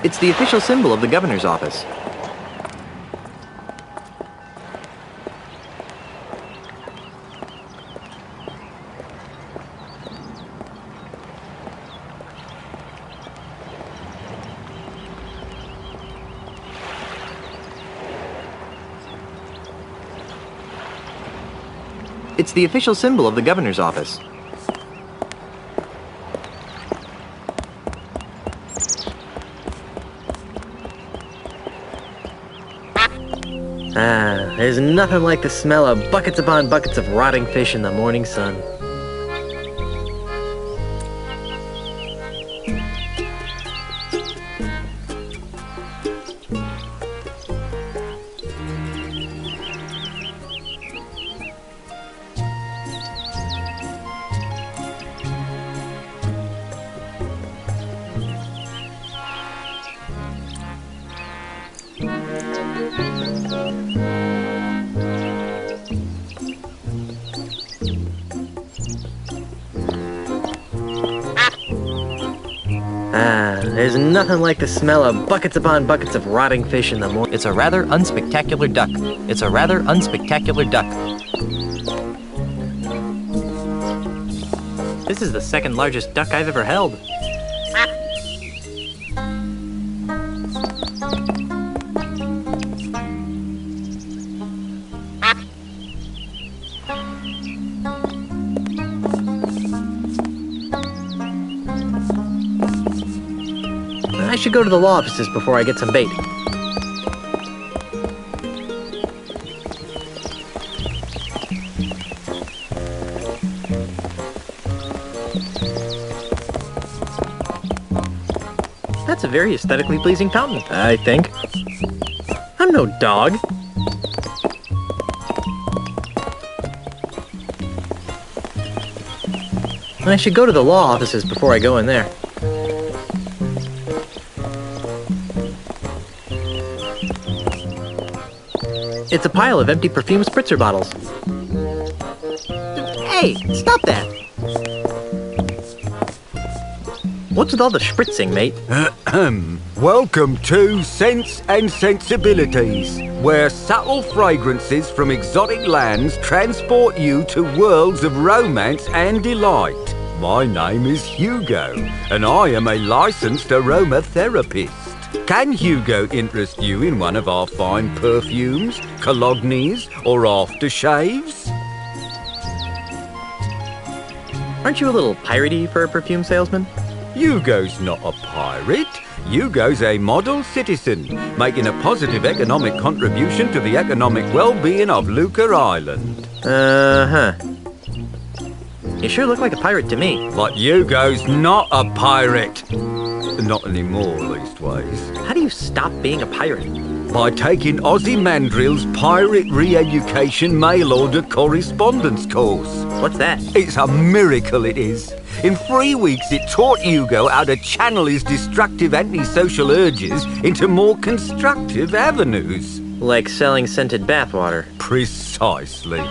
It's the official symbol of the governor's office. It's the official symbol of the governor's office. There's nothing like the smell of buckets upon buckets of rotting fish in the morning sun. There's nothing like the smell of buckets upon buckets of rotting fish in the morning. It's a rather unspectacular duck. It's a rather unspectacular duck. This is the second largest duck I've ever held. I should go to the law offices before I get some bait. That's a very aesthetically pleasing fountain, I think. I'm no dog. I should go to the law offices before I go in there. It's a pile of empty perfume spritzer bottles. Hey, stop that! What's with all the spritzing, mate? Welcome to Sense and Sensibilities, where subtle fragrances from exotic lands transport you to worlds of romance and delight. My name is Hugo, and I am a licensed aromatherapist. Can Hugo interest you in one of our fine perfumes, colognes, or aftershaves? Aren't you a little piratey for a perfume salesman? Hugo's not a pirate. Hugo's a model citizen, making a positive economic contribution to the economic well-being of Luca Island. Uh-huh. You sure look like a pirate to me. But Hugo's not a pirate. Not anymore, leastways. How do you stop being a pirate? By taking Ozymandias's Pirate Re-Education Mail-Order Correspondence course. What's that? It's a miracle, it is. In 3 weeks, it taught Hugo how to channel his destructive antisocial urges into more constructive avenues. Like selling scented bathwater. Precisely.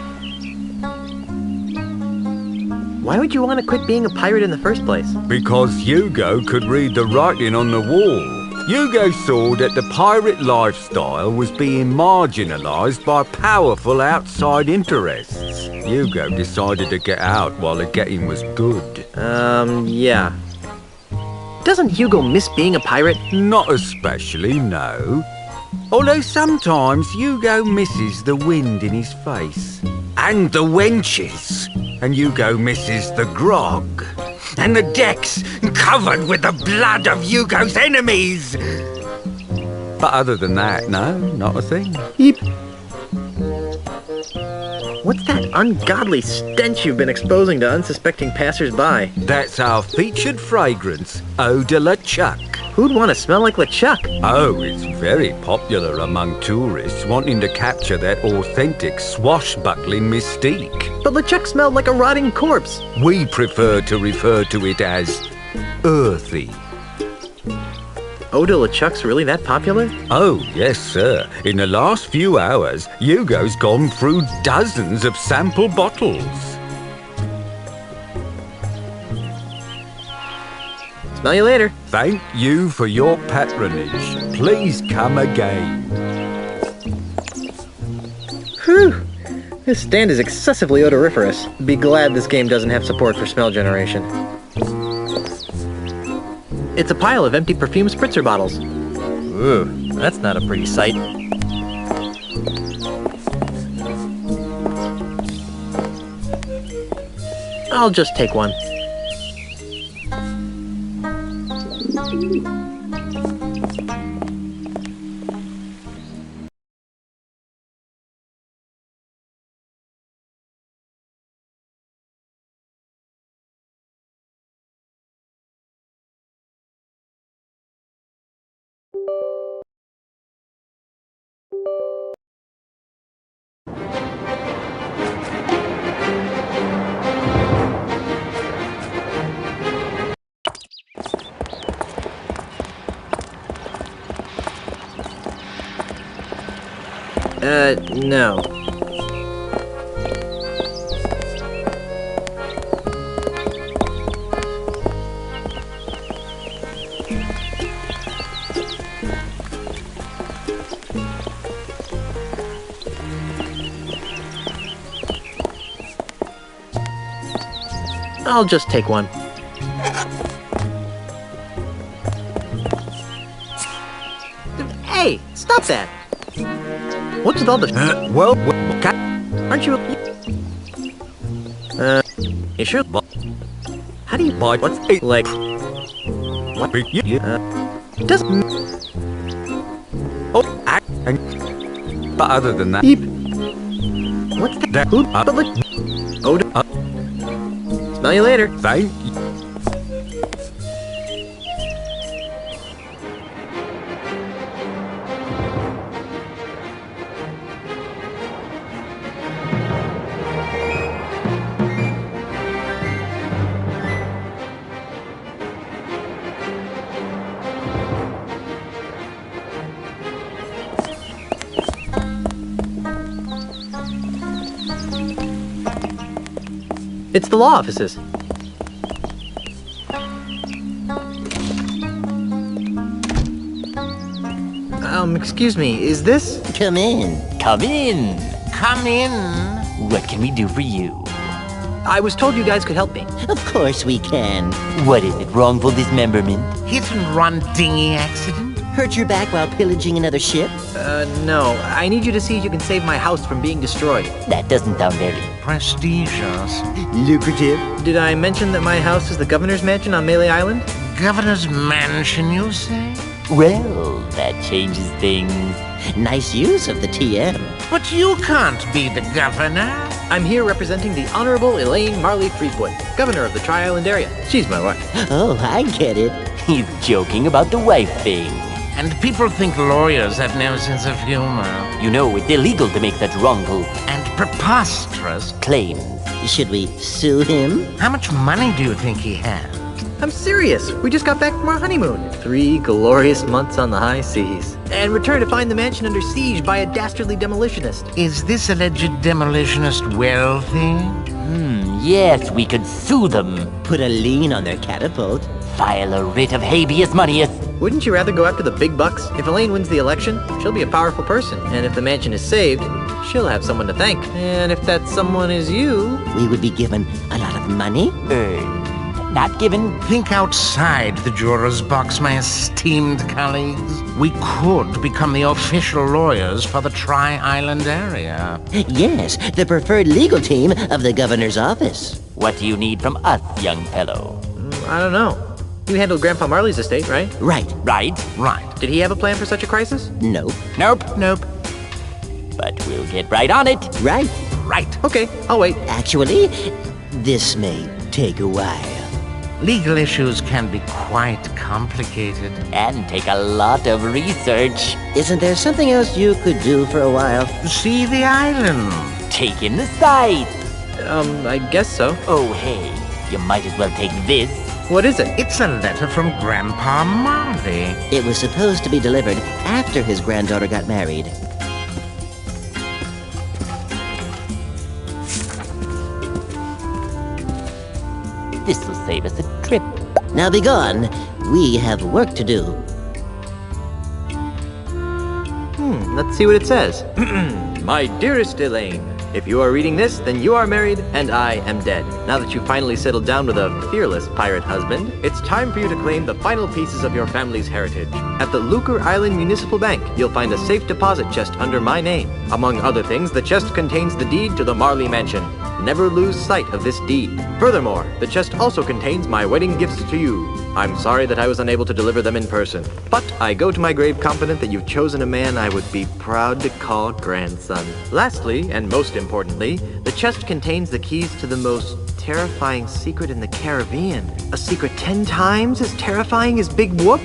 Why would you want to quit being a pirate in the first place? Because Hugo could read the writing on the wall. Hugo saw that the pirate lifestyle was being marginalised by powerful outside interests. Hugo decided to get out while the getting was good. Yeah. Doesn't Hugo miss being a pirate? Not especially, no. Although sometimes Hugo misses the wind in his face. And the wenches. And Hugo misses the grog. And the decks covered with the blood of Hugo's enemies. But other than that, no, not a thing. Yeep. What's that ungodly stench you've been exposing to unsuspecting passers-by? That's our featured fragrance, Eau de la Chuck. Who'd want to smell like LeChuck? Oh, it's very popular among tourists wanting to capture that authentic swashbuckling mystique. But LeChuck smelled like a rotting corpse. We prefer to refer to it as earthy. Eau de LeChuck's really that popular? Oh, yes, sir. In the last few hours, Hugo's gone through dozens of sample bottles. Smell you later. Thank you for your patronage. Please come again. Whew. This stand is excessively odoriferous. Be glad this game doesn't have support for smell generation. It's a pile of empty perfume spritzer bottles. Ooh, that's not a pretty sight. I'll just take one. No. I'll just take one. Hey, stop that! What's with all the aren't you? You sure? How do you? What's like? What? Does? Oh, but other than that, What's that? Who? Oh, smell you later. thank you. It's the law offices. Excuse me, is this? Come in. Come in. Come in. What can we do for you? I was told you guys could help me. Of course we can. What is it, wrongful dismemberment? Hit and run dinghy accident? Hurt your back while pillaging another ship? No. I need you to see if you can save my house from being destroyed. That doesn't sound very... Prestigious. Lucrative. Did I mention that my house is the governor's mansion on Melee Island? Governor's mansion, you say? Well, that changes things. Nice use of the TM. But you can't be the governor. I'm here representing the Honorable Elaine Marley Threepwood, governor of the Tri-Island area. She's my wife. Oh, I get it. He's joking about the wife thing. And people think lawyers have no sense of humor. You know, it's illegal to make such wrongful And preposterous. claims. Should we sue him? How much money do you think he has? I'm serious. We just got back from our honeymoon. 3 glorious months on the high seas. And returned to find the mansion under siege by a dastardly demolitionist. Is this alleged demolitionist wealthy? Yes, we could sue them. Put a lien on their catapult. File a writ of habeas maneus. Wouldn't you rather go after the big bucks? If Elaine wins the election, she'll be a powerful person. And if the mansion is saved, she'll have someone to thank. And if that someone is you... We would be given a lot of money. Earned, not given. Think outside the juror's box, my esteemed colleagues. We could become the official lawyers for the Tri-Island area. Yes, the preferred legal team of the governor's office. What do you need from us, young fellow? I don't know. You handled Grandpa Marley's estate, right? Right. Right? Right. Did he have a plan for such a crisis? Nope. Nope. Nope. But we'll get right on it. Right. Right. Okay, I'll wait. Actually, this may take a while. Legal issues can be quite complicated. And take a lot of research. Isn't there something else you could do for a while? See the island. Take in the sight. I guess so. Oh, hey, you might as well take this. What is it? It's a letter from Grandpa Marley. It was supposed to be delivered after his granddaughter got married. This will save us a trip. Now be gone, We have work to do. Let's see what it says. My dearest Elaine, if you are reading this, then you are married and I am dead. Now that you've finally settled down with a fearless pirate husband, it's time for you to claim the final pieces of your family's heritage. At the Lucre Island Municipal Bank, you'll find a safe deposit chest under my name. Among other things, the chest contains the deed to the Marley Mansion. Never lose sight of this deed. Furthermore, the chest also contains my wedding gifts to you. I'm sorry that I was unable to deliver them in person, but I go to my grave confident that you've chosen a man I would be proud to call grandson. Lastly, and most importantly, the chest contains the keys to the most terrifying secret in the Caribbean. A secret 10 times as terrifying as Big Whoop?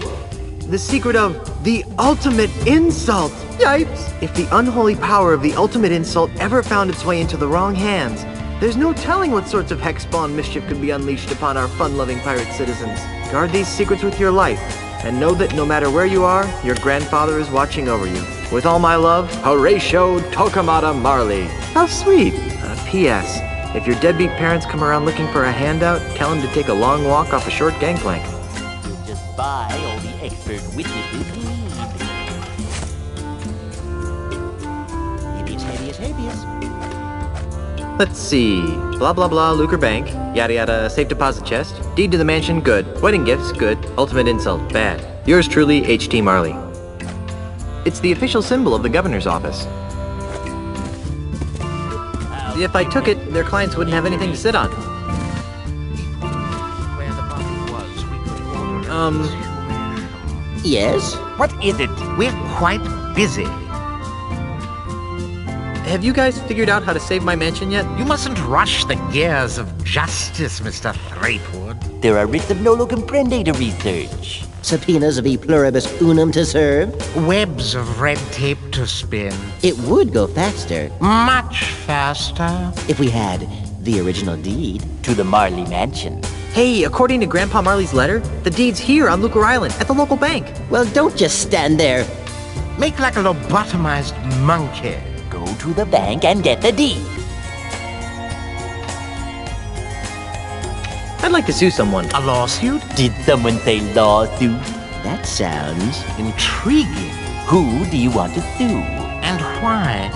The secret of the ultimate insult! Yipes! If the unholy power of the ultimate insult ever found its way into the wrong hands, there's no telling what sorts of hex-spawn mischief could be unleashed upon our fun-loving pirate citizens. Guard these secrets with your life, and know that no matter where you are, your grandfather is watching over you. With all my love, Horatio Tokamata Marley. How sweet! P.S. If your deadbeat parents come around looking for a handout, tell them to take a long walk off a short gangplank. We'll just buy all the expert witnesses we need. Habeas. Let's see. Blah blah blah, Lucre Bank. Yada yada, safe deposit chest. Deed to the mansion, good. Wedding gifts, good. Ultimate insult, bad. Yours truly, H.T. Marley. It's the official symbol of the governor's office. If I took it, their clients wouldn't have anything to sit on. Where the body was, we could order Yes? What is it? We're quite busy. Have you guys figured out how to save my mansion yet? You mustn't rush the gears of justice, Mr. Threepwood. There are writs of nolo comprende to research. Subpoenas of e pluribus unum to serve. Webs of red tape to spin. It would go faster Much faster. if we had the original deed to the Marley Mansion. Hey, according to Grandpa Marley's letter, the deed's here on Lucre Island at the local bank. Well, don't just stand there. Make like a lobotomized monkey. Go to the bank and get the deed. I'd like to sue someone. A lawsuit? Did someone say lawsuit? That sounds Intriguing. Who do you want to sue? And why?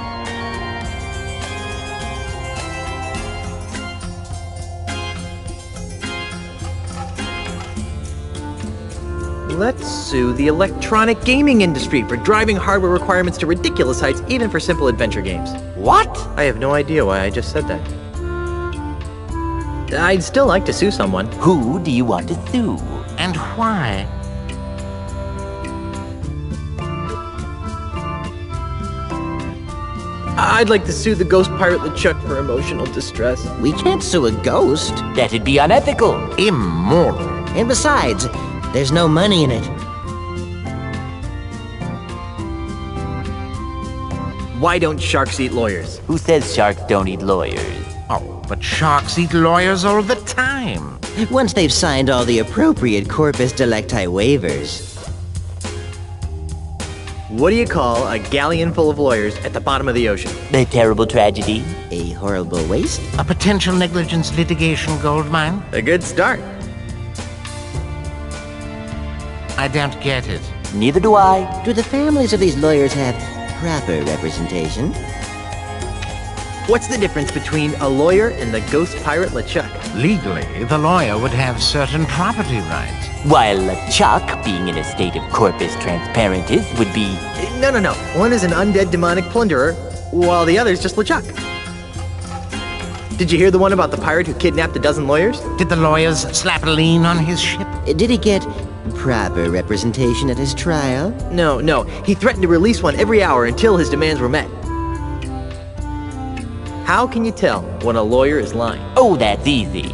Let's sue the electronic gaming industry for driving hardware requirements to ridiculous heights even for simple adventure games. What? I have no idea why I just said that. I'd still like to sue someone. Who do you want to sue? And why? I'd like to sue the ghost pirate LeChuck for emotional distress. We can't sue a ghost. That'd be unethical. Immoral. And besides, there's no money in it. Why don't sharks eat lawyers? Who says sharks don't eat lawyers? Oh, but sharks eat lawyers all the time. Once they've signed all the appropriate corpus delicti waivers. What do you call a galleon full of lawyers at the bottom of the ocean? A terrible tragedy. A horrible waste. A potential negligence litigation goldmine? A good start. I don't get it. Neither do I. Do the families of these lawyers have proper representation? What's the difference between a lawyer and the ghost pirate LeChuck? Legally, the lawyer would have certain property rights. While LeChuck, being in a state of corpus transparentis, would be... No. One is an undead demonic plunderer, while the other's just LeChuck. Did you hear the one about the pirate who kidnapped a dozen lawyers? Did the lawyers slap a lien on his ship? Did he get proper representation at his trial? No. He threatened to release one every hour until his demands were met. How can you tell when a lawyer is lying? Oh, that's easy.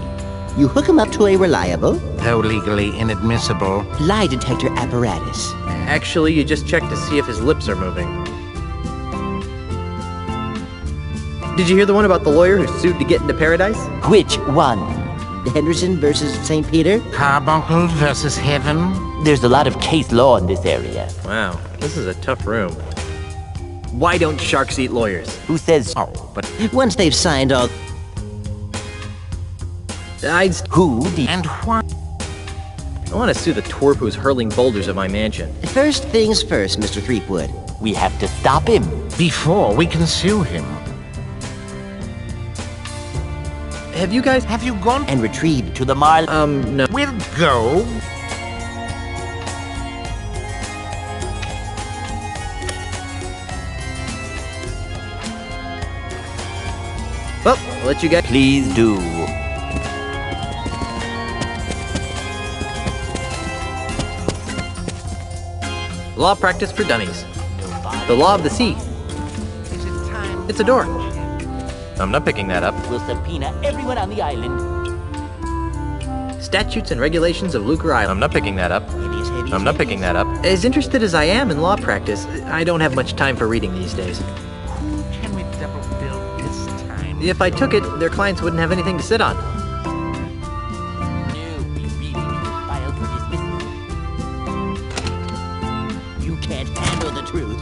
You hook him up to a reliable, Though legally inadmissible. lie detector apparatus. Actually, you just check to see if his lips are moving. Did you hear the one about the lawyer who sued to get into paradise? Which one? Henderson versus St. Peter? Carbuncle versus heaven? There's a lot of case law in this area. Wow, this is a tough room. Why don't sharks eat lawyers? Who says... Oh, but Once they've signed all... I'd... Who do... and why? I want to sue the twerp who's hurling boulders at my mansion. First things first, Mr. Threepwood. We have to stop him. Before we can sue him. Have you guys... Have you gone? And retrieved to the mile. No. We'll go. Well, I'll let you guys... Please do. Law practice for dummies. The law of the sea. It's a door. I'm not picking that up. We'll subpoena everyone on the island. Statutes and regulations of Lucre Island. I'm not picking that up. I'm not picking that up. As interested as I am in law practice, I don't have much time for reading these days. Who can we double bill this time? If I took it, their clients wouldn't have anything to sit on. No, we really need to file for dismissal. You can't handle the truth.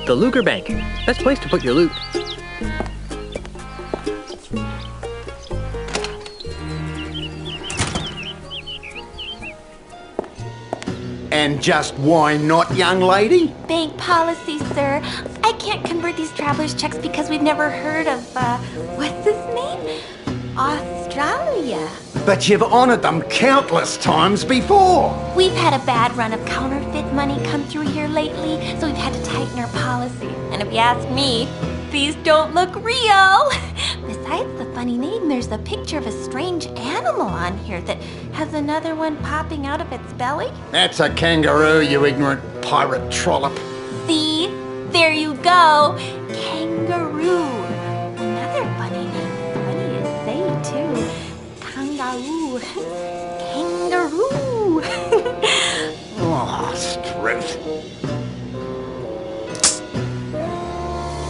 The Lucre Bank. Best place to put your loot. And just why not, young lady? Bank policy, sir. I can't convert these traveler's checks because we've never heard of, what's his name? Australia. But you've honored them countless times before. We've had a bad run of counterfeit money come through here lately, so we've had to tighten our policy. And if you ask me, these don't look real. Besides the funny name, there's a picture of a strange animal on here that has another one popping out of its belly. That's a kangaroo, you ignorant pirate trollop. See? There you go. Kangaroo. Another funny name. Funny to say, too. Kangaroo. Kangaroo. Oh, Struth.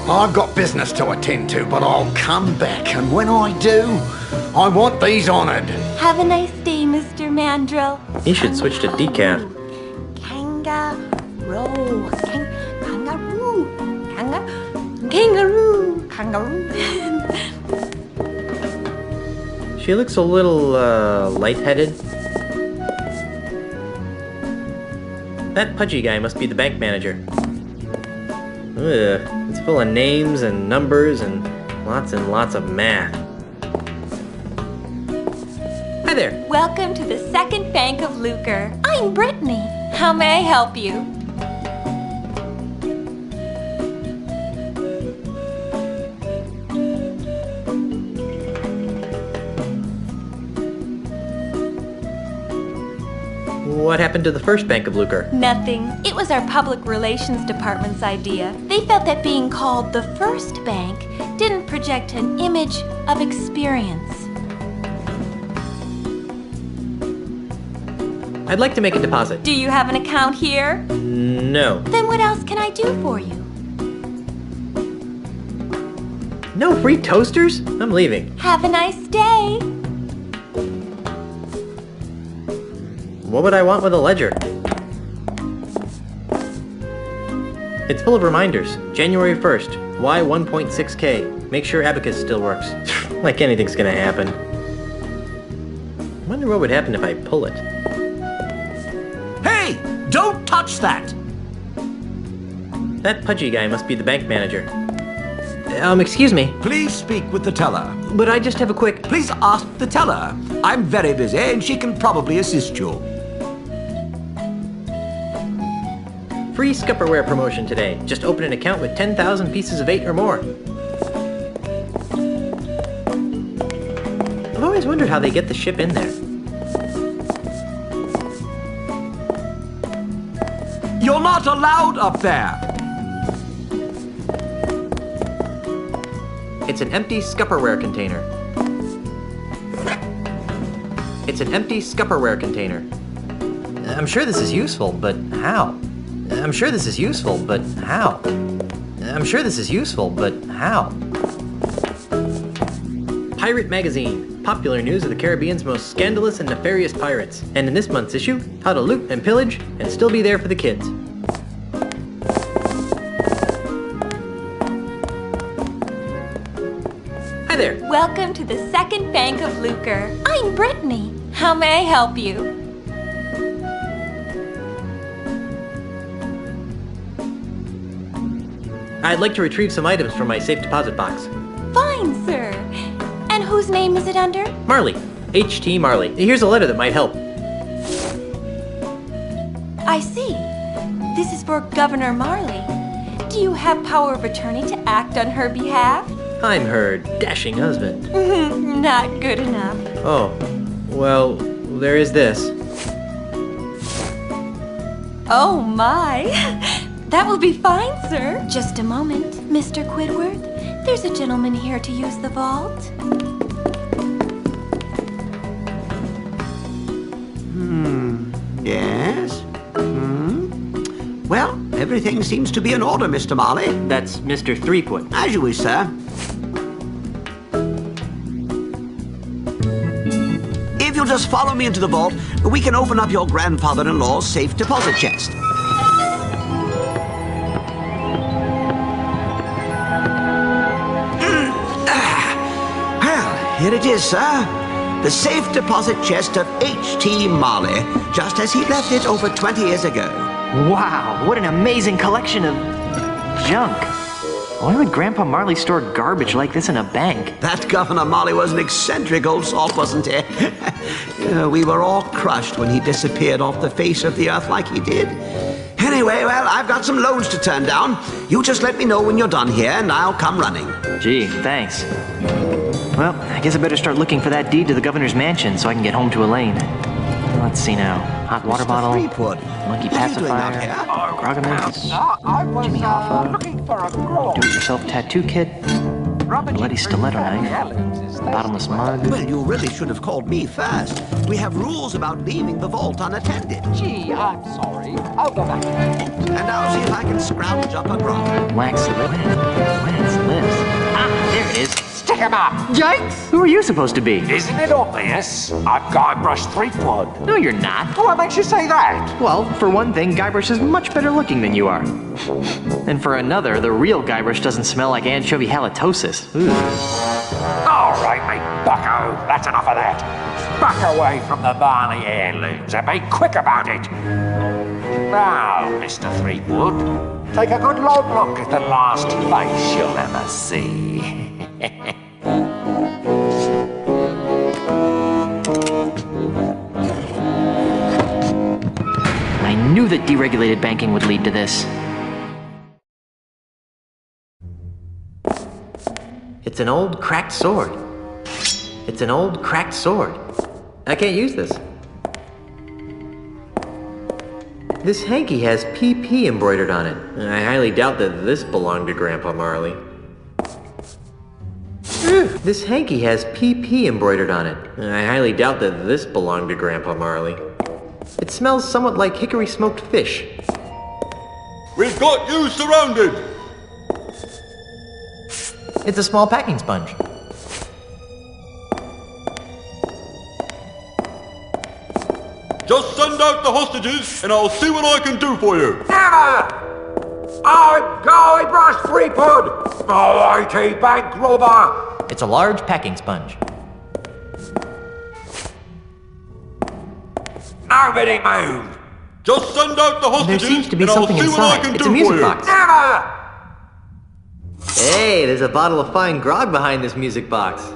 I've got business to attend to, but I'll come back, and when I do, I want these honored. Have a nice day, Mr. Mandrill. You should switch to decaf. Kangaroo. Kangaroo. Kangaroo. Kangaroo. She looks a little, lightheaded. That pudgy guy must be the bank manager. Ugh, it's full of names and numbers and lots of math. Hi there. Welcome to the Second Bank of Lucre. I'm Brittany. How may I help you? What happened to the first Bank of Lucre? Nothing. It was our public relations department's idea. They felt that being called the first bank didn't project an image of experience. I'd like to make a deposit. Do you have an account here? No. Then what else can I do for you? No free toasters? I'm leaving. Have a nice day. What would I want with a ledger? It's full of reminders. January 1st, Y 1.6K. Make sure Abacus still works. Like anything's gonna happen. Wonder what would happen if I pull it. Hey! Don't touch that! That pudgy guy must be the bank manager. Excuse me, Please speak with the teller. but I just have a quick... Please ask the teller. I'm very busy and she can probably assist you. Free Scupperware promotion today. Just open an account with 10,000 pieces of 8 or more. I've always wondered how they get the ship in there. You're not allowed up there. It's an empty Scupperware container. It's an empty Scupperware container. I'm sure this is useful, but how? I'm sure this is useful, but how? I'm sure this is useful, but how? Pirate Magazine. Popular news of the Caribbean's most scandalous and nefarious pirates. And in this month's issue, how to loot and pillage and still be there for the kids. Hi there. Welcome to the Second Bank of Lucre. I'm Brittany. How may I help you? I'd like to retrieve some items from my safe deposit box. Fine, sir. And whose name is it under? Marley. H.T. Marley. Here's a letter that might help. I see. This is for Governor Marley. Do you have power of attorney to act on her behalf? I'm her dashing husband. Not good enough. Oh, well, there is this. Oh my. That will be fine, sir. Just a moment, Mr. Quidworth. There's a gentleman here to use the vault. Yes? Well, everything seems to be in order, Mr. Marley. That's Mr. Threepwood. As you wish, sir. If you'll just follow me into the vault, we can open up your grandfather-in-law's safe deposit chest. Well, here it is, sir. The safe deposit chest of H.T. Marley, just as he left it over 20 years ago. Wow, what an amazing collection of junk. Why would Grandpa Marley store garbage like this in a bank? That Governor Marley was an eccentric old salt, wasn't he? We were all crushed when he disappeared off the face of the earth like he did. Anyway, well, I've got some loans to turn down. You just let me know when you're done here, and I'll come running. Gee, thanks. Well, I guess I better start looking for that deed to the governor's mansion so I can get home to Elaine. Let's see now. Hot water bottle, Threepwood, monkey what are you doing out pacifier, here? Groggamus, Jimmy Hoffa, do-it-yourself tattoo kit, bloody stiletto knife, bottomless mug. Well, you really should have called me first. We have rules about leaving the vault unattended. Gee, I'm sorry. I'll go back. And I'll see if I can scrounge up a grog. Wax lips. Ah, there it is. Stick 'em up! Yikes! Who are you supposed to be? Isn't it obvious? I'm Guybrush Threepwood. No, you're not. What makes you say that? Well, for one thing, Guybrush is much better looking than you are. And for another, the real Guybrush doesn't smell like anchovy halitosis. Ooh. All right, mate, bucko. That's enough of that. Back away from the Barney heirlooms and be quick about it. Now, Mr. Threepwood, take a good long look at the last face you'll ever see. I knew that deregulated banking would lead to this. It's an old cracked sword. It's an old cracked sword. I can't use this. This hanky has PP embroidered on it. I highly doubt that this belonged to Grandpa Marley. This hanky has PP embroidered on it. I highly doubt that this belonged to Grandpa Marley. It smells somewhat like hickory smoked fish. We've got you surrounded! It's a small packing sponge. Just send out the hostages and I'll see what I can do for you. Never! I'm Guybrush Threepwood, mighty bank robber! It's a large packing sponge. Nobody move! Just send out the hostages There seems to be and I'll something see what I inside. can It's do a music for you. box. Never! Hey, there's a bottle of fine grog behind this music box.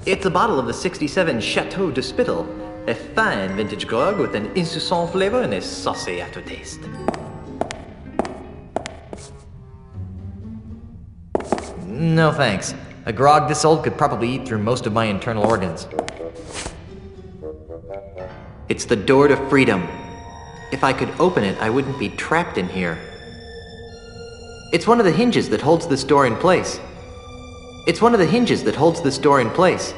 It's a bottle of the 67 Chateau de Spittle, a fine vintage grog with an insouciant flavor and a saucy aftertaste. No thanks. A grog this old could probably eat through most of my internal organs. It's the door to freedom. If I could open it, I wouldn't be trapped in here. It's one of the hinges that holds this door in place. It's one of the hinges that holds this door in place.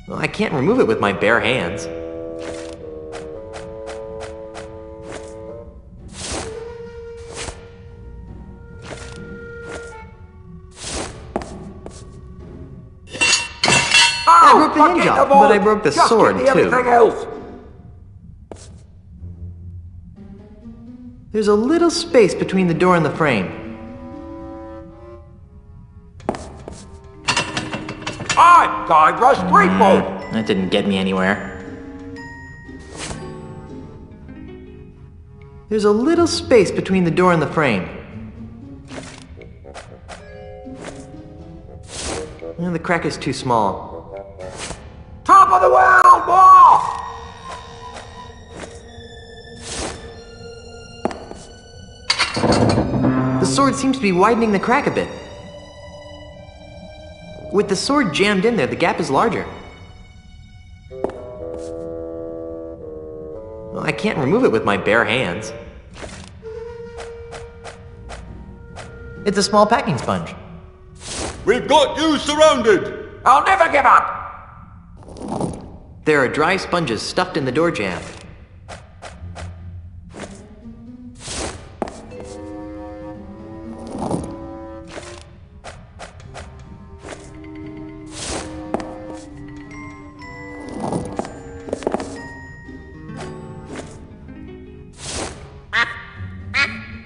Well, I can't remove it with my bare hands. I broke the hinge off, but I broke the sword, too. Everything else. There's a little space between the door and the frame. I'm Guybrush Threepwood! That didn't get me anywhere. There's a little space between the door and the frame. The crack is too small. Top of the world, boy! The sword seems to be widening the crack a bit. With the sword jammed in there, the gap is larger. Well, I can't remove it with my bare hands. It's a small packing sponge. We've got you surrounded! I'll never give up! There are dry sponges stuffed in the door jamb.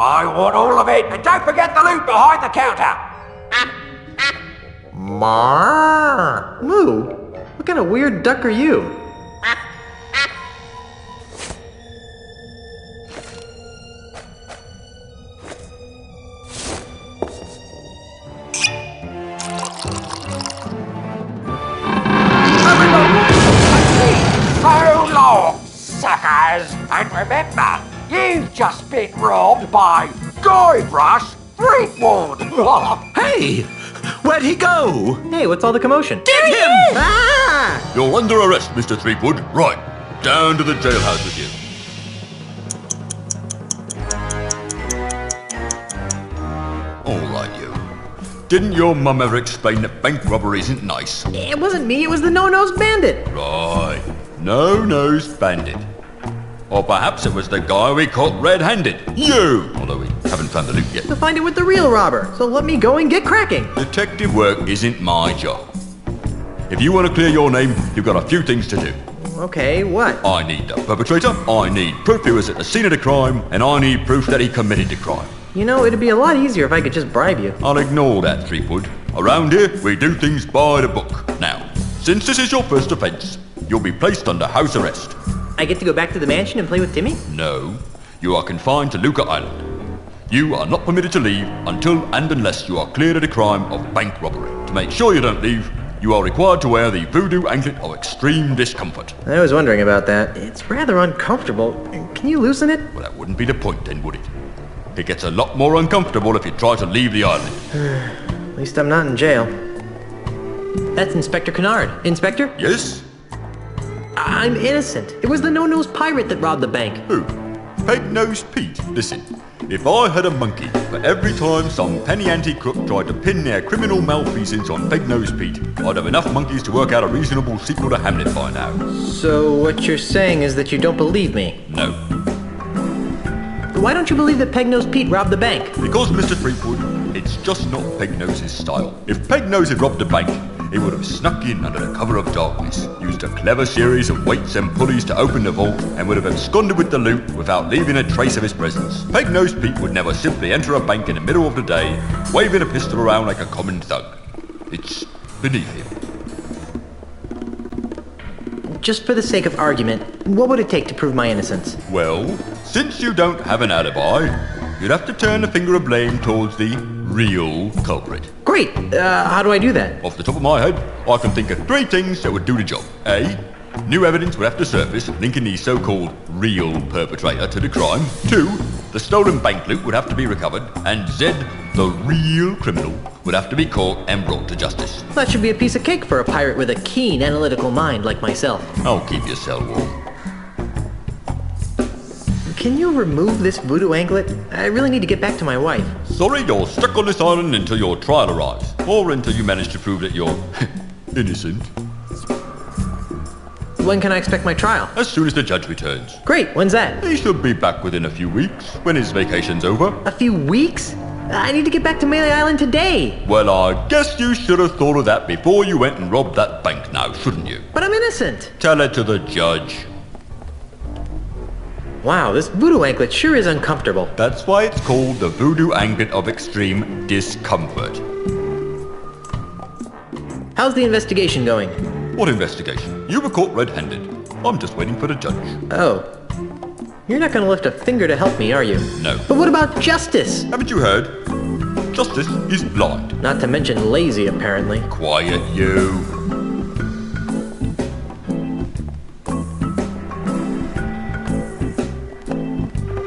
I want all of it, and don't forget the loot behind the counter! Marr! Moo, what kind of weird duck are you? So long, suckers! And remember, you've just been robbed by Guybrush Threepwood! Hey! Where'd he go? Hey, what's all the commotion? Get him! Ah! You're under arrest, Mr. Threepwood. Right, down to the jailhouse with you. All right, you. Didn't your mum ever explain that bank robbery isn't nice? It wasn't me, it was the no-nose bandit. Right. No-nosed bandit. Or perhaps it was the guy we caught red-handed. You! Although we haven't found the loot yet. To find it with the real robber, so let me go and get cracking. Detective work isn't my job. If you want to clear your name, you've got a few things to do. Okay, what? I need the perpetrator, I need proof he was at the scene of the crime, and I need proof that he committed the crime. You know, it'd be a lot easier if I could just bribe you. I'll ignore that, Threepwood. Around here, we do things by the book. Now, since this is your first offence, you'll be placed under house arrest. I get to go back to the mansion and play with Timmy? No, you are confined to Luca Island. You are not permitted to leave until and unless you are cleared of the crime of bank robbery. To make sure you don't leave, you are required to wear the voodoo anklet of extreme discomfort. I was wondering about that. It's rather uncomfortable. Can you loosen it? Well, that wouldn't be the point then, would it? It gets a lot more uncomfortable if you try to leave the island. At least I'm not in jail. That's Inspector Kennard. Inspector? Yes? I'm innocent. It was the no-nose pirate that robbed the bank. Who? Peg-nosed Pete. Listen, if I had a monkey for every time some penny ante crook tried to pin their criminal malfeasance on Peg-nosed Pete, I'd have enough monkeys to work out a reasonable sequel to Hamlet by now. So what you're saying is that you don't believe me? No. Why don't you believe that Peg-nosed Pete robbed the bank? Because, Mr. Threepwood, it's just not Peg-Nose's style. If Peg-Nose had robbed a bank, he would have snuck in under the cover of darkness, used a clever series of weights and pulleys to open the vault, and would have absconded with the loot without leaving a trace of his presence. Peg-Nosed Pete would never simply enter a bank in the middle of the day, waving a pistol around like a common thug. It's beneath him. Just for the sake of argument, what would it take to prove my innocence? Well, since you don't have an alibi, you'd have to turn the finger of blame towards the real culprit. Great! How do I do that? Off the top of my head, I can think of 3 things that would do the job. A. New evidence would have to surface linking the so-called real perpetrator to the crime. 2. The stolen bank loot would have to be recovered. And Z. The real criminal would have to be caught and brought to justice. That should be a piece of cake for a pirate with a keen analytical mind like myself. I'll keep your cell warm. Can you remove this voodoo anklet? I really need to get back to my wife. Sorry, you're stuck on this island until your trial arrives. Or until you manage to prove that you're innocent. When can I expect my trial? As soon as the judge returns. Great, when's that? He should be back within a few weeks, when his vacation's over. A few weeks? I need to get back to Melee Island today. Well, I guess you should have thought of that before you went and robbed that bank now, shouldn't you? But I'm innocent. Tell it to the judge. Wow, this voodoo anklet sure is uncomfortable. That's why it's called the voodoo anklet of extreme discomfort. How's the investigation going? What investigation? You were caught red-handed. I'm just waiting for the judge. Oh. You're not gonna lift a finger to help me, are you? No. But what about justice? Haven't you heard? Justice is blind. Not to mention lazy, apparently. Quiet, you.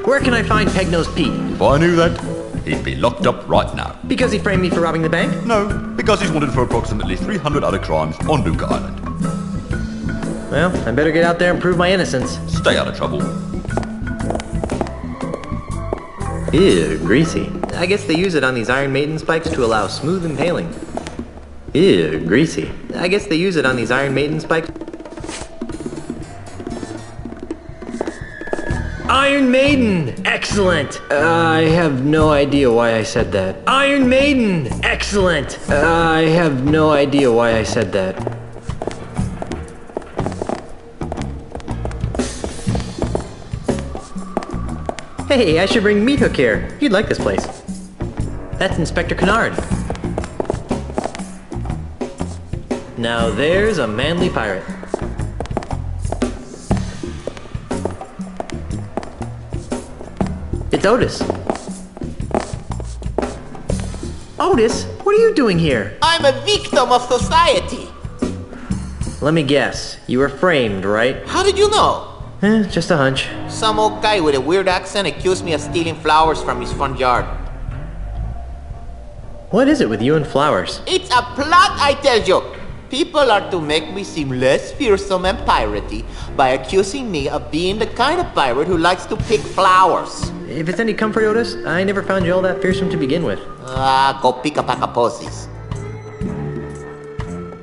Where can I find Peg-Nosed Pete? If I knew that, he'd be locked up right now. Because he framed me for robbing the bank? No, because he's wanted for approximately 300 other crimes on Luca Island. Well, I better get out there and prove my innocence. Stay out of trouble. Ew, greasy. I guess they use it on these Iron Maiden spikes to allow smooth impaling. Ew, greasy. I guess they use it on these Iron Maiden spikes. Iron Maiden! Excellent! I have no idea why I said that. Iron Maiden! Excellent! I have no idea why I said that. Hey, I should bring Meat Hook here. He'd like this place. That's Inspector Kennard. Now there's a manly pirate. It's Otis. Otis, what are you doing here? I'm a victim of society. Let me guess. You were framed, right? How did you know? Just a hunch. Some old guy with a weird accent accused me of stealing flowers from his front yard. What is it with you and flowers? It's a plot, I tell you. People are to make me seem less fearsome and piratey by accusing me of being the kind of pirate who likes to pick flowers. If it's any comfort, Otis, I never found you all that fearsome to begin with. Go pick a pack of pussies.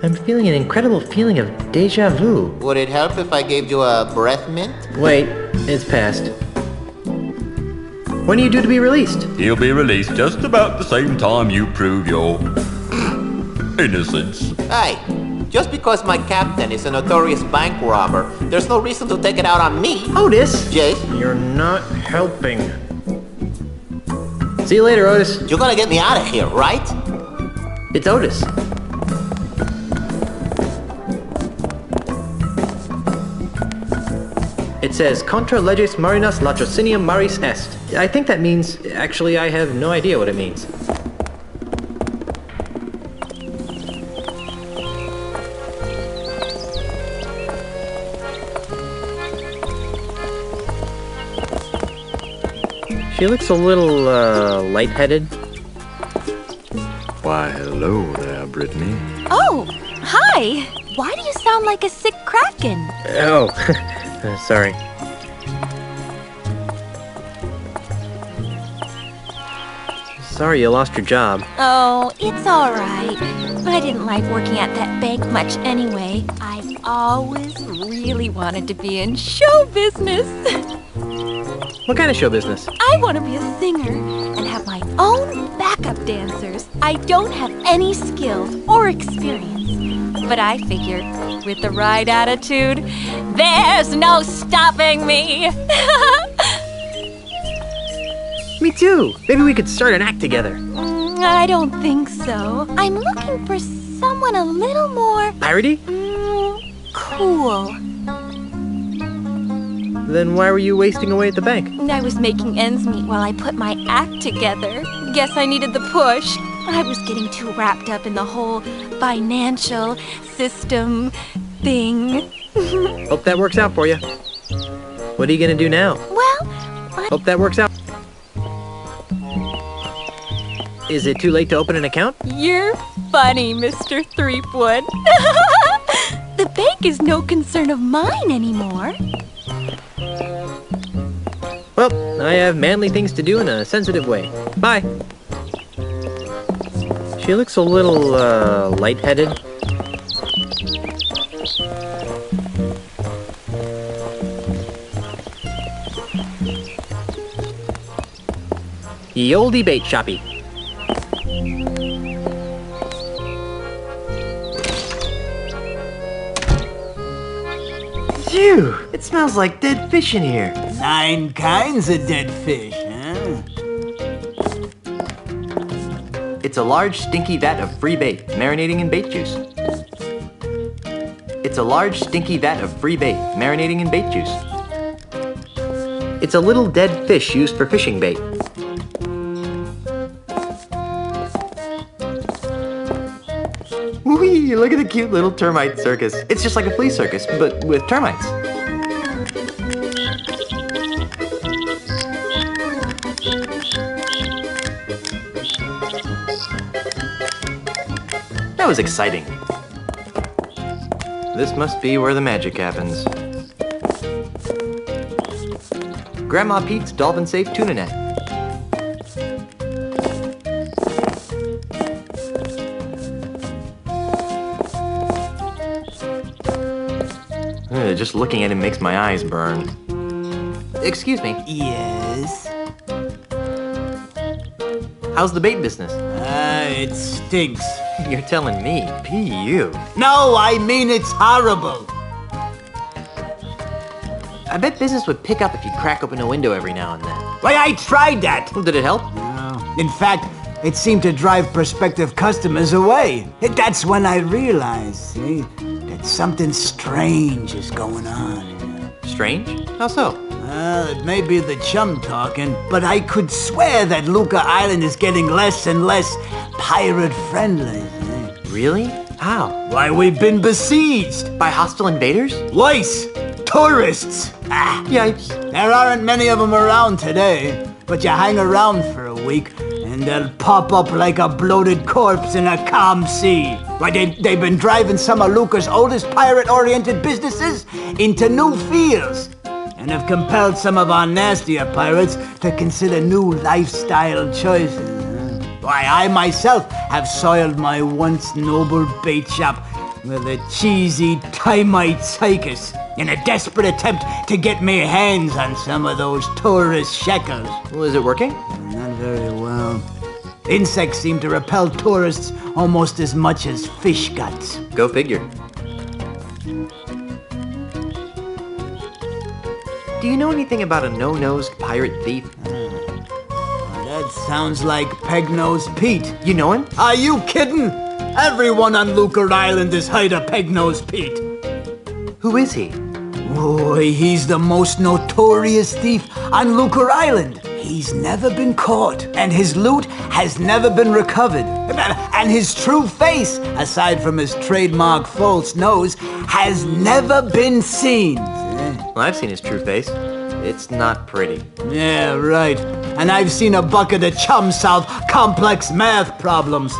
I'm feeling an incredible feeling of deja vu. Would it help if I gave you a breath mint? Wait, it's past. When are you due to be released? He'll be released just about the same time you prove your innocence. Hey, just because my captain is a notorious bank robber, there's no reason to take it out on me. Otis! Jay? You're not helping. See you later, Otis. You're gonna get me out of here, right? It's Otis. It says, Contra leges marinas latrocinium maris est. I think that means, actually, I have no idea what it means. She looks a little, lightheaded. Why, hello there, Brittany. Oh, hi! Why do you sound like a sick kraken? Oh, sorry. Sorry you lost your job. Oh, it's all right. I didn't like working at that bank much anyway. I always really wanted to be in show business. What kind of show business? I want to be a singer and have my own backup dancers. I don't have any skill or experience. But I figure, with the right attitude, there's no stopping me. Me too. Maybe we could start an act together. I don't think so. I'm looking for someone a little more... Piratey? Cool. Then why were you wasting away at the bank? I was making ends meet while I put my act together. Guess I needed the push. I was getting too wrapped up in the whole financial system thing. Hope that works out for you. What are you gonna do now? Well, Hope that works out. Is it too late to open an account? You're funny, Mr. Threepwood. The bank is no concern of mine anymore. Well, I have manly things to do in a sensitive way. Bye. She looks a little, lightheaded. Ye olde bait shoppy. Phew, It smells like dead fish in here. 9 kinds of dead fish, huh? It's a large, stinky vat of free bait, marinating in bait juice. It's a large, stinky vat of free bait, marinating in bait juice. It's a little dead fish used for fishing bait. Whee! Look at the cute little termite circus. It's just like a flea circus, but with termites. That was exciting. This must be where the magic happens. Grandma Pete's Dolphin Safe Tuna Net. Just looking at him makes my eyes burn. Excuse me. Yes? How's the bait business? It stinks. You're telling me, P.U. No, I mean it's horrible. I bet business would pick up if you crack open a window every now and then. Why, I tried that. Well, did it help? No. In fact, it seemed to drive prospective customers away. That's when I realized, see, that something strange is going on. Strange? How so? Well, it may be the chum talking, but I could swear that Luca Island is getting less and less pirate-friendly. Really? How? Why, we've been besieged. By hostile invaders? Lice! Tourists! Ah, yikes. There aren't many of them around today, but you hang around for a week, and they'll pop up like a bloated corpse in a calm sea. Why, they've been driving some of Luca's oldest pirate-oriented businesses into new fields, and have compelled some of our nastier pirates to consider new lifestyle choices. Why, I myself have soiled my once noble bait shop with a cheesy Timite circus in a desperate attempt to get me hands on some of those tourist shekels. Well, is it working? Not very well. Insects seem to repel tourists almost as much as fish guts. Go figure. Do you know anything about a no-nosed pirate thief? That sounds like Peg-Nosed Pete. You know him? Are you kidding? Everyone on Luca Island has heard of Peg-Nosed Pete. Who is he? Boy, he's the most notorious thief on Luca Island. He's never been caught, and his loot has never been recovered. And his true face, aside from his trademark false nose, has never been seen. Well, I've seen his true face. It's not pretty. Yeah, right. And I've seen a bucket of chum solve complex math problems.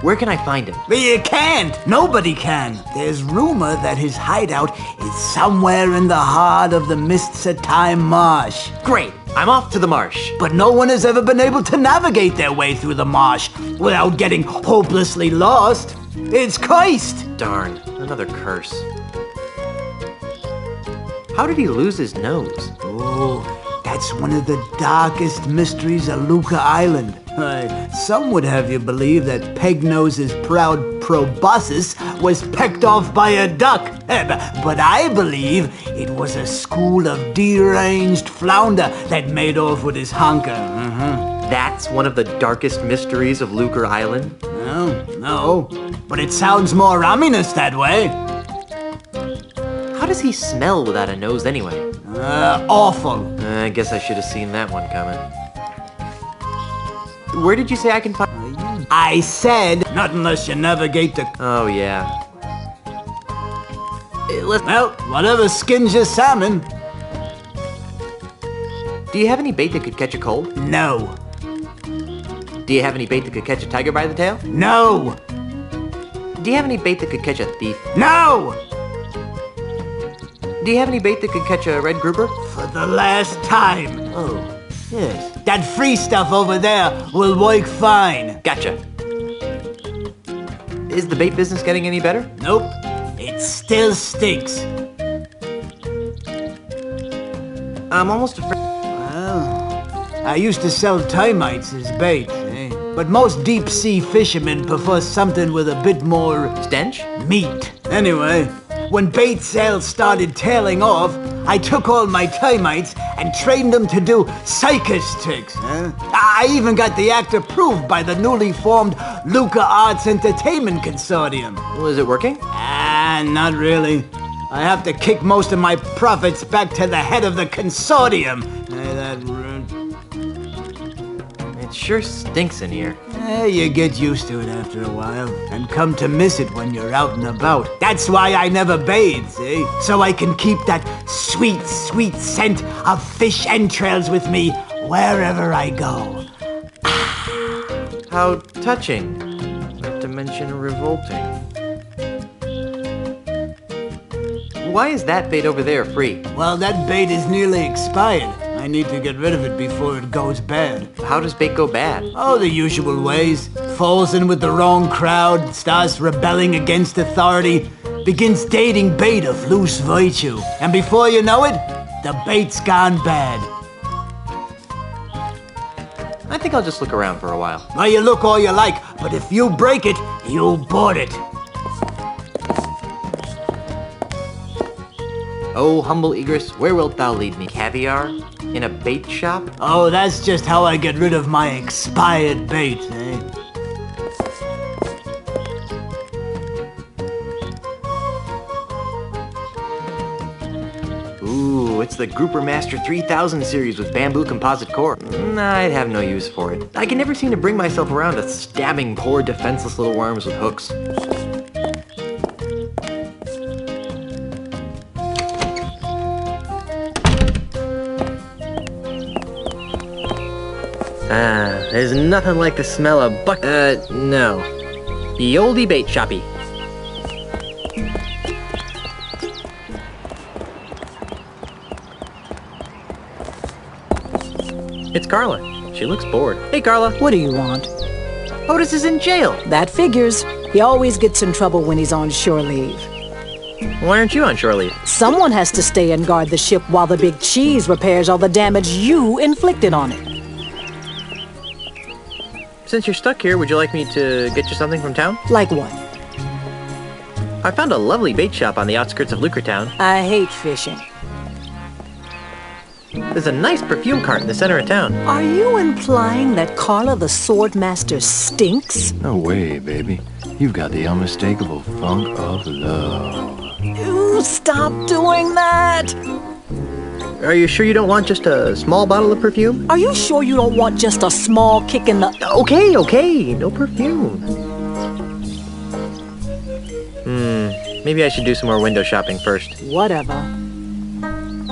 Where can I find him? You can't. Nobody can. There's rumor that his hideout is somewhere in the heart of the Mists of Time marsh. Great. I'm off to the marsh. But no one has ever been able to navigate their way through the marsh without getting hopelessly lost. It's cursed. Darn. Another curse. How did he lose his nose? Oh, that's one of the darkest mysteries of Luca Island. Some would have you believe that Peg-Nose's proud proboscis was pecked off by a duck. But I believe it was a school of deranged flounder that made off with his honker. That's one of the darkest mysteries of Luca Island? No, but it sounds more ominous that way. How does he smell without a nose anyway? Awful. I guess I should have seen that one coming. Where did you say I can find... I said, not unless you navigate the... Oh, yeah. Well, whatever skins your salmon. Do you have any bait that could catch a cold? No. Do you have any bait that could catch a tiger by the tail? No. Do you have any bait that could catch a thief? No. Do you have any bait that could catch a red grouper? For the last time. Oh, yes. That free stuff over there will work fine. Gotcha. Is the bait business getting any better? Nope. It still stinks. I'm almost afraid... Well, I used to sell termites as bait, but most deep-sea fishermen prefer something with a bit more... stench? Meat. Anyway, when bait sales started tailing off, I took all my termites and trained them to do circus tricks. I even got the act approved by the newly formed Luca Arts Entertainment Consortium. Was it working? Not really. I have to kick most of my profits back to the head of the consortium. It sure stinks in here. You get used to it after a while, and come to miss it when you're out and about. That's why I never bathe, see? So I can keep that sweet, sweet scent of fish entrails with me wherever I go. How touching. Not to mention revolting. Why is that bait over there free? Well, that bait is nearly expired. I need to get rid of it before it goes bad. How does bait go bad? Oh, the usual ways. Falls in with the wrong crowd, starts rebelling against authority, begins dating bait of loose virtue. And before you know it, the bait's gone bad. I think I'll just look around for a while. Well, you look all you like, but if you break it, you board it. Oh, humble egress, where wilt thou lead me? Caviar? In a bait shop? Oh, that's just how I get rid of my expired bait, eh? Ooh, it's the Grouper Master 3000 series with bamboo composite core. I'd have no use for it. I can never seem to bring myself around to stabbing poor defenseless little worms with hooks. There's nothing like the smell of no. The oldie bait shoppy. It's Carla. She looks bored. Hey, Carla. What do you want? Otis is in jail. That figures. He always gets in trouble when he's on shore leave. Why aren't you on shore leave? Someone has to stay and guard the ship while the big cheese repairs all the damage you inflicted on it. Since you're stuck here, would you like me to get you something from town? Like what? I found a lovely bait shop on the outskirts of Lucretown. I hate fishing. There's a nice perfume cart in the center of town. Are you implying that Carla the Swordmaster stinks? No way, baby. You've got the unmistakable funk of love. You stop doing that! Are you sure you don't want just a small bottle of perfume? Are you sure you don't want just a small kick in the... Okay, no perfume. Maybe I should do some more window shopping first. Whatever.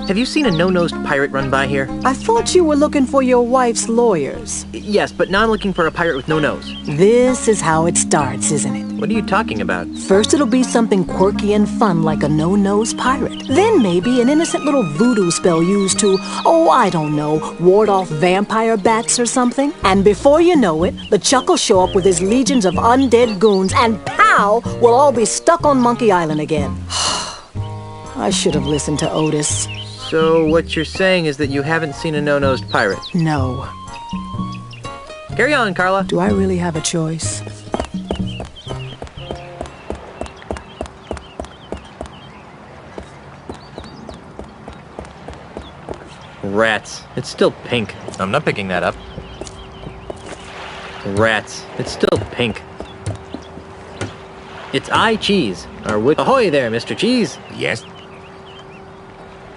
Have you seen a no-nosed pirate run by here? I thought you were looking for your wife's lawyers. Yes, but now I'm looking for a pirate with no nose. This is how it starts, isn't it? What are you talking about? First it'll be something quirky and fun like a no-nose pirate. Then maybe an innocent little voodoo spell used to, I don't know, ward off vampire bats or something. And before you know it, the Chuck will show up with his legions of undead goons and pow, we'll all be stuck on Monkey Island again. I should have listened to Otis. So what you're saying is that you haven't seen a no-nosed pirate? No. Carry on, Carla. Do I really have a choice? Rats. It's still pink. I'm not picking that up. Rats. It's still pink. It's Cheese. Ahoy there, Mr. Cheese. Yes?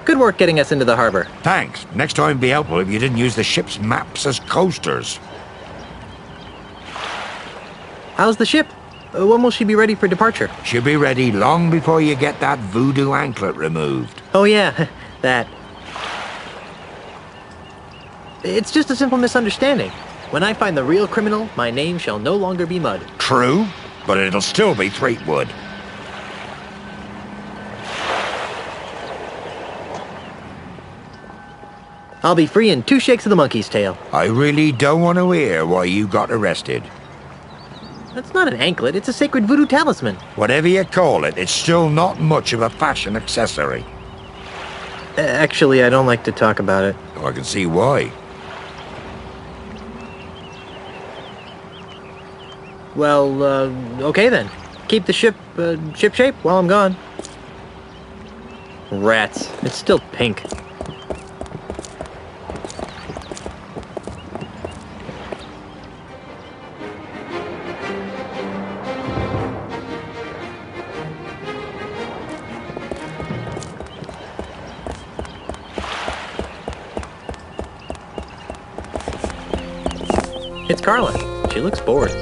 Good work getting us into the harbor. Thanks. Next time be helpful if you didn't use the ship's maps as coasters. How's the ship? When will she be ready for departure? She'll be ready long before you get that voodoo anklet removed. Oh yeah, that. It's just a simple misunderstanding. When I find the real criminal, my name shall no longer be Mud. True, but it'll still be Threepwood. I'll be free in 2 shakes of the monkey's tail. I really don't want to hear why you got arrested. That's not an anklet, it's a sacred voodoo talisman. Whatever you call it, it's still not much of a fashion accessory. Actually, I don't like to talk about it. Oh, I can see why. Well, okay then. Keep the ship, ship shape while I'm gone. Rats. It's still pink. It's Carla. She looks bored.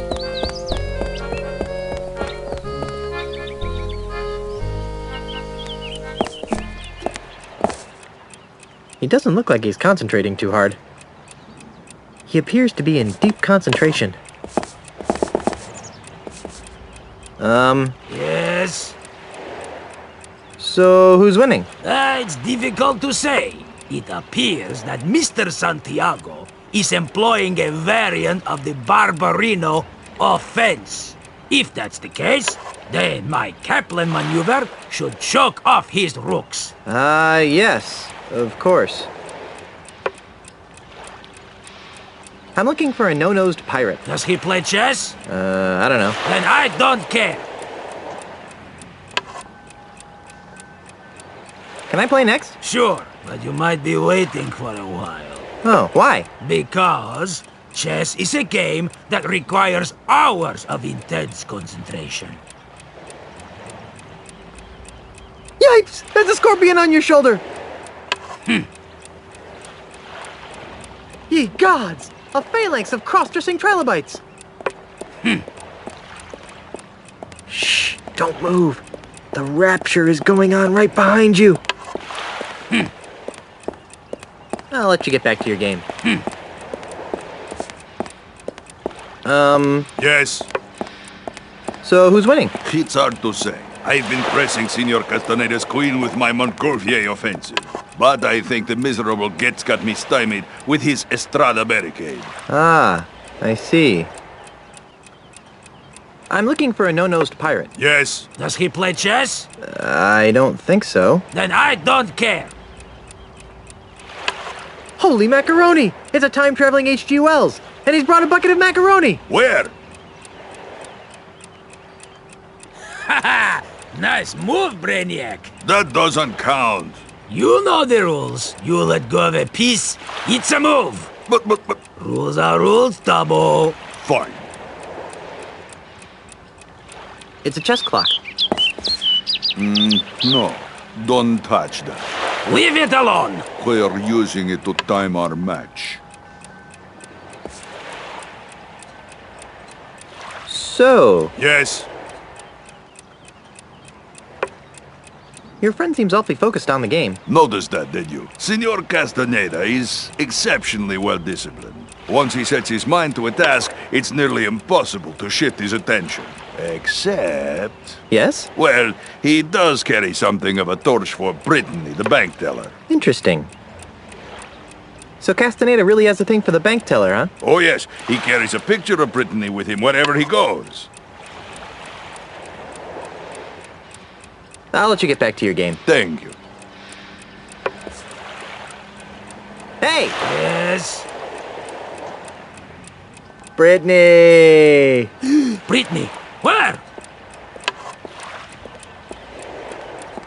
He doesn't look like he's concentrating too hard. He appears to be in deep concentration. Yes? So, who's winning? It's difficult to say. It appears that Mr. Santiago is employing a variant of the Barbarino offense. If that's the case, then my Kaplan maneuver should choke off his rooks. Yes, of course. I'm looking for a no-nosed pirate. Does he play chess? I don't know. Then I don't care. Can I play next? Sure, but you might be waiting for a while. Oh, why? Because chess is a game that requires hours of intense concentration. Yikes! There's a scorpion on your shoulder! Ye gods! A phalanx of cross-dressing trilobites! Shh! Don't move! The rapture is going on right behind you! I'll let you get back to your game. Yes? So, who's winning? It's hard to say. I've been pressing Senor Castaneda's queen with my Montgolfier offensive. But I think the miserable Getz got me stymied with his Estrada barricade. Ah, I see. I'm looking for a no-nosed pirate. Yes? Does he play chess? I don't think so. Then I don't care. Holy macaroni! It's a time-traveling H.G. Wells! And he's brought a bucket of macaroni! Where? Haha! Nice move, Brainiac! That doesn't count. You know the rules. You let go of a piece, it's a move. But... Rules are rules, Tabo. Fine. It's a chess clock. No. Don't touch that. Leave it alone. We're using it to time our match. So... Yes? Your friend seems awfully focused on the game. Noticed that, did you? Senor Castaneda is exceptionally well-disciplined. Once he sets his mind to a task, it's nearly impossible to shift his attention. Except... Yes? Well, he does carry something of a torch for Brittany, the bank teller. Interesting. So Castaneda really has a thing for the bank teller, huh? Oh yes, he carries a picture of Brittany with him wherever he goes. I'll let you get back to your game. Thank you. Hey! Yes? Brittany! Brittany, where?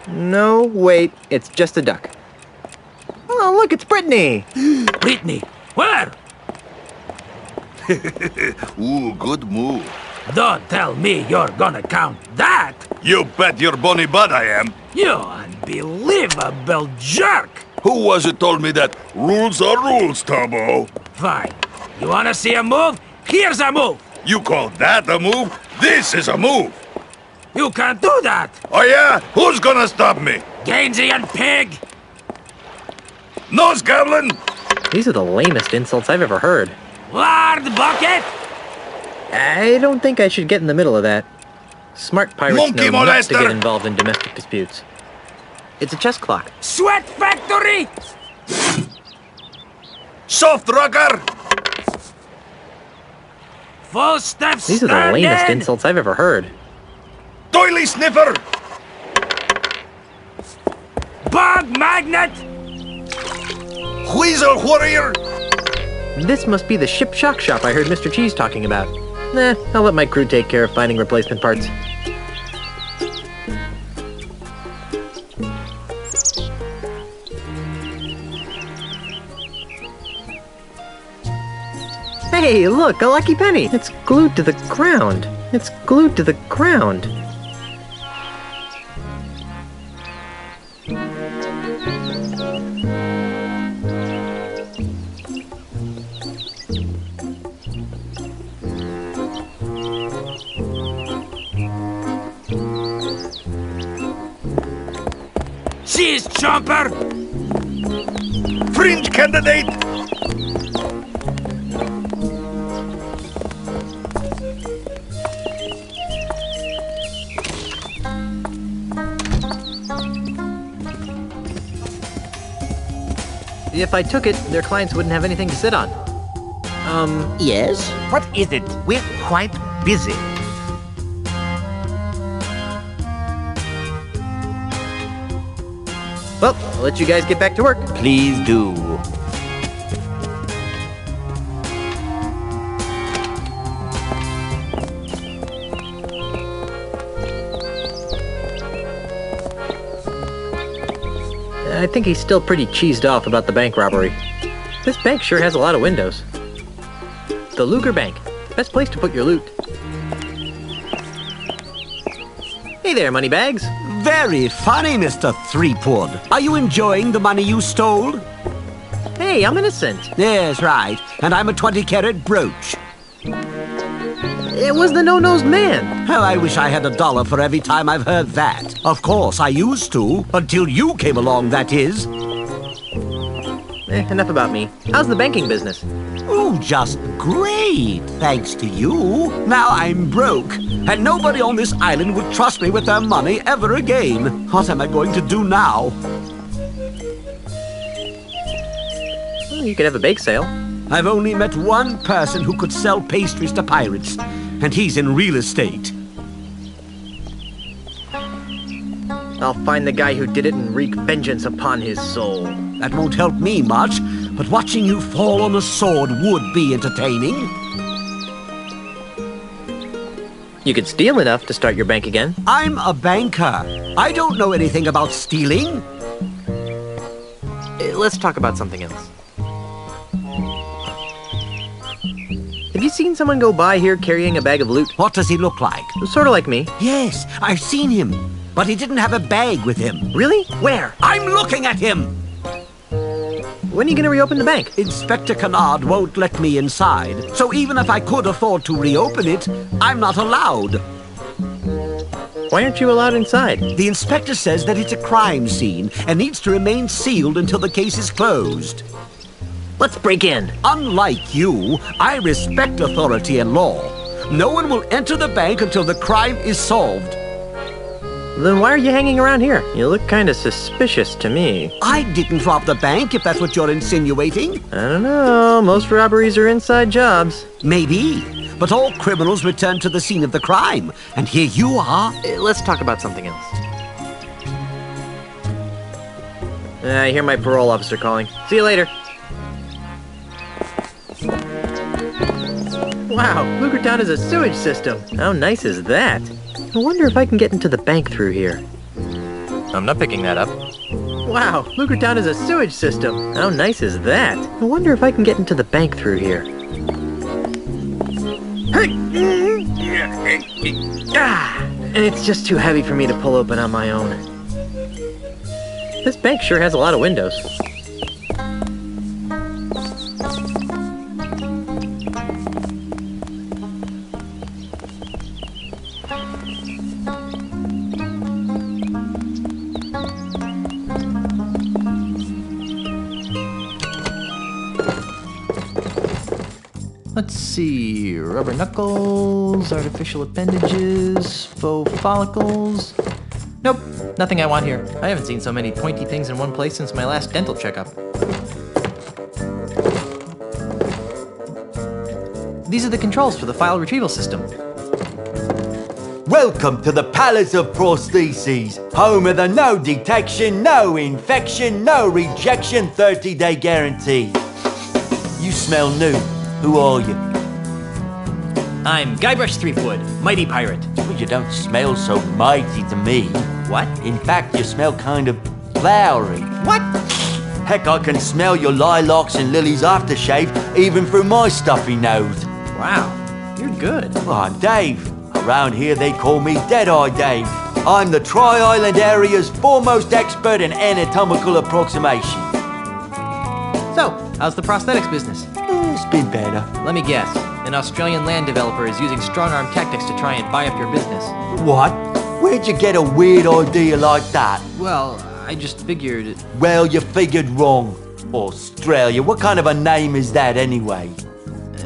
No, wait, it's just a duck. Oh, look, it's Brittany! Brittany, where? Ooh, good move. Don't tell me you're gonna count that! You bet your bonny butt I am. You unbelievable jerk! Who was it told me that rules are rules, Tabo? Fine. You wanna see a move? Here's a move! You call that a move? This is a move! You can't do that! Oh yeah? Who's gonna stop me? Gainsian pig! Nose goblin! These are the lamest insults I've ever heard. Lard bucket! I don't think I should get in the middle of that. Smart pirates Monkey know not to molester! get involved in domestic disputes. It's a chess clock. Sweat factory! Soft rocker! Full steps. These are the lamest insults I've ever heard. Doily sniffer! Bug magnet! Weasel warrior! This must be the ship shock shop I heard Mr. Cheese talking about. Nah, I'll let my crew take care of finding replacement parts. Hey, look, a lucky penny. It's glued to the ground. It's glued to the ground. Cheese chomper! Fringe candidate! If I took it, their clients wouldn't have anything to sit on. Yes? What is it? We're quite busy. Well, I'll let you guys get back to work. Please do. I think he's still pretty cheesed off about the bank robbery. This bank sure has a lot of windows. The Luger Bank. Best place to put your loot. Hey there, moneybags. Very funny, Mr. Threepwood. Are you enjoying the money you stole? Hey, I'm innocent. Yes, right. And I'm a 20-carat brooch. It was the no-nosed man. Oh, I wish I had $1 for every time I've heard that. Of course, I used to. Until you came along, that is. Enough about me. How's the banking business? Oh, just great. Thanks to you. Now I'm broke. And nobody on this island would trust me with their money ever again. What am I going to do now? Well, you could have a bake sale. I've only met one person who could sell pastries to pirates. And he's in real estate. I'll find the guy who did it and wreak vengeance upon his soul. That won't help me much, but watching you fall on a sword would be entertaining. You could steal enough to start your bank again. I'm a banker. I don't know anything about stealing. Let's talk about something else. Have you seen someone go by here carrying a bag of loot? What does he look like? Sort of like me. Yes, I've seen him. But he didn't have a bag with him. Really? Where? I'm looking at him! When are you going to reopen the bank? Inspector Kennard won't let me inside. So even if I could afford to reopen it, I'm not allowed. Why aren't you allowed inside? The inspector says that it's a crime scene and needs to remain sealed until the case is closed. Let's break in. Unlike you, I respect authority and law. No one will enter the bank until the crime is solved. Then why are you hanging around here? You look kind of suspicious to me. I didn't rob the bank, if that's what you're insinuating. I don't know. Most robberies are inside jobs. Maybe. But all criminals return to the scene of the crime. And here you are. Let's talk about something else. I hear my parole officer calling. See you later. Wow, Lugertown is a sewage system. How nice is that? I wonder if I can get into the bank through here. I'm not picking that up. Wow, Lugertown is a sewage system. How nice is that? I wonder if I can get into the bank through here. And it's just too heavy for me to pull open on my own. This bank sure has a lot of windows. Let's see, rubber knuckles, artificial appendages, faux follicles. Nope, nothing I want here. I haven't seen so many pointy things in one place since my last dental checkup. These are the controls for the file retrieval system. Welcome to the Palace of Prostheses, home of the no detection, no infection, no rejection 30-day guarantee. You smell new. Who are you? I'm Guybrush Threepwood, mighty pirate. Well, you don't smell so mighty to me. What? In fact, you smell kind of flowery. What? Heck, I can smell your lilacs and lilies aftershave even through my stuffy nose. Wow, you're good. Well, I'm Dave. Around here they call me Deadeye Dave. I'm the Tri-Island area's foremost expert in anatomical approximation. So, how's the prosthetics business? It's been better. Let me guess. An Australian land developer is using strong-arm tactics to try and buy up your business. What? Where'd you get a weird idea like that? Well, I just figured... Well, you figured wrong. Australia, what kind of a name is that anyway?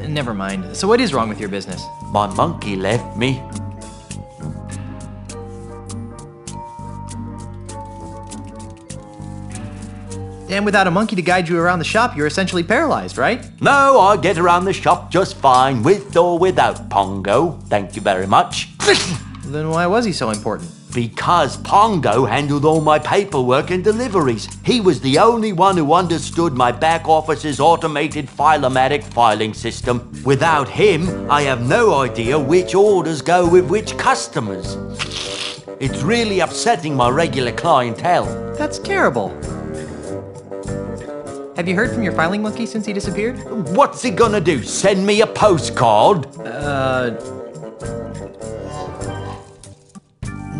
Never mind. So what is wrong with your business? My monkey left me. And without a monkey to guide you around the shop, you're essentially paralyzed, right? No, I get around the shop just fine, with or without Pongo. Thank you very much. Then why was he so important? Because Pongo handled all my paperwork and deliveries. He was the only one who understood my back office's automated filomatic filing system. Without him, I have no idea which orders go with which customers. It's really upsetting my regular clientele. That's terrible. Have you heard from your filing monkey since he disappeared? What's he gonna do, send me a postcard?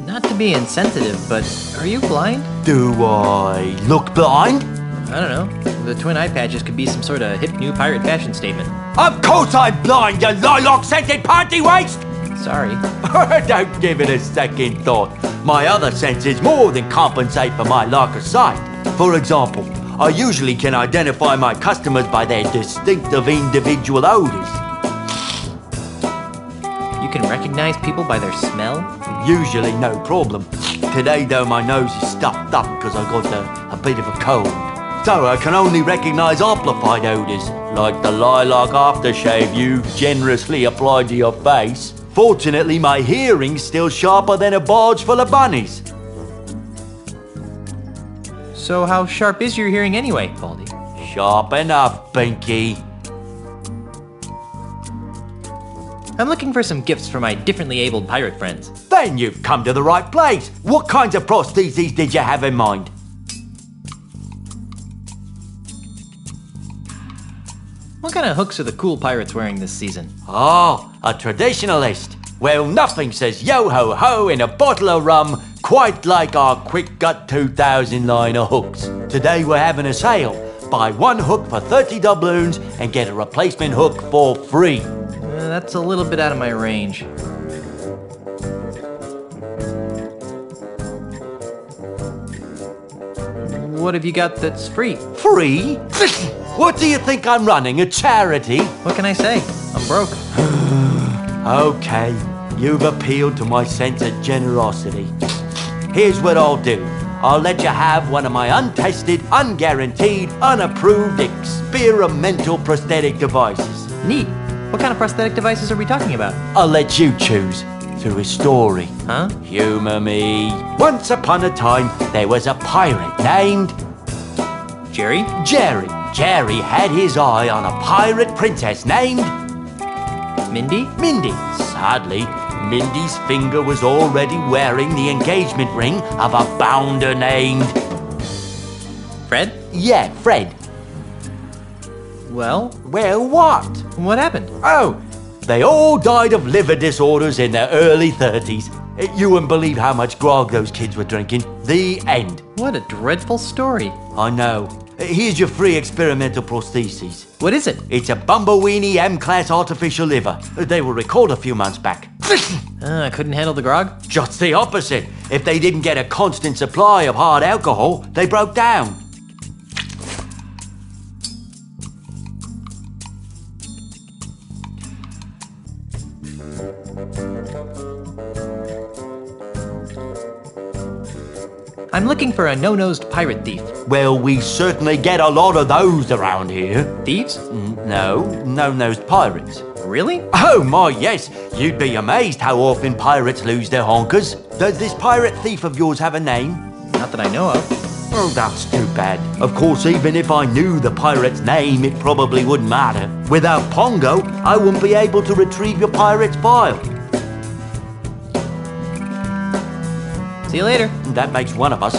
Not to be insensitive, but are you blind? Do I look blind? I don't know. The twin eye patches could be some sort of hip new pirate fashion statement. Of course I'm blind, you lilac-scented party waste! Sorry. Don't give it a second thought. My other senses more than compensate for my lack of sight. For example, I usually can identify my customers by their distinctive individual odors. You can recognize people by their smell? Usually no problem. Today though, my nose is stuffed up because I got a bit of a cold. So I can only recognize amplified odors, like the lilac aftershave you generously applied to your face. Fortunately, my hearing's still sharper than a barge full of bunnies. So how sharp is your hearing anyway, Baldy? Sharp enough, Pinky. I'm looking for some gifts for my differently abled pirate friends. Then you've come to the right place. What kinds of prostheses did you have in mind? What kind of hooks are the cool pirates wearing this season? Oh, a traditionalist. Well, nothing says yo-ho-ho in a bottle of rum quite like our Quick Gut 2000 line of hooks. Today we're having a sale. Buy one hook for 30 doubloons and get a replacement hook for free. That's a little bit out of my range. What have you got that's free? Free? What do you think I'm running, a charity? What can I say? I'm broke. Okay, you've appealed to my sense of generosity. Here's what I'll do. I'll let you have one of my untested, unguaranteed, unapproved experimental prosthetic devices. Neat. What kind of prosthetic devices are we talking about? I'll let you choose through a story. Huh? Humor me. Once upon a time, there was a pirate named... Jerry? Jerry. Jerry had his eye on a pirate princess named... Mindy? Mindy. Sadly, Mindy's finger was already wearing the engagement ring of a bounder named... Fred? Yeah, Fred. Well? Well, what? What happened? Oh, they all died of liver disorders in their early 30s. You wouldn't believe how much grog those kids were drinking. The end. What a dreadful story. I know. Here's your free experimental prostheses. What is it? It's a Bumbleweenie M-Class artificial liver. They were recalled a few months back. I couldn't handle the grog? Just the opposite. If they didn't get a constant supply of hard alcohol, they broke down. I'm looking for a no-nosed pirate thief. Well, we certainly get a lot of those around here. Thieves? No, no-nosed pirates. Really? Oh my, yes. You'd be amazed how often pirates lose their honkers. Does this pirate thief of yours have a name? Not that I know of. Oh, that's too bad. Of course, even if I knew the pirate's name, it probably wouldn't matter. Without Pongo, I wouldn't be able to retrieve your pirate's file. See you later. That makes one of us.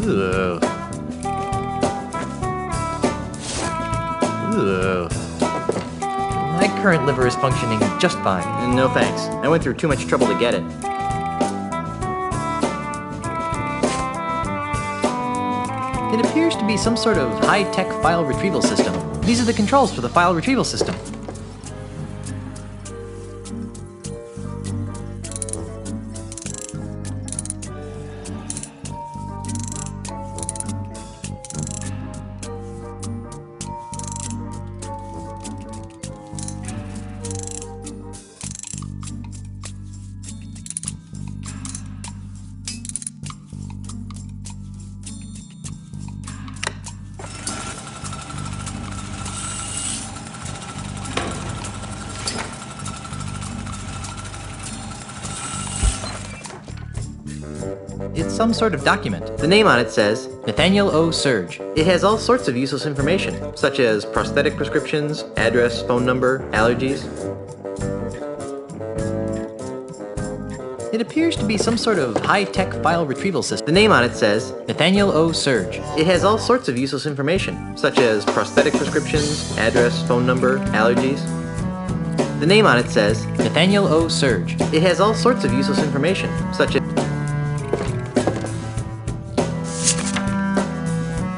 Ugh. Ugh. My current liver is functioning just fine. No thanks. I went through too much trouble to get it. It appears to be some sort of high-tech file retrieval system. These are the controls for the file retrieval system. It's some sort of document. The name on it says Nathaniel O. Surge. It has all sorts of useless information, such as prosthetic prescriptions, address, phone number, allergies. It appears to be some sort of high-tech file retrieval system. The name on it says Nathaniel O. Surge. It has all sorts of useless information, such as prosthetic prescriptions, address, phone number, allergies. The name on it says Nathaniel O. Surge. It has all sorts of useless information, such as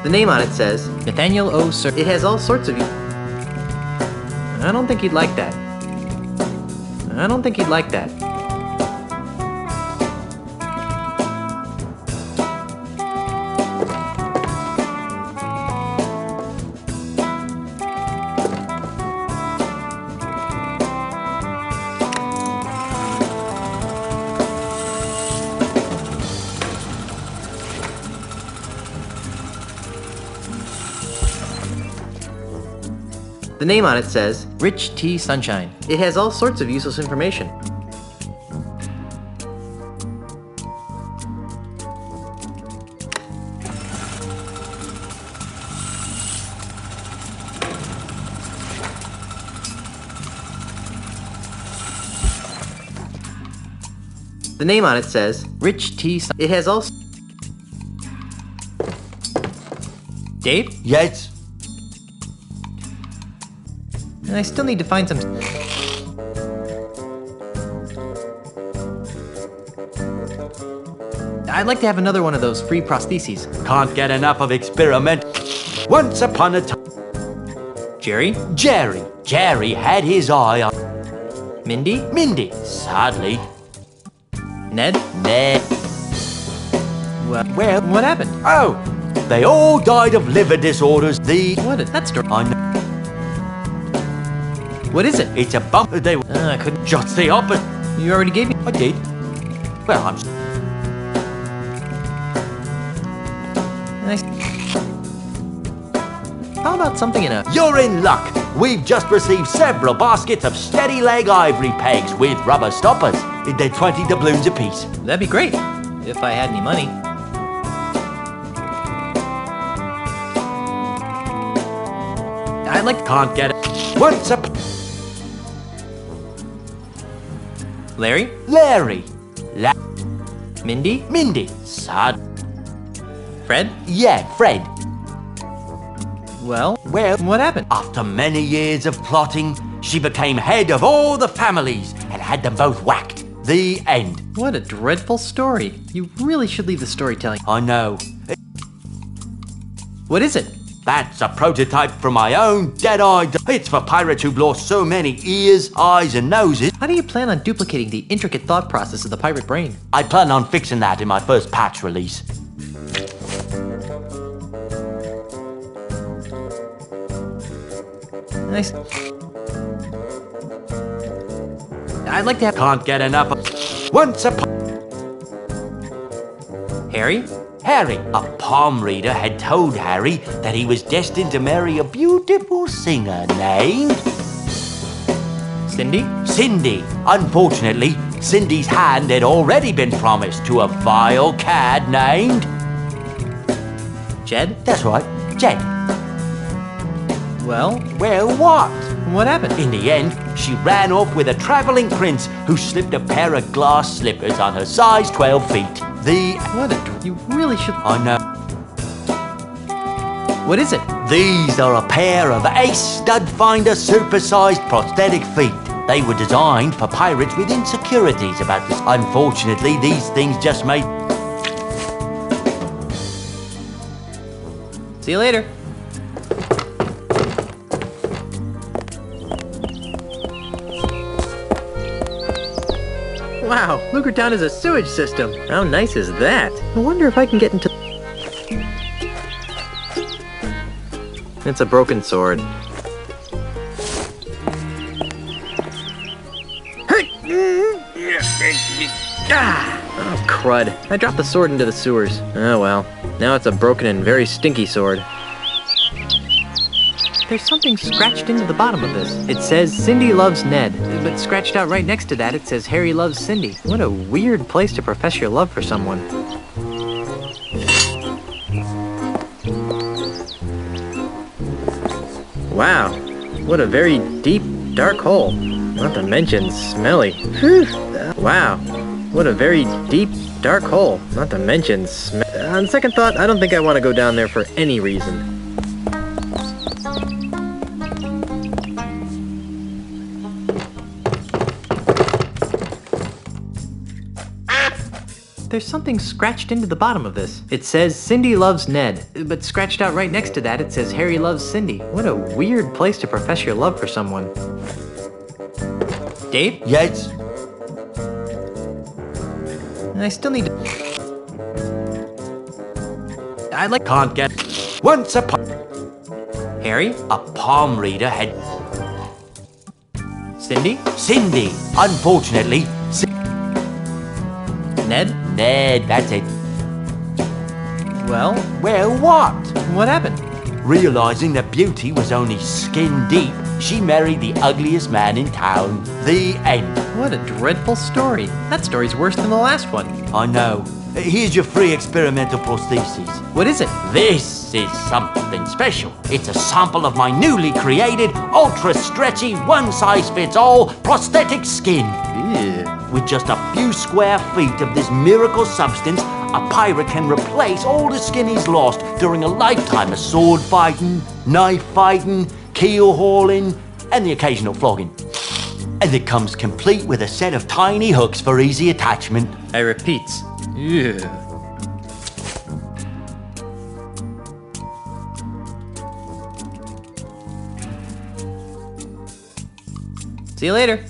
The name on it says Nathaniel O. Surge. It has all sorts of I don't think he'd like that. I don't think he'd like that. The name on it says Rich T. Sunshine. It has all sorts of useless information. The name on it says Rich T. It has all. Dave? Yes? I still need to find some. I'd like to have another one of those free prostheses. Can't get enough of experiment. Once upon a time. Jerry? Jerry had his eye on. Mindy? Mindy. Sadly. Ned? Ned. Well, what happened? Oh, they all died of liver disorders. What is that story? I know. What is it? It's a bump. They I couldn't. Just the opposite. You already gave me. I did. Well, I'm. Nice. How about something in a. You're in luck. We've just received several baskets of steady leg ivory pegs with rubber stoppers. They're 20 doubloons apiece. That'd be great if I had any money. I'd like. Can't get it. Once up. Larry? Larry. Mindy? Mindy. Sad. Fred? Yeah, Fred. Well, what happened? After many years of plotting, she became head of all the families and had them both whacked. The end. What a dreadful story. You really should leave the storytelling. I know. What is it? That's a prototype from my own dead-eyed... It's for pirates who've lost so many ears, eyes, and noses. How do you plan on duplicating the intricate thought process of the pirate brain? I plan on fixing that in my first patch release. Nice. I'd like to have... Can't get enough of... Once upon... Harry? Harry, a palm reader, had told Harry that he was destined to marry a beautiful singer named... Cindy? Cindy. Unfortunately, Cindy's hand had already been promised to a vile cad named... Jed? That's right, Jed. Well, what? What happened? In the end, she ran off with a traveling prince who slipped a pair of glass slippers on her size 12 feet. You really should... I know. What is it? These are a pair of Ace Stud Finder supersized prosthetic feet. They were designed for pirates with insecurities about this. Unfortunately, these things just made... See you later. Wow, Lucretown is a sewage system. How nice is that? I wonder if I can get into... It's a broken sword. Oh, crud. I dropped the sword into the sewers. Oh well. Now it's a broken and very stinky sword. There's something scratched into the bottom of this. It says Cindy loves Ned, but scratched out right next to that it says Harry loves Cindy. What a weird place to profess your love for someone. Wow, what a very deep, dark hole. Not to mention smelly. Whew. Wow, what a very deep, dark hole. Not to mention on second thought, I don't think I want to go down there for any reason. There's something scratched into the bottom of this. It says Cindy loves Ned, but scratched out right next to that it says Harry loves Cindy. What a weird place to profess your love for someone. Dave? Yes? I still need to... I'd like... Can't get... Once upon... Harry? A palm reader had... Cindy? Cindy. Unfortunately... Ned? Ned, that's it. Well? Well, what? What happened? Realizing that beauty was only skin deep, she married the ugliest man in town. The end. What a dreadful story. That story's worse than the last one. I know. Here's your free experimental prosthesis. What is it? This is something special. It's a sample of my newly created, ultra-stretchy, one-size-fits-all prosthetic skin. Ew. With just a few square feet of this miracle substance, a pirate can replace all the skin he's lost during a lifetime of sword fighting, knife fighting, keel hauling, and the occasional flogging. And it comes complete with a set of tiny hooks for easy attachment. I repeat. Ew. See you later.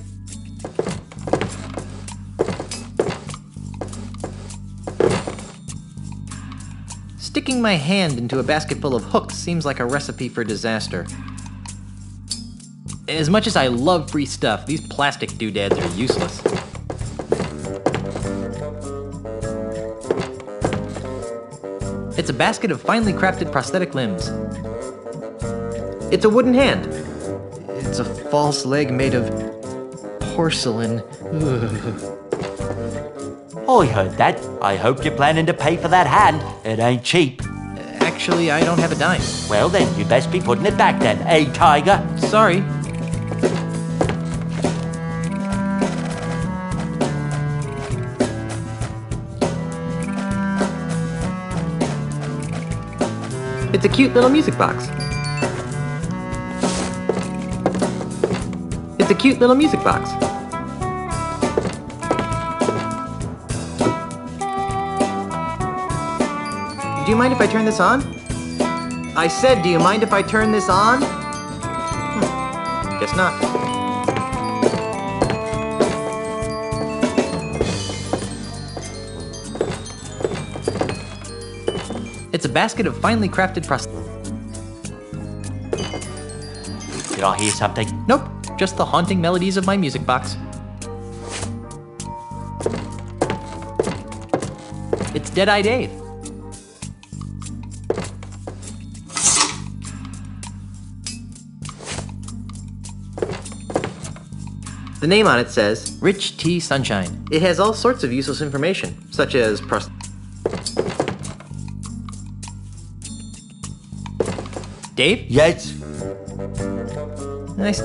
Sticking my hand into a basket full of hooks seems like a recipe for disaster. As much as I love free stuff, these plastic doodads are useless. It's a basket of finely crafted prosthetic limbs. It's a wooden hand. It's a false leg made of porcelain. Ugh. I heard that. I hope you're planning to pay for that hand. It ain't cheap. Actually, I don't have a dime. Well then, you best be putting it back then, eh, Tiger? Sorry. It's a cute little music box. It's a cute little music box. Do you mind if I turn this on? I said, do you mind if I turn this on? Guess not. It's a basket of finely crafted Did I hear something? Nope, just the haunting melodies of my music box. It's Dead-Eye Dave. The name on it says, Rich Tea Sunshine. It has all sorts of useless information, such as Dave? Yes? Nice.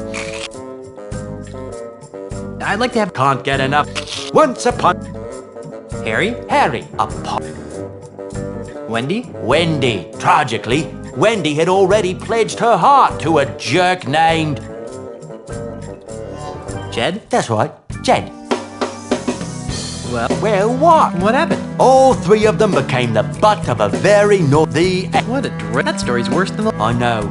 I'd like to have... Can't get enough. Once upon... Harry? Harry. Wendy? Wendy. Tragically, Wendy had already pledged her heart to a jerk named... Jed? That's right, Jed. Well, what? What happened? All three of them became the butt of a very naughty... What a that story's worse than the... I know.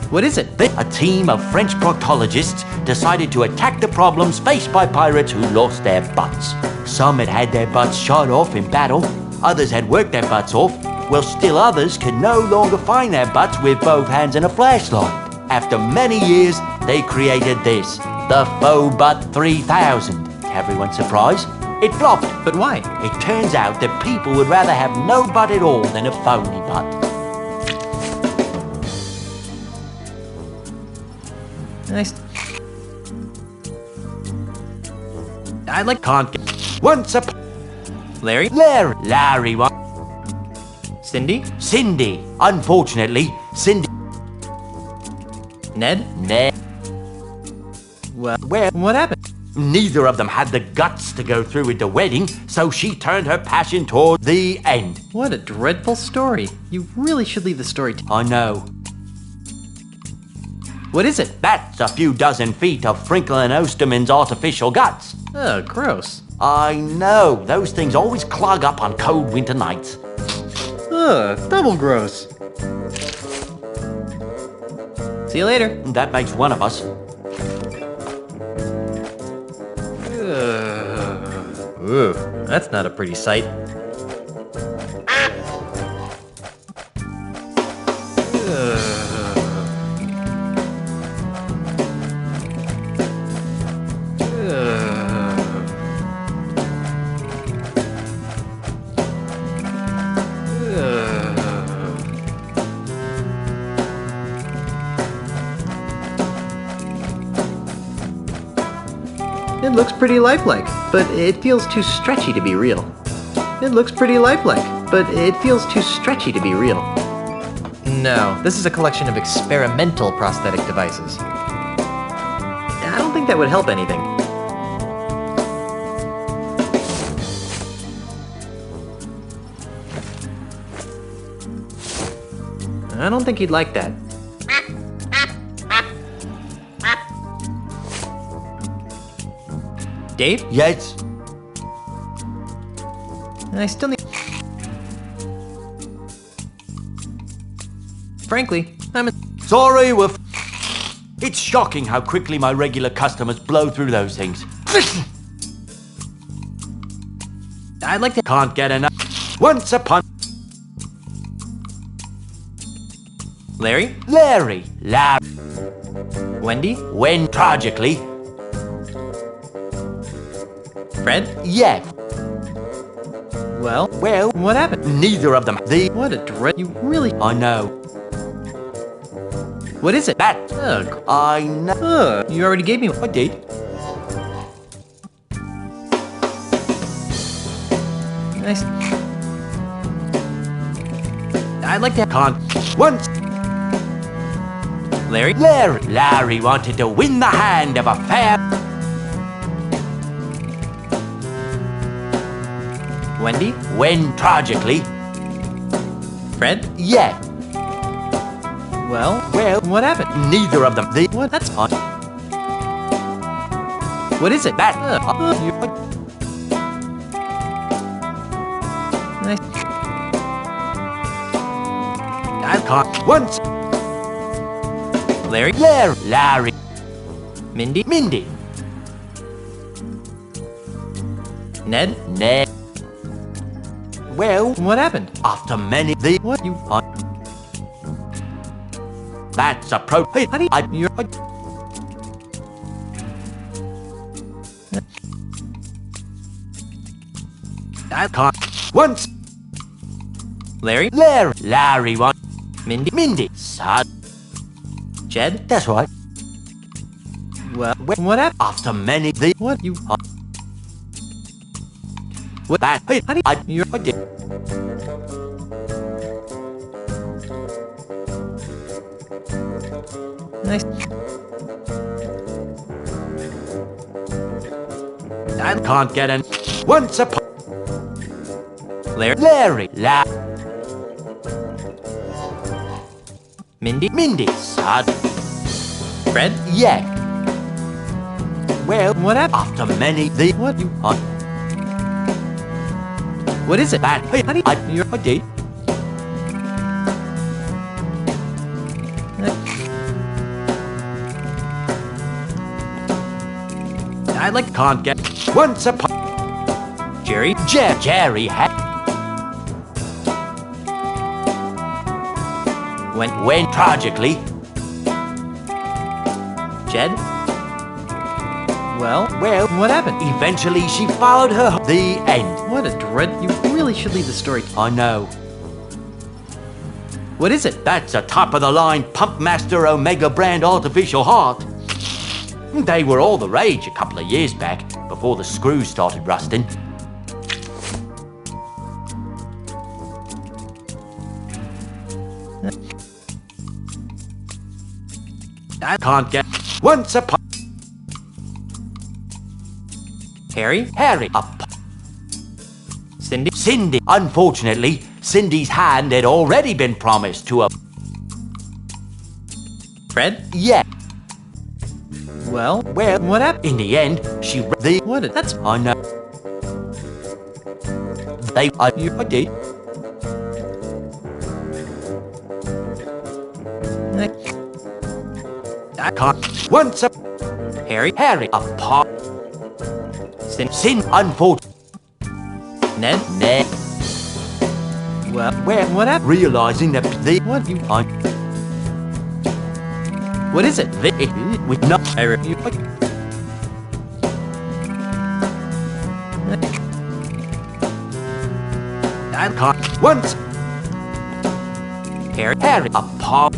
What is it? A team of French proctologists decided to attack the problems faced by pirates who lost their butts. Some had had their butts shot off in battle, others had worked their butts off, while still others could no longer find their butts with both hands and a flashlight. After many years, they created this, the Faux Butt 3000. To everyone's surprise, it flopped. But why? It turns out that people would rather have no butt at all than a phony butt. Nice. I like... Can't get... Once upon... Larry? Larry, what? Cindy? Cindy. Unfortunately, Cindy... Ned? Well, what happened? Neither of them had the guts to go through with the wedding, so she turned her passion toward the end. What a dreadful story. You really should leave the story I know. What is it? That's a few dozen feet of Frinkle and Osterman's artificial guts. Oh, gross. I know. Those things always clog up on cold winter nights. Ugh, double gross. See you later. That makes one of us. Ooh, that's not a pretty sight. It looks pretty lifelike, but it feels too stretchy to be real. It looks pretty lifelike, but it feels too stretchy to be real. No, this is a collection of experimental prosthetic devices. I don't think that would help anything. I don't think he'd like that. Dave? Yes? I still need... Frankly, I'm Sorry, It's shocking how quickly my regular customers blow through those things. I'd like to... Can't get enough. Once upon... Larry? Larry. Wendy? When tragically... Fred? Yeah. Well, what happened? Neither of them. What a dread... You really... I know. What is it? That. Ugh. I know. You already gave me one. I did. Nice. I'd like to... Can't. Once. Larry? Larry wanted to win the hand of a fair... Wendy? When tragically... Fred? Yeah. Well, what happened? Neither of them. What? That's odd. What is it? That. Nice. I can't. Once. Larry? Larry. Mindy? Mindy. Ned? Well, what happened? After many what you That's appropriate. How do you I can't. Once. Larry? Larry what? Mindy? Son. Jed? That's right. Well, what happened? After many what you What that? How do you I did. Nice. I can't get in. Once upon. Larry? Mindy? Mindy, sad. Fred? Yeah. Well, what happened? After many, what you want? What is it? That, hey, honey, you're a date. I like can't get once upon Jerry? Jerry had when tragically Jed? Well, what happened? Eventually she followed her the end. What a dread. You really should leave the story. I know. What is it? That's a top-of-the-line Pumpmaster Omega brand artificial heart. They were all the rage a couple of years back, before the screws started rusting. I can't get once upon Harry? Harry up. Cindy? Cindy. Unfortunately, Cindy's hand had already been promised to a Fred? Yeah. Well, what happened? In the end, she what? That's I know. They you did. I can't. Once a Harry? Apart. Sin unfortunate. Ned? Well, what happened? Realizing that what you what is it? With no you I can't. Once Harry apart.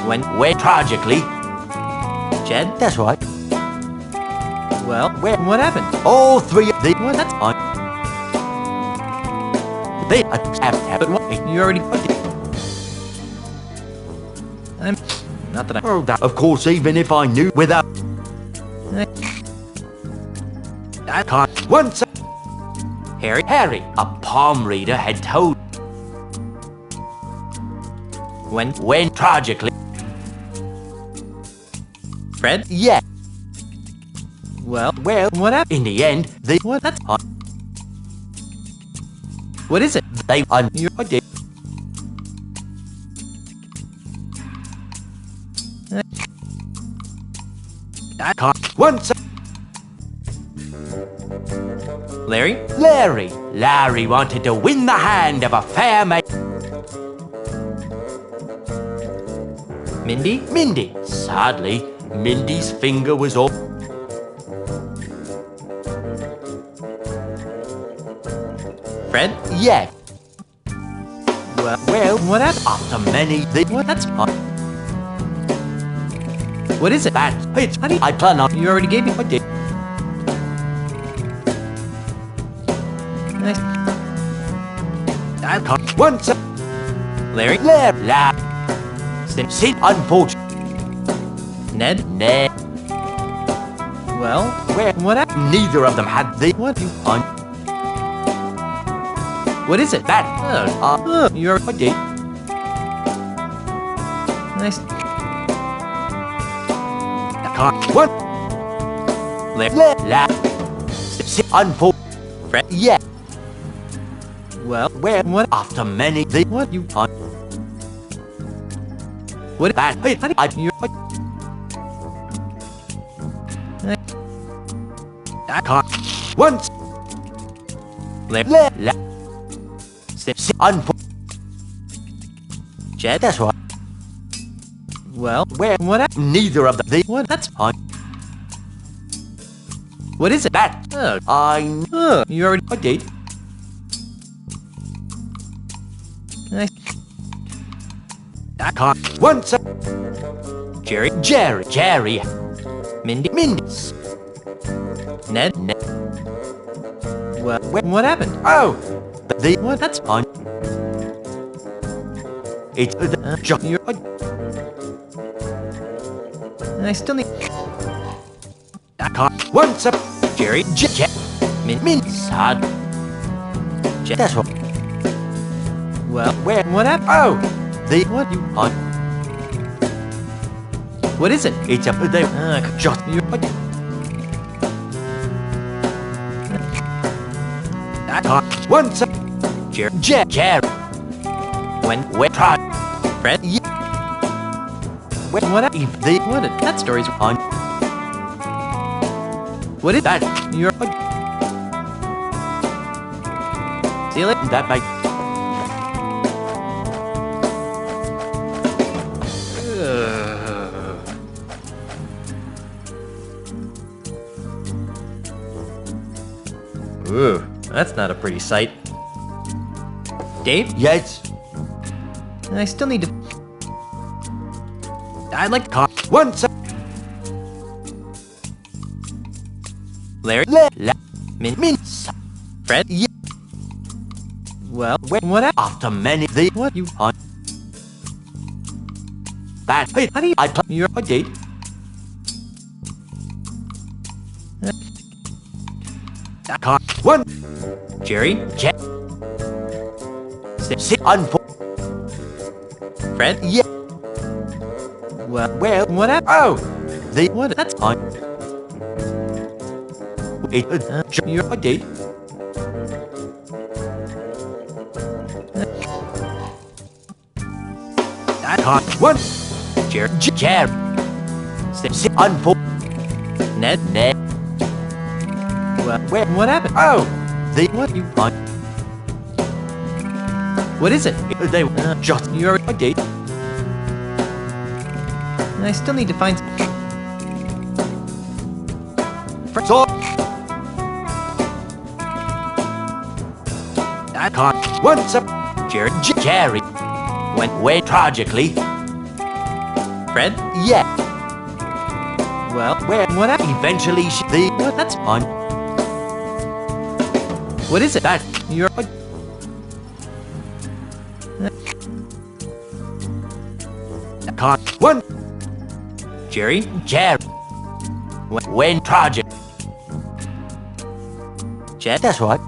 When tragically Jed? That's right. Well, what happened? All three of the what? That's they have but what? You already I'm not that I oh, that, of course, even if I knew without I can't. Once Harry, a palm reader had told when tragically Fred? Yeah. Well, what happened? In the end, they what? That's what is it? They you did. I can't. Once Larry? Larry wanted to win the hand of a fair maid. Mindy? Sadly, Mindy's finger was off. Fred? Yeah. Well, what happened? After many what? That's what is it? That it's honey. I plan on. You already gave me. I did. Nice. I can't. Once. Larry? Sin unfortunate. Ned? Well, what happened? Neither of them had the what? You what is it? That you're I did. Nice. I can't. What? Unfortunate. Fred? Yeah. Well, what? After many what? You what? That you I can't. Once. Jed? That's right. Well, what happened? Neither of them. What? That's fine. What is it? That you already I did. Nice. I can't. Once. Jerry? Mindy? Ned? Well, what happened? Oh, what? That's fine. It's and I still need. I can't. Once up, Jerry? Sad. That's what. Well, Where? what happened? Oh, the What you? on. What is it? It's a they just you. I can't. Once a Jer. When try. Fred? Yeah. What? If the What? That story's on. What is That? You're. See you later. That might. Ooh, that's not a pretty sight. Dave? Yes. I still need to. I'd like to. Once a Larry? Min. Fred? Yeah. Well, what happened? After many the What you? on. That hey, How do you? I play You're. I did. I can't. One. Jerry? Jet. Sit unfor. Fred? Yeah. Well, what happened? Oh, the What? That's. on. It you're I did. I can't. One. Jerry? Jer. Sit unfor. Ned? Well, what happened? Oh, the What you? on. What is it? They just You're. I did. I still need to find. So I can't. Once a Jerry went tragically. Fred? Yeah. Well, Where? what happened? Eventually, the What? That's. on. What is it? That You're. can't. One Jerry? Jerry went tragic. Jet? That's right.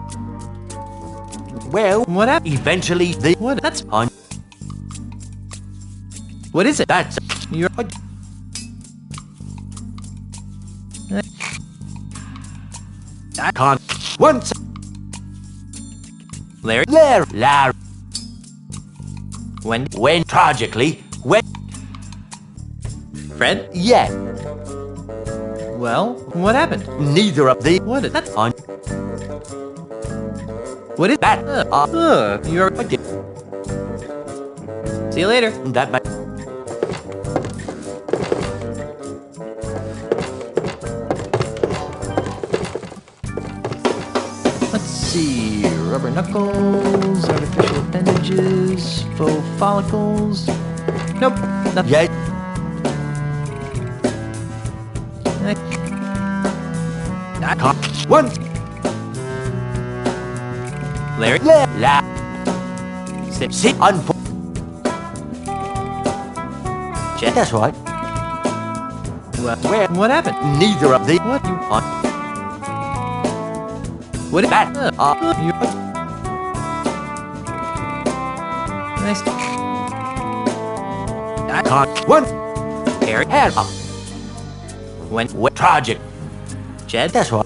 Well, What happened? eventually, the What? That's. on. What is it? That's You're. I can't. Once Larry? Larry When? went tragically. Went Fred? yeah. Well, what happened? Neither of the What? That's. on What is that. You're. I did See you later. that. Might, Let's see. Rubber knuckles, artificial appendages, faux follicles. Nope. Nothing. yeah. I can't. One Larry? La sit unfor. Jet? That's right. Well, Where? what happened? Neither of the What? You. on What is that. You're. Nice. I can't. One Harry? hair up. When? Tragic. Jed? That's right.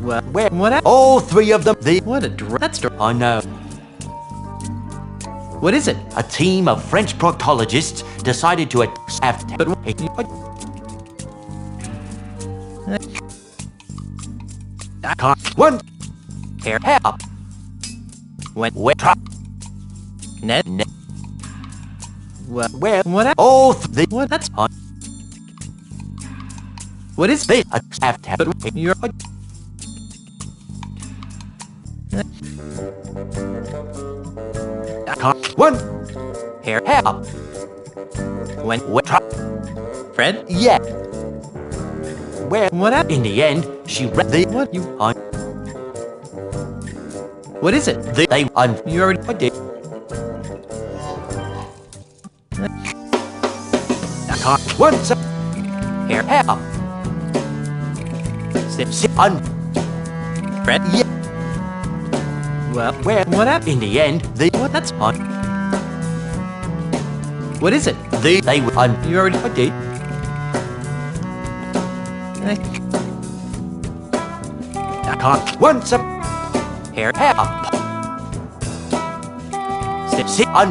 Well, Where? what happened? All three of them. The What a that's. I know. What is it? A team of French proctologists decided to accept. But I can't. One hair up. when? Ned. Well, Where? what happened? All the What? That's. on. What is They accept. But you're. I can't. One Hair up. when? Fred? Yeah. Where? What happened? In the end, she read the What? You. on. What is it? They on. You already. I did. I can't. Once Hair up. Sit. Sit on. Fred? Yeah. Well, what happened? In the end, that's on. What is it? They were on. You already did. I can't. Once a hair up. Sit on.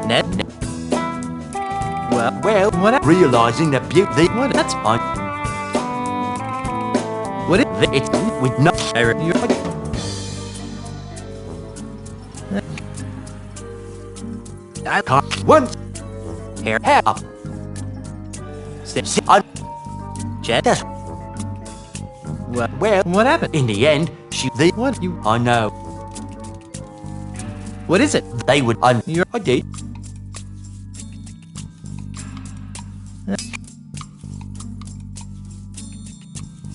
Net. Well, what? Realizing that beauty. What? That's on. What? It's with no. I can't. Once. Hair up. Sit on. Jet. Well, what happened? In the end, what you? I know. What is it? They would on your ID.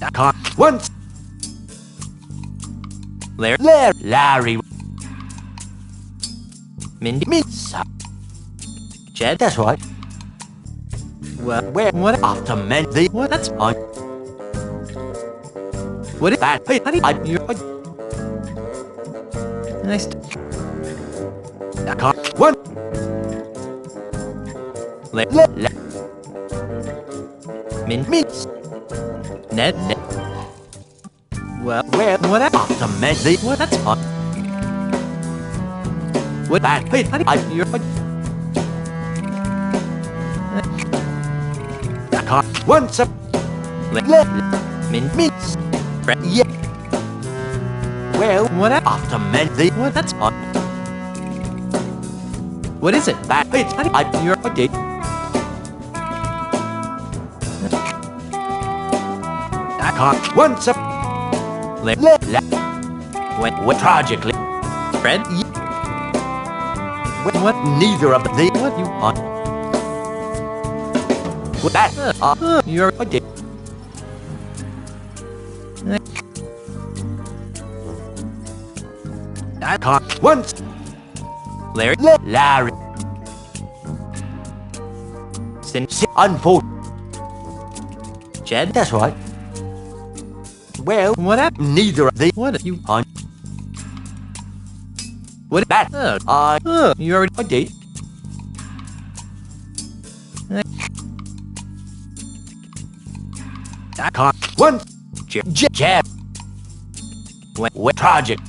I can't. Once. Larry. Mindy. Jed. That's right. Well, what? After men. What? That's on. What is that? Hey, honey, nice. I can't. One. Min. Ned. Well, what? After men. What? That's on. What? That? Hey, honey, I can't. Once a. Min. Yeah. Well, what? After men. What? That's on. What is it? That it's your ID. I can't. Once a. When tragically. Fred. What? Neither of the. What you on? What that? Your ID. I can't. Once. Larry. Sin. Unfold. Jed. That's right. Well, what happened? Neither of the. What you on? What that? You already did. I can't. Once. Jab. When project.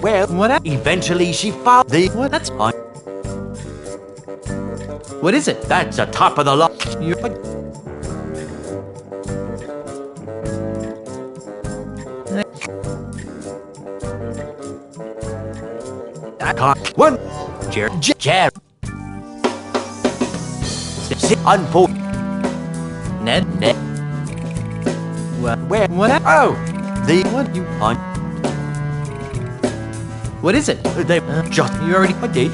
Well, what? Eventually, she found the. What? That's on. What is it? That's the top of the lot. I can't. One. Jab. Sit unfold. Ned. Where? What? Oh, the what you on? What is it? They just you already did.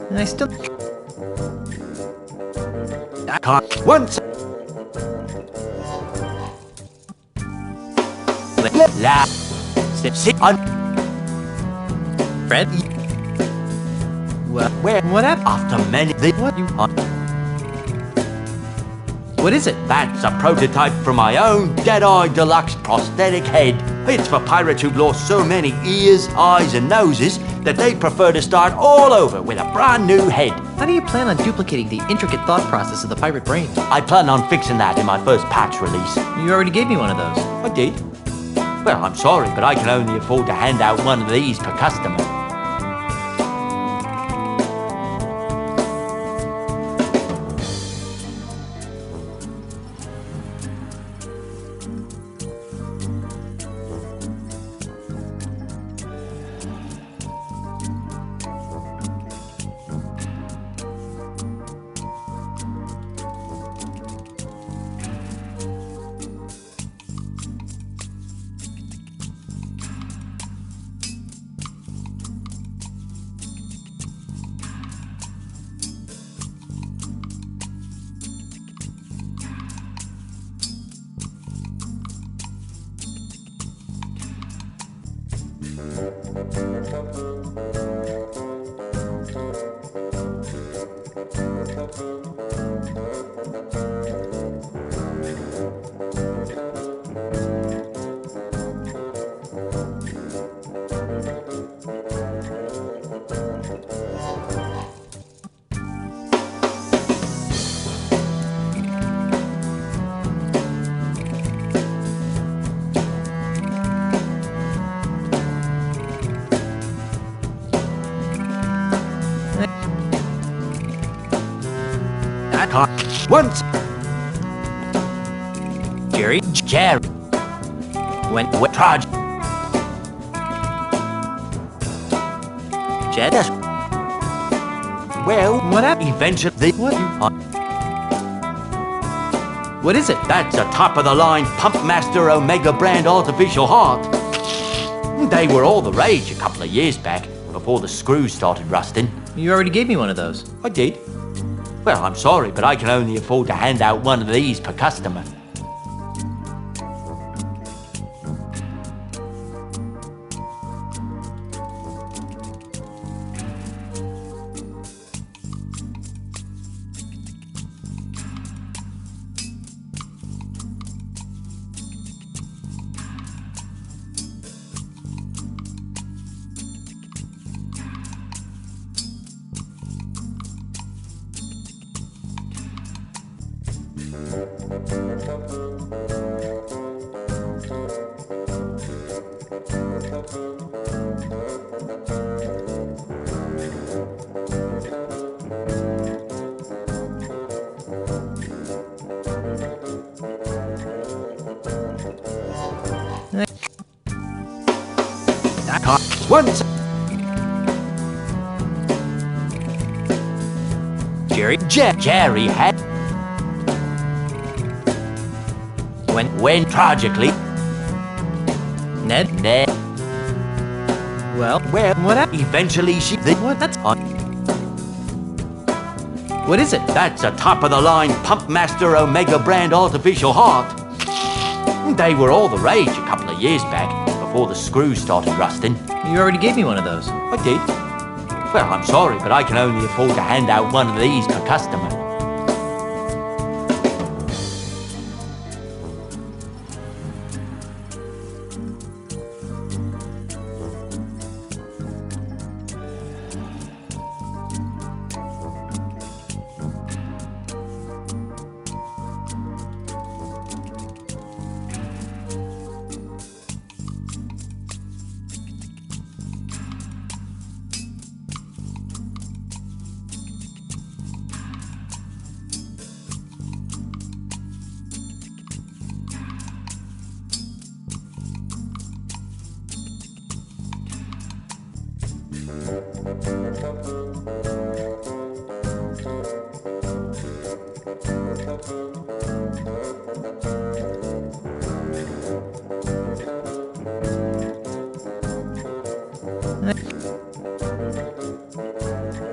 And I still... I can't... Once... La... Sit on... Fred? Where? What happened? After many... What you want? What is it? That's a prototype for my own Deadeye Deluxe prosthetic head. It's for pirates who've lost so many ears, eyes, and noses that they prefer to start all over with a brand new head. How do you plan on duplicating the intricate thought process of the pirate brain? I plan on fixing that in my first patch release. You already gave me one of those. I did? Well, I'm sorry, but I can only afford to hand out one of these per customer. Once Jerry When tried Jed? Well, what happened? Eventually, What is it? That's a top-of-the-line Pumpmaster Omega brand artificial heart. They were all the rage a couple of years back, before the screws started rusting. You already gave me one of those. I did. Well, I'm sorry, but I can only afford to hand out one of these per customer. Once Jerry had when tragically Ned? Well, what? Eventually she what? That's on. What is it? That's a top-of-the-line Pump Master Omega brand artificial heart. They were all the rage a couple of years back, before the screws started rusting. You already gave me one of those. I did. Well, I'm sorry, but I can only afford to hand out one of these per customer.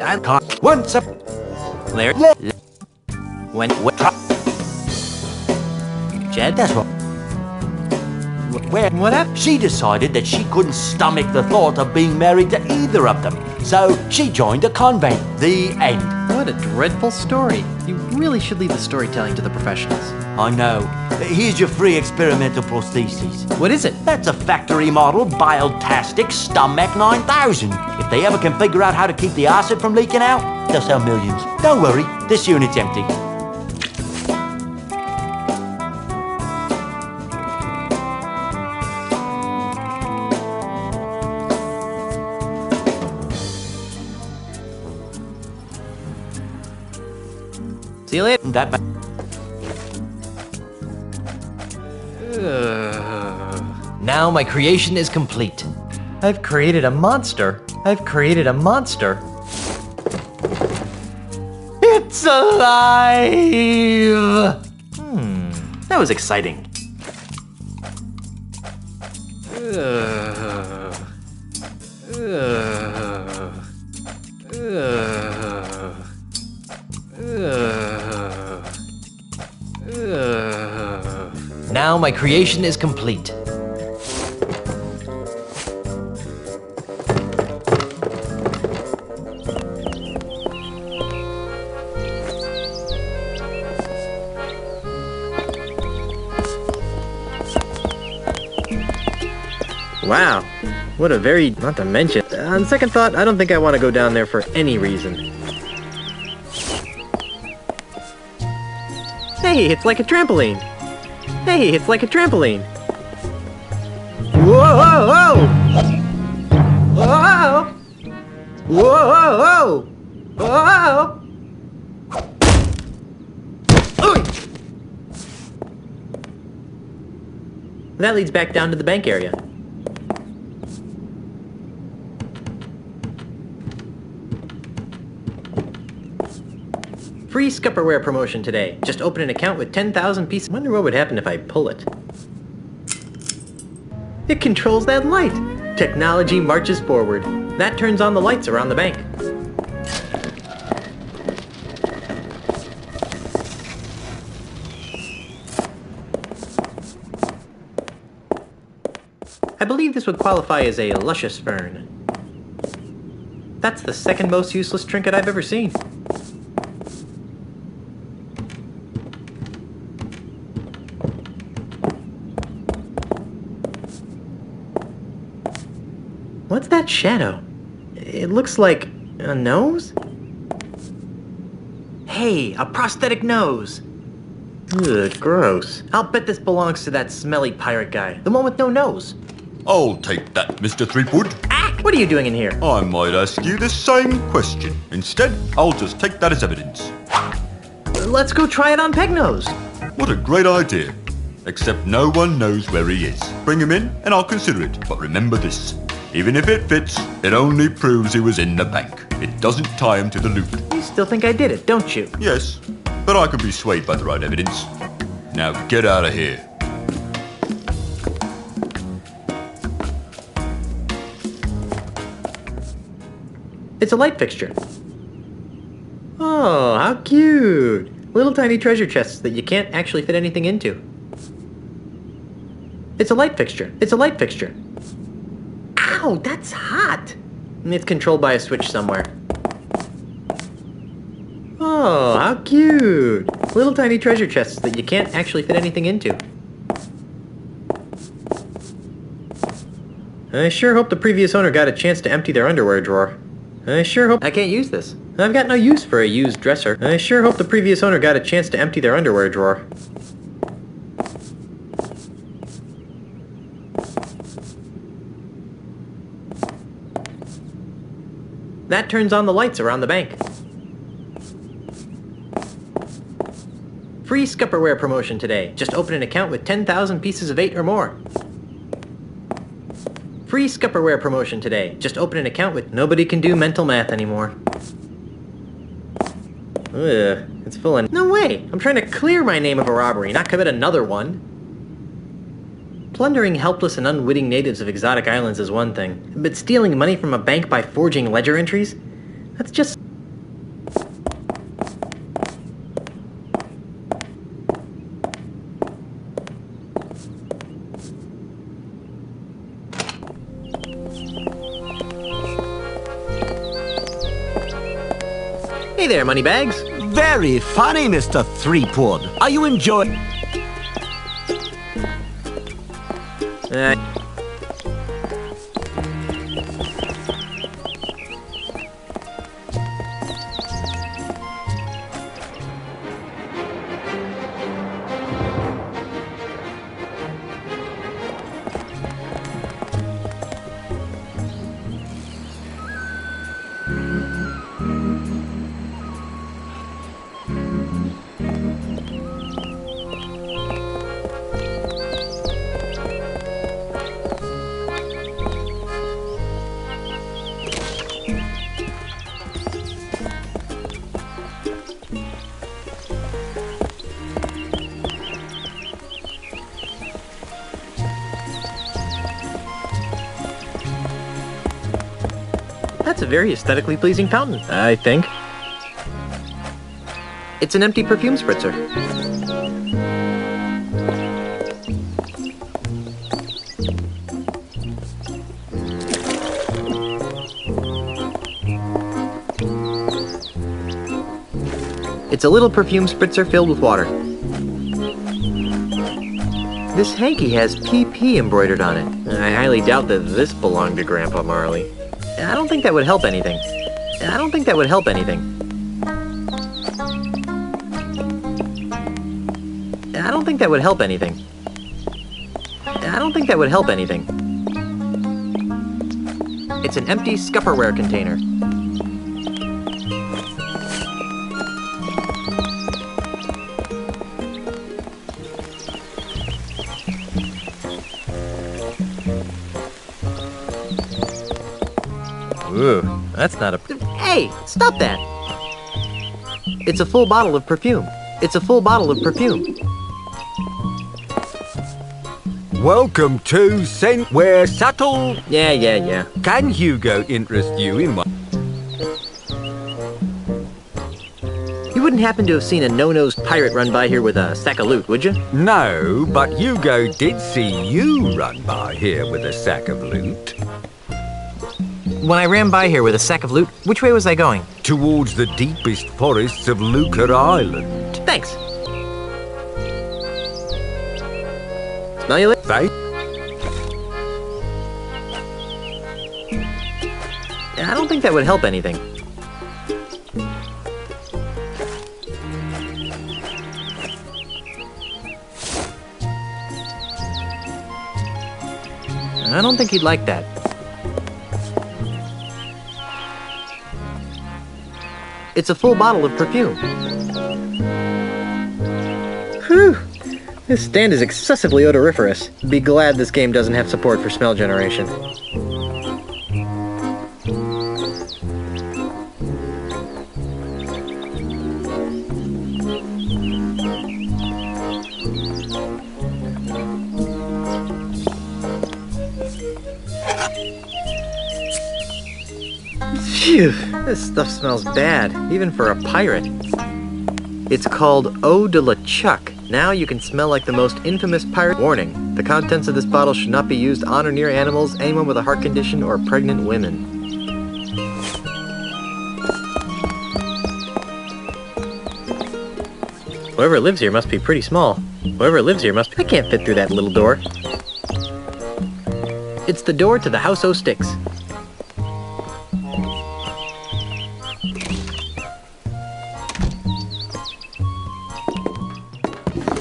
I caught once up Larry. When what? Jed? That's what. Where? What happened? She decided that she couldn't stomach the thought of being married to either of them, so she joined a convent. The end. What a dreadful story. You really should leave the storytelling to the professionals. I know. Here's your free experimental prosthesis. What is it? That's a factory model Biotastic Stomach 9000. If they ever can figure out how to keep the acid from leaking out, they'll sell millions. Don't worry, this unit's empty. See you later. That Now my creation is complete. I've created a monster. I've created a monster. It's alive! That was exciting. Now my creation is complete. Wow, what a very, not to mention. On second thought, I don't think I want to go down there for any reason. Hey, it's like a trampoline. Hey, it's like a trampoline. Whoa, whoa, whoa! Whoa! Whoa! Whoa! That leads back down to the bank area. Free Scupperware promotion today. Just open an account with 10,000 pieces. Wonder what would happen if I pull it. It controls that light. Technology marches forward. That turns on the lights around the bank. I believe this would qualify as a luscious fern. That's the second most useless trinket I've ever seen. What's that shadow? It looks like a nose? Hey, a prosthetic nose! Ugh, gross. I'll bet this belongs to that smelly pirate guy. The one with no nose. I'll take that, Mr. Threepwood. Ah! What are you doing in here? I might ask you the same question. Instead, I'll just take that as evidence. Let's go try it on Pegnose. What a great idea. Except no one knows where he is. Bring him in and I'll consider it. But remember this. Even if it fits, it only proves he was in the bank. It doesn't tie him to the loot. You still think I did it, don't you? Yes, but I can be swayed by the right evidence. Now get out of here. It's a light fixture. Oh, how cute! Little tiny treasure chests that you can't actually fit anything into. It's a light fixture. It's a light fixture. Ow, that's hot! It's controlled by a switch somewhere. Oh, how cute! Little tiny treasure chests that you can't actually fit anything into. I sure hope the previous owner got a chance to empty their underwear drawer. I sure hope I can't use this. I've got no use for a used dresser. I sure hope the previous owner got a chance to empty their underwear drawer. That turns on the lights around the bank. Free Scupperware promotion today. Just open an account with 10,000 pieces of 8 or more. Free Scupperware promotion today. Just open an account with... Nobody can do mental math anymore. Ugh, it's full of... No way! I'm trying to clear my name of a robbery, not commit another one. Plundering helpless and unwitting natives of exotic islands is one thing, but stealing money from a bank by forging ledger entries? That's just... Hey there, moneybags. Very funny, Mr. Threepwood. Are you enjoying... That's a very aesthetically pleasing fountain, I think. It's an empty perfume spritzer. It's a little perfume spritzer filled with water. This hanky has PP embroidered on it. I highly doubt that this belonged to Grandpa Marley. I don't think that would help anything. I don't think that would help anything. I don't think that would help anything. I don't think that would help anything. It's an empty Scupperware container. Ooh, that's not a... Hey, stop that! It's a full bottle of perfume. It's a full bottle of perfume. Welcome to Scent where subtle... Yeah. Can Hugo interest you in one? You would wouldn't happen to have seen a no-nosed pirate run by here with a sack of loot, would you? No, but Hugo did see you run by here with a sack of loot. When I ran by here with a sack of loot, which way was I going? Towards the deepest forests of Lucre Island. Thanks. Smell you later. I don't think that would help anything. I don't think he'd like that. It's a full bottle of perfume. Whew! This stand is excessively odoriferous. Be glad this game doesn't have support for smell generation. Phew, this stuff smells bad, even for a pirate. It's called Eau de la Chuck. Now you can smell like the most infamous pirate. Warning, the contents of this bottle should not be used on or near animals, anyone with a heart condition, or pregnant women. Whoever lives here must be pretty small. Whoever lives here must be... I can't fit through that little door. It's the door to the House O' Sticks.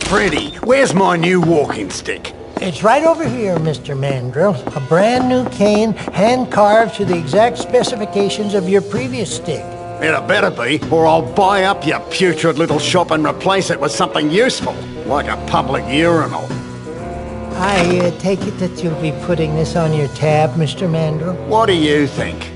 Freddy, where's my new walking stick? It's right over here, Mr. Mandrill. A brand new cane, hand-carved to the exact specifications of your previous stick. It better be, or I'll buy up your putrid little shop and replace it with something useful, like a public urinal. I take it that you'll be putting this on your tab, Mr. Mandrill? What do you think?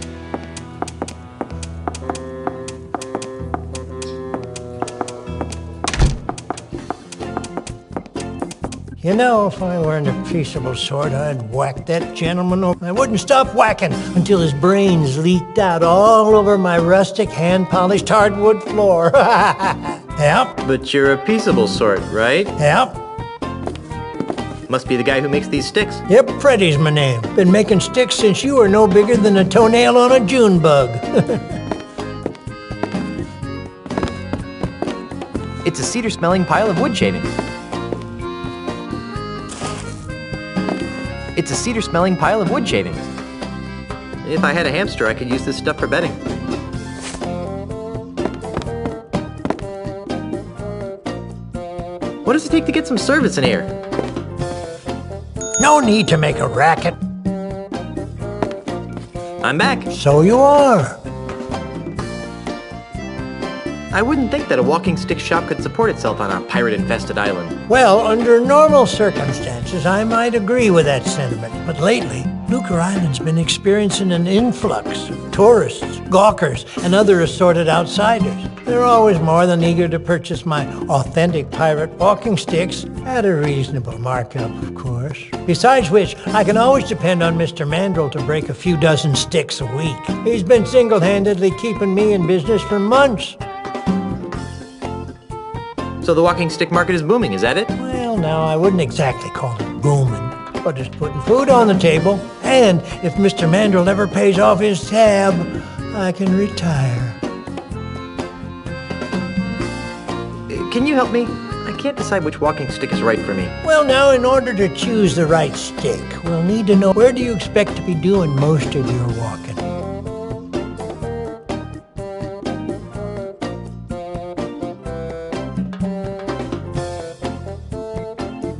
You know, if I weren't a peaceable sort, I'd whack that gentleman over. I wouldn't stop whacking until his brains leaked out all over my rustic, hand-polished hardwood floor. Yep. But you're a peaceable sort, right? Yep. Must be the guy who makes these sticks. Yep, Freddy's my name. Been making sticks since you were no bigger than a toenail on a June bug. It's a cedar-smelling pile of wood shavings. It's a cedar-smelling pile of wood shavings. If I had a hamster, I could use this stuff for bedding. What does it take to get some service in here? No need to make a racket. I'm back. So you are. I wouldn't think that a walking stick shop could support itself on a pirate-infested island. Well, under normal circumstances, I might agree with that sentiment. But lately, Lucre Island's been experiencing an influx of tourists, gawkers, and other assorted outsiders. They're always more than eager to purchase my authentic pirate walking sticks at a reasonable markup, of course. Besides which, I can always depend on Mr. Mandrill to break a few dozen sticks a week. He's been single-handedly keeping me in business for months. So the walking stick market is booming, is that it? Well, now, I wouldn't exactly call it booming, but it's putting food on the table. And if Mr. Mandrill ever pays off his tab, I can retire. Can you help me? I can't decide which walking stick is right for me. Well, now, in order to choose the right stick, we'll need to know where do you expect to be doing most of your walking?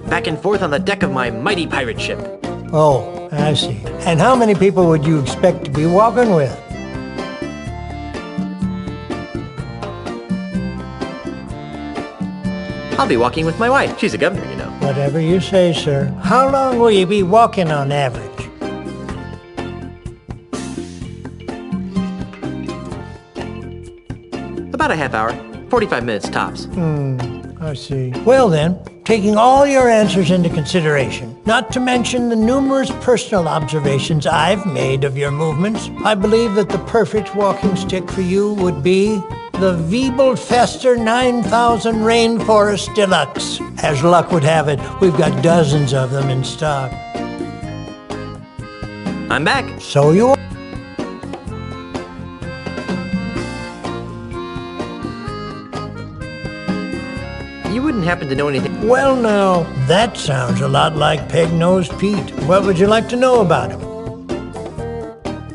Back and forth on the deck of my mighty pirate ship. Oh, I see. And how many people would you expect to be walking with? I'll be walking with my wife. She's a governor, you know. Whatever you say, sir. How long will you be walking on average? About a half hour. 45 minutes tops. I see. Well then, taking all your answers into consideration, not to mention the numerous personal observations I've made of your movements, I believe that the perfect walking stick for you would be The Wiebelfester 9000 Rainforest Deluxe. As luck would have it, we've got dozens of them in stock. I'm back. So you are. You wouldn't happen to know anything? Well, now, that sounds a lot like Peg-Nosed Pete. What would you like to know about him?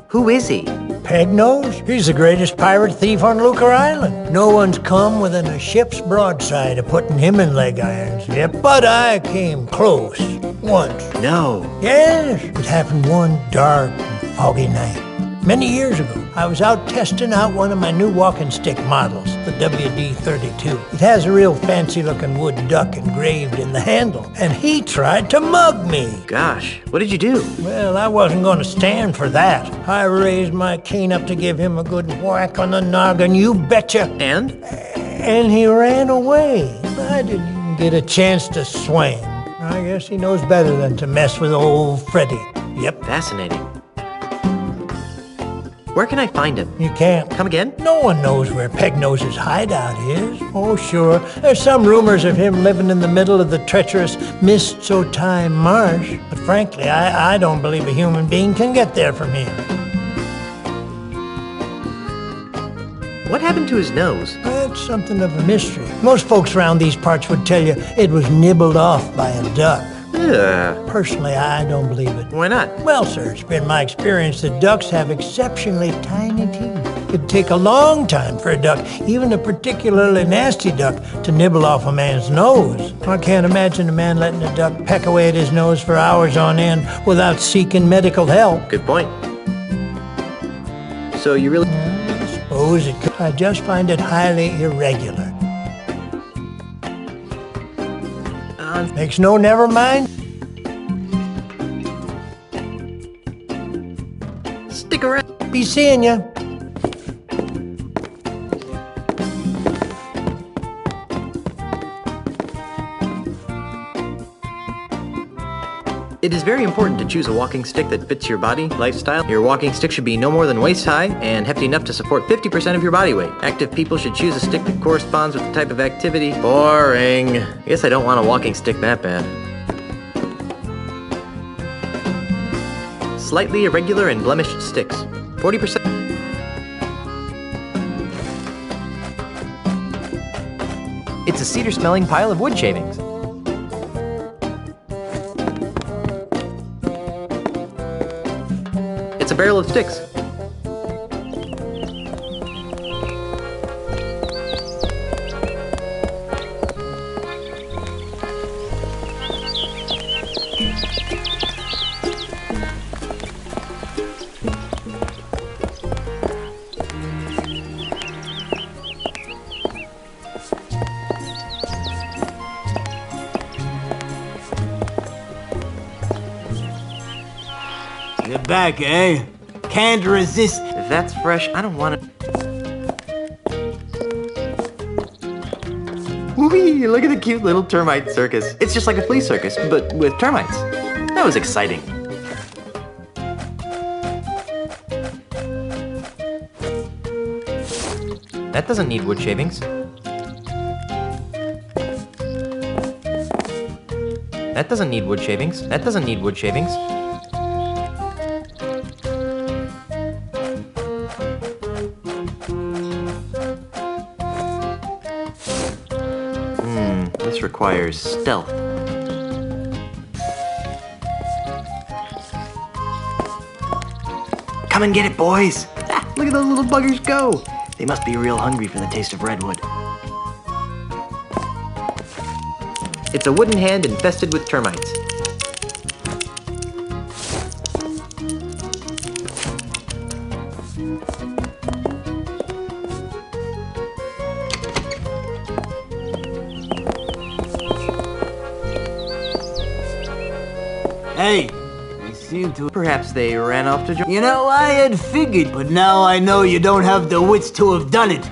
Who is he? Peg-Nose? He's the greatest pirate thief on Lucre Island. No one's come within a ship's broadside of putting him in leg irons. Yep, but I came close. Once. No. Yes, it happened one dark and foggy night. Many years ago, I was out testing out one of my new walking stick models, the WD-32. It has a real fancy-looking wood duck engraved in the handle, and he tried to mug me. Gosh, what did you do? Well, I wasn't going to stand for that. I raised my cane up to give him a good whack on the noggin, you betcha. And? And he ran away. I didn't even get a chance to swing. I guess he knows better than to mess with old Freddy. Yep. Fascinating. Where can I find him? You can't. Come again? No one knows where Peg-Nose's hideout is. Oh, sure. There's some rumors of him living in the middle of the treacherous Mist-So-Time Marsh. But frankly, I don't believe a human being can get there from here. What happened to his nose? That's something of a mystery. Most folks around these parts would tell you it was nibbled off by a duck. Personally, I don't believe it. Why not? Well, sir, it's been my experience that ducks have exceptionally tiny teeth. It'd take a long time for a duck, even a particularly nasty duck, to nibble off a man's nose. I can't imagine a man letting a duck peck away at his nose for hours on end without seeking medical help. Good point. So you really... I suppose it could. I just find it highly irregular. Makes no never mind. Stick around. Be seeing ya. It is very important to choose a walking stick that fits your body, lifestyle. Your walking stick should be no more than waist high and hefty enough to support 50% of your body weight. Active people should choose a stick that corresponds with the type of activity. Boring. I guess I don't want a walking stick that bad. Slightly irregular and blemished sticks. 40%. It's a cedar-smelling pile of wood shavings. It's a barrel of sticks. You're back, eh? Can't resist. If that's fresh, I don't want it. Whee! Look at the cute little termite circus. It's just like a flea circus, but with termites. That was exciting. That doesn't need wood shavings. That doesn't need wood shavings. That doesn't need wood shavings. This requires stealth. Come and get it, boys! Ah, look at those little buggers go! They must be real hungry for the taste of redwood. It's a wooden hand infested with termites. Hey, they seem to... Perhaps they ran off to... You know, I had figured, but now I know you don't have the wits to have done it.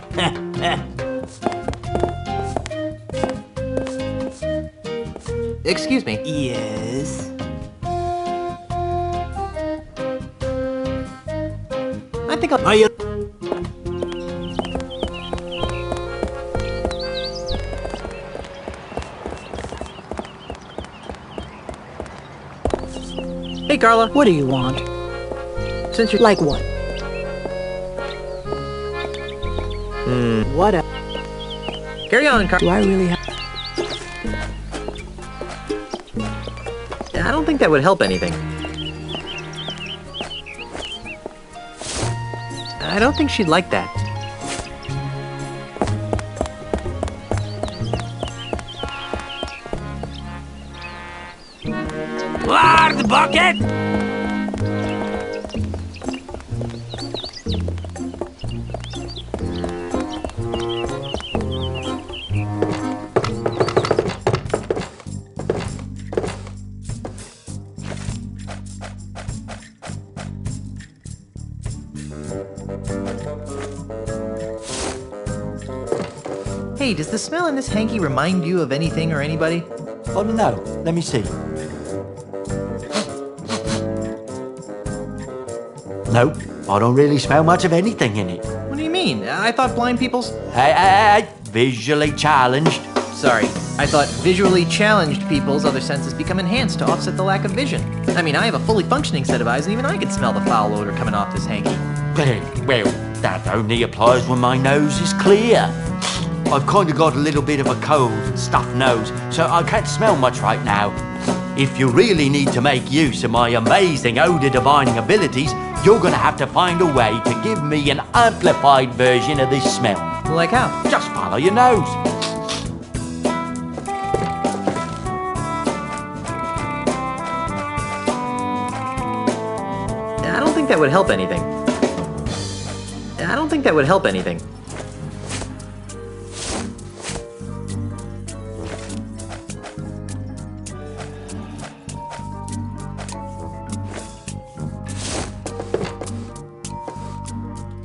Excuse me. Yes? I think I'll... Are you... Hey, Carla. What do you want? Since you're... Like what? What a... Carry on, Carla. Do I really have... I don't think that would help anything. I don't think she'd like that. Lard bucket! Hey, does the smell in this hanky remind you of anything or anybody? Oh, no. Let me see. Nope. I don't really smell much of anything in it. What do you mean? I thought blind people's... Hey. Visually challenged. Sorry, I thought visually challenged people's other senses become enhanced to offset the lack of vision. I mean, I have a fully functioning set of eyes, and even I can smell the foul odor coming off this hanky. Well, that only applies when my nose is clear. I've kind of got a little bit of a cold and stuffed nose, so I can't smell much right now. If you really need to make use of my amazing odor divining abilities, you're gonna have to find a way to give me an amplified version of this smell. Like how? Just follow your nose. I don't think that would help anything. I don't think that would help anything.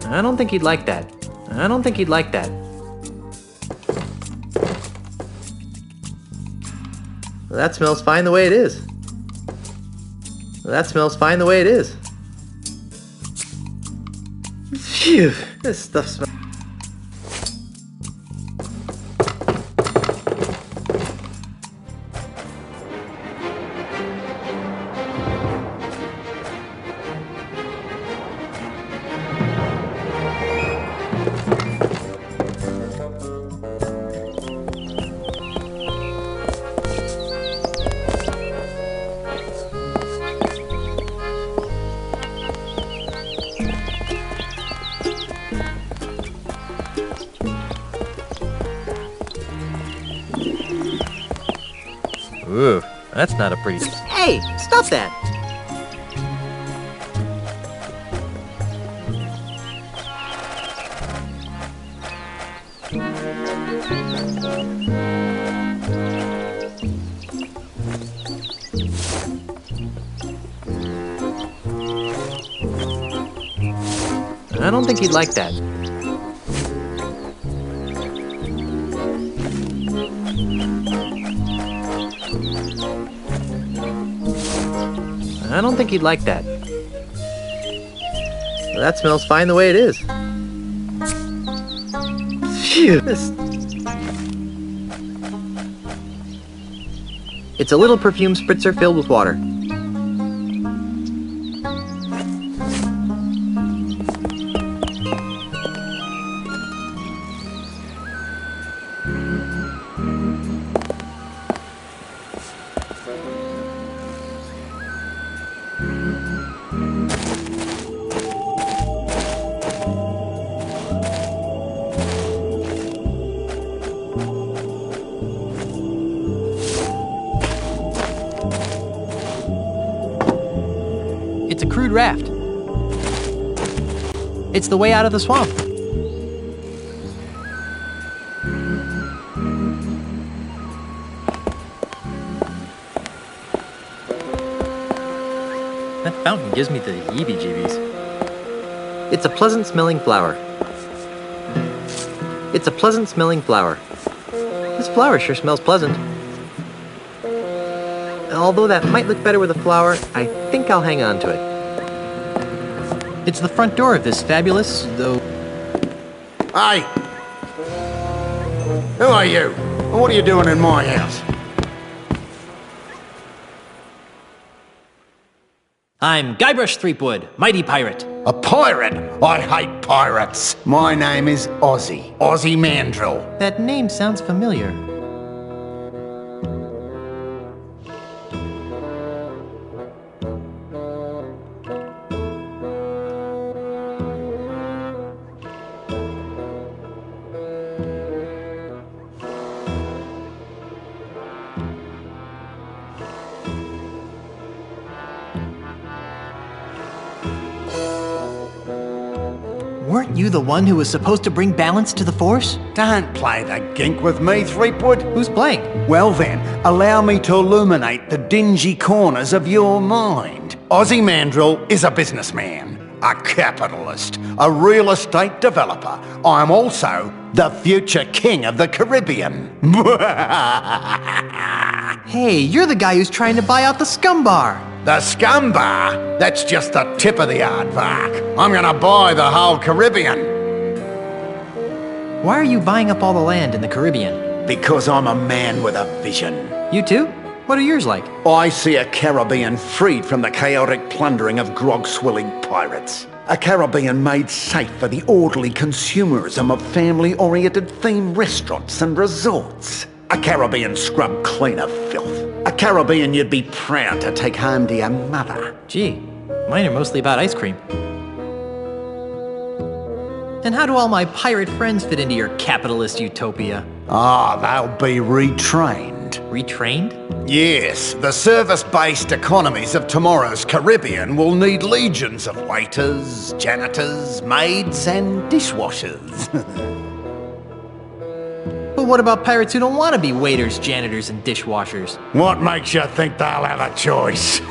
I don't think he'd like that. I don't think he'd like that. That smells fine the way it is. That smells fine the way it is. Phew, this stuff smells... Ooh, that's not a pretty... Hey, stop that! I don't think he'd like that. I don't think he'd like that. That smells fine the way it is. Phew, this... It's a little perfume spritzer filled with water. It's a crude raft. It's the way out of the swamp. That fountain gives me the heebie-jeebies. It's a pleasant smelling flower. It's a pleasant smelling flower. This flower sure smells pleasant. Although that might look better with a flower, I think I'll hang on to it. It's the front door of this fabulous, though... Hey! Who are you? And what are you doing in my house? I'm Guybrush Threepwood, mighty pirate. A pirate? I hate pirates. My name is Ozzy. Ozzy Mandrill. That name sounds familiar. Weren't you the one who was supposed to bring balance to the Force? Don't play the gink with me, Threepwood. Who's playing? Well then, allow me to illuminate the dingy corners of your mind. Ozzy Mandrill is a businessman, a capitalist, a real estate developer. I'm also the future king of the Caribbean. Hey, you're the guy who's trying to buy out the Scum Bar. The Scum Bar? That's just the tip of the aardvark. I'm gonna buy the whole Caribbean. Why are you buying up all the land in the Caribbean? Because I'm a man with a vision. You too? What are yours like? I see a Caribbean freed from the chaotic plundering of grog-swilling pirates. A Caribbean made safe for the orderly consumerism of family-oriented themed restaurants and resorts. A Caribbean scrubbed clean of filth. A Caribbean you'd be proud to take home to your mother. Gee, mine are mostly about ice cream. And how do all my pirate friends fit into your capitalist utopia? They'll be retrained. Retrained? Yes, the service-based economies of tomorrow's Caribbean will need legions of waiters, janitors, maids, and dishwashers. But what about pirates who don't want to be waiters, janitors, and dishwashers? What makes you think they'll have a choice?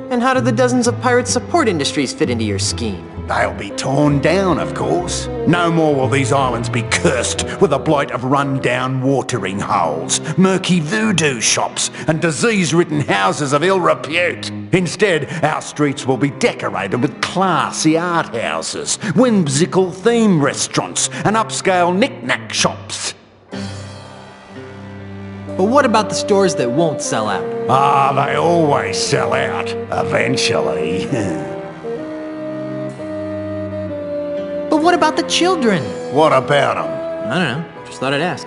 And how do the dozens of pirate support industries fit into your scheme? They'll be torn down, of course. No more will these islands be cursed with a blight of run-down watering holes, murky voodoo shops, and disease-ridden houses of ill repute. Instead, our streets will be decorated with classy art houses, whimsical theme restaurants, and upscale knick-knack shops. But what about the stores that won't sell out? They always sell out, eventually. But what about the children? What about them? I don't know. Just thought I'd ask.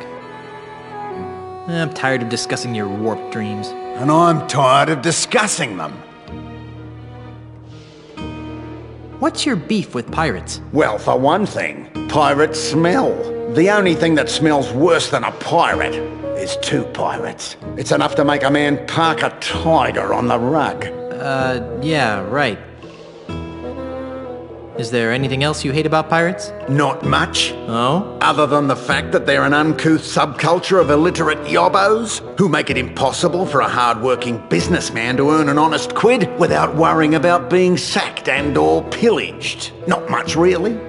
I'm tired of discussing your warped dreams. And I'm tired of discussing them. What's your beef with pirates? Well, for one thing, pirates smell. The only thing that smells worse than a pirate is two pirates. It's enough to make a man park a tiger on the rug. Yeah, right. Is there anything else you hate about pirates? Not much. Oh? Other than the fact that they're an uncouth subculture of illiterate yobbos who make it impossible for a hard-working businessman to earn an honest quid without worrying about being sacked and or pillaged. Not much, really.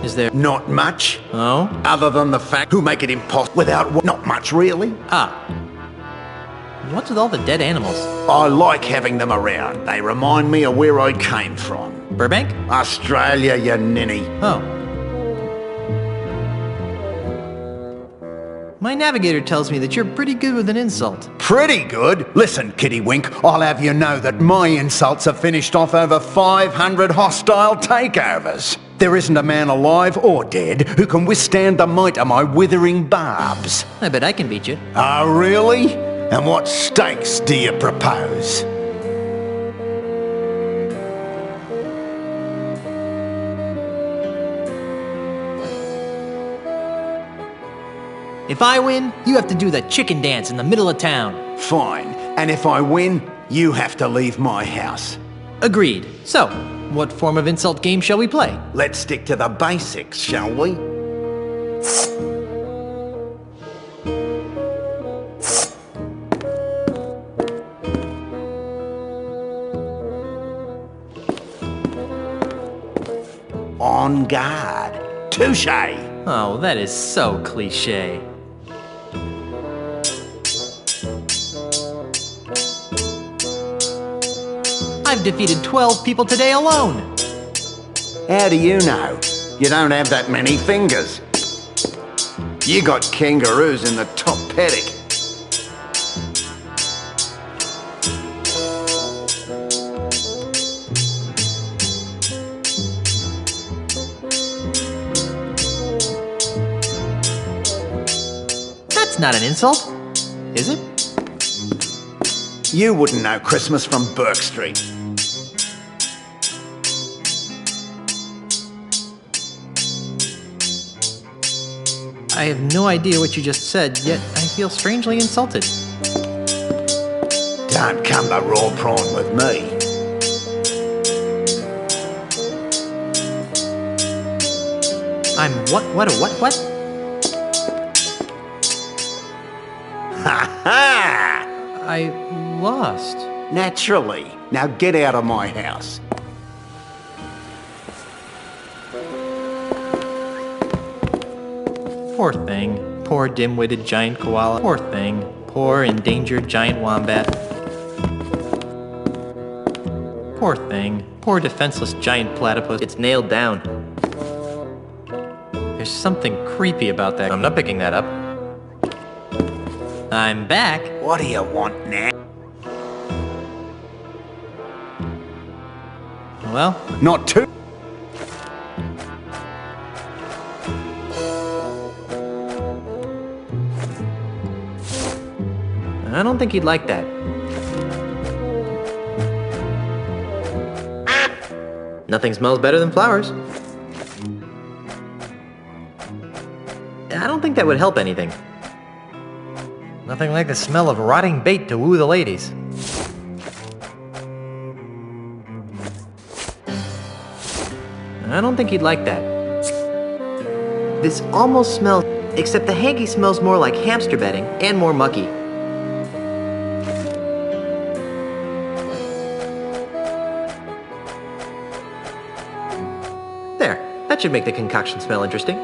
Is there... Not much. Oh? Other than the fact who make it impossible without... Not much, really. What's with all the dead animals? I like having them around. They remind me of where I came from. Burbank? Australia, you ninny. Oh. My navigator tells me that you're pretty good with an insult. Pretty good? Listen, Kittywink, I'll have you know that my insults have finished off over 500 hostile takeovers. There isn't a man alive or dead who can withstand the might of my withering barbs. I bet I can beat you. Oh, really? And what stakes do you propose? If I win, you have to do the chicken dance in the middle of town. Fine. And if I win, you have to leave my house. Agreed. So, what form of insult game shall we play? Let's stick to the basics, shall we? On guard. Touché. Oh, that is so cliché. I've defeated 12 people today alone. How do you know? You don't have that many fingers. You got kangaroos in the top paddock. That's not an insult, is it? You wouldn't know Christmas from Burke Street. I have no idea what you just said, yet I feel strangely insulted. Don't come to raw prawn with me. I'm what? Ha ha! I lost. Naturally. Now get out of my house. Poor thing. Poor dim-witted giant koala. Poor thing. Poor endangered giant wombat. Poor thing. Poor defenseless giant platypus. It's nailed down. There's something creepy about that. I'm not picking that up. I'm back. What do you want now? Well, not too. I don't think he'd like that. Nothing smells better than flowers. I don't think that would help anything. Nothing like the smell of rotting bait to woo the ladies. I don't think he'd like that. This almost smells, except the hanky smells more like hamster bedding and more mucky. There, that should make the concoction smell interesting.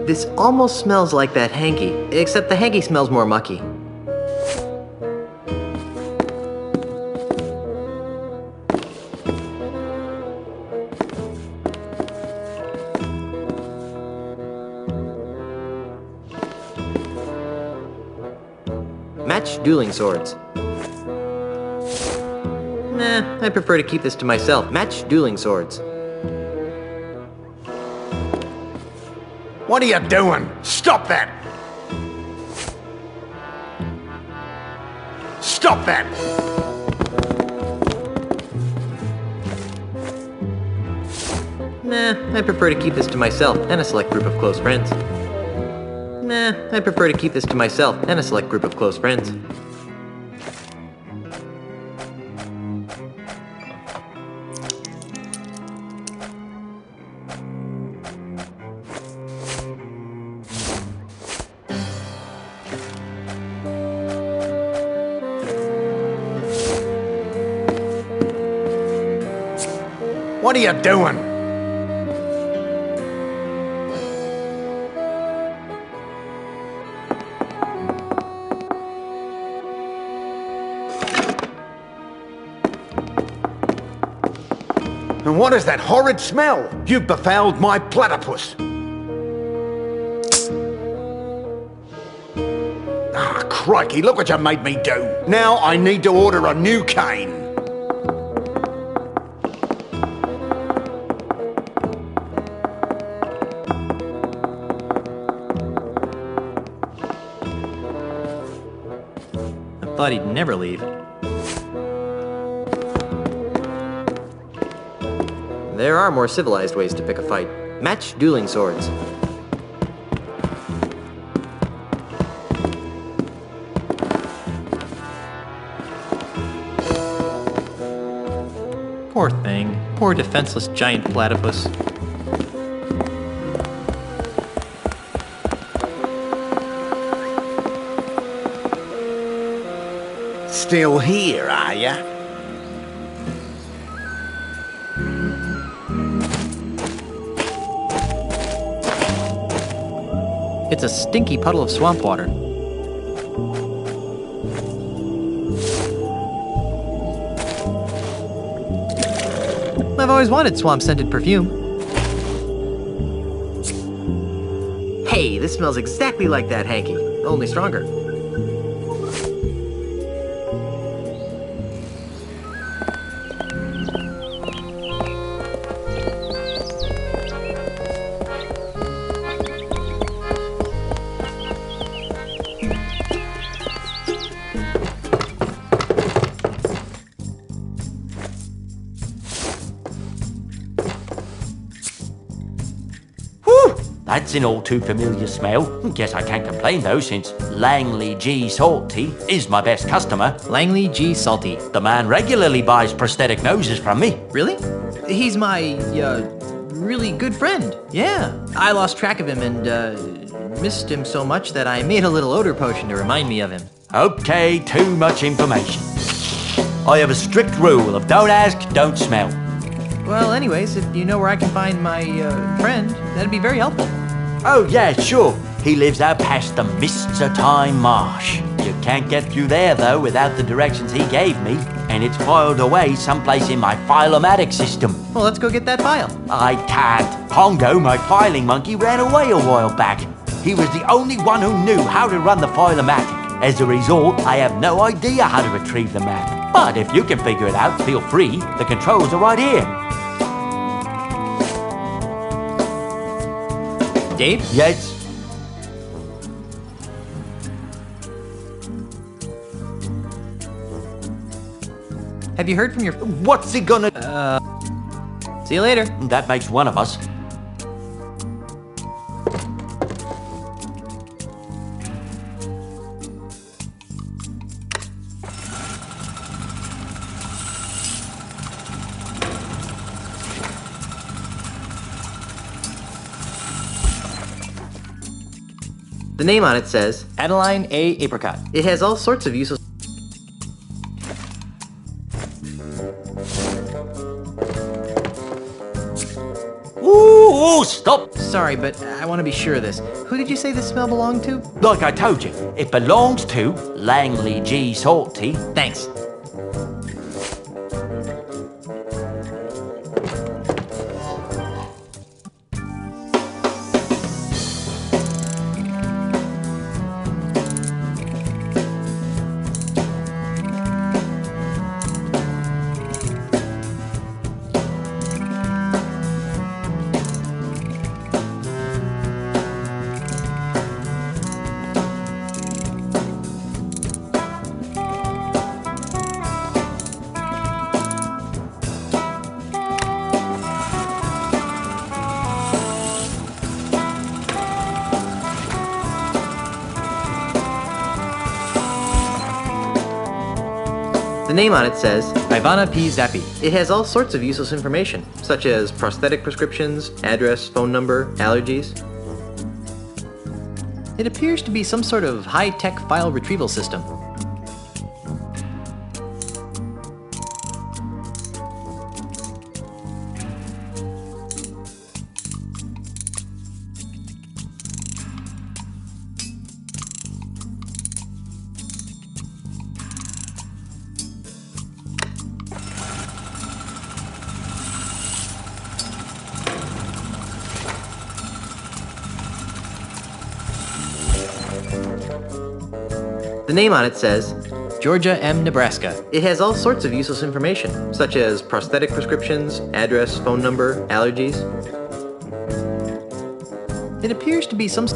This almost smells like that hanky, except the hanky smells more mucky. Match dueling swords. Nah, I prefer to keep this to myself. Match dueling swords. What are you doing? Stop that! Stop that! Nah, I prefer to keep this to myself and a select group of close friends. Nah, I prefer to keep this to myself and a select group of close friends. What are you doing? And what is that horrid smell? You've befouled my platypus. Ah, crikey, look what you made me do. Now I need to order a new cane. I thought he'd never leave. There are more civilized ways to pick a fight. Match dueling swords. Poor thing. Poor defenseless giant platypus. Still here, are ya? It's a stinky puddle of swamp water. I've always wanted swamp-scented perfume. Hey, this smells exactly like that hanky, only stronger. That's an all too familiar smell. Guess I can't complain though, since Langley G. Salty is my best customer. Langley G. Salty. The man regularly buys prosthetic noses from me. Really? He's my, really good friend. Yeah. I lost track of him and, missed him so much that I made a little odor potion to remind me of him. Okay, too much information. I have a strict rule of don't ask, don't smell. Well, anyways, if you know where I can find my, friend, that'd be very helpful. Oh, yeah, sure. He lives out past the Mists of Time Marsh. You can't get through there, though, without the directions he gave me, and it's filed away someplace in my file-o-matic system. Well, let's go get that file. I can't. Pongo, my filing monkey, ran away a while back. He was the only one who knew how to run the file-o-matic. As a result, I have no idea how to retrieve the map. But if you can figure it out, feel free. The controls are right here. Dave? Yes? Have you heard from your... What's he gonna... See you later. That makes one of us. The name on it says Adeline A. Apricot. It has all sorts of useless... Ooh, stop! Sorry, but I want to be sure of this. Who did you say this smell belonged to? Like I told you, it belongs to Langley G. Salty. Thanks. The name on it says Ivana P. Zappi. It has all sorts of useless information, such as prosthetic prescriptions, address, phone number, allergies. It appears to be some sort of high-tech file retrieval system. The name on it says Georgia M. Nebraska. It has all sorts of useless information, such as prosthetic prescriptions, address, phone number, allergies. It appears to be some...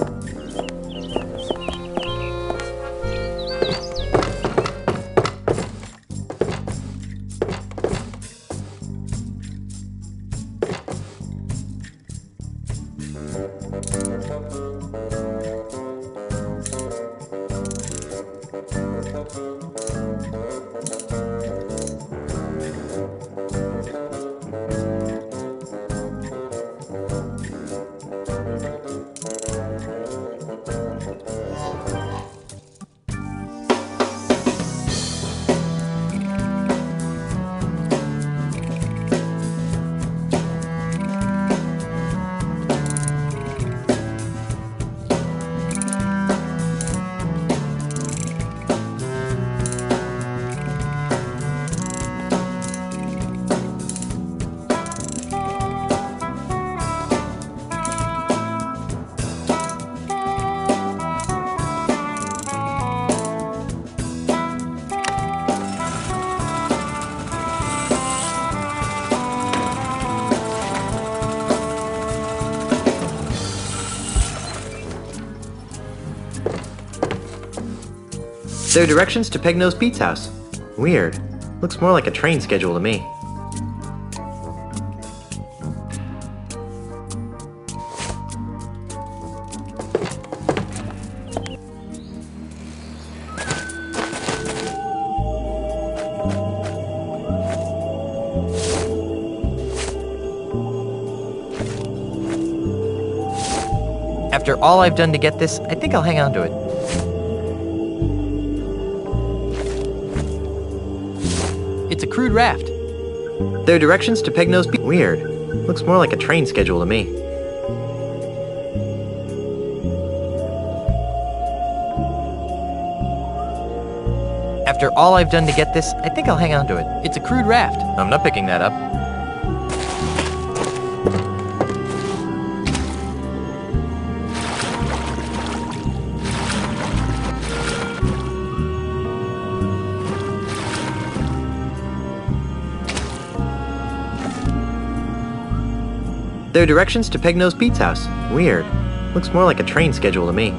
Their directions to Pegnosed Pete's house. Weird. Looks more like a train schedule to me. After all I've done to get this, I think I'll hang on to it. It's a crude raft. Their directions to Pegnosed Pete. Weird. Looks more like a train schedule to me. After all I've done to get this, I think I'll hang on to it. It's a crude raft. I'm not picking that up. Their directions to Pegnosed Pete's house. Weird. Looks more like a train schedule to me.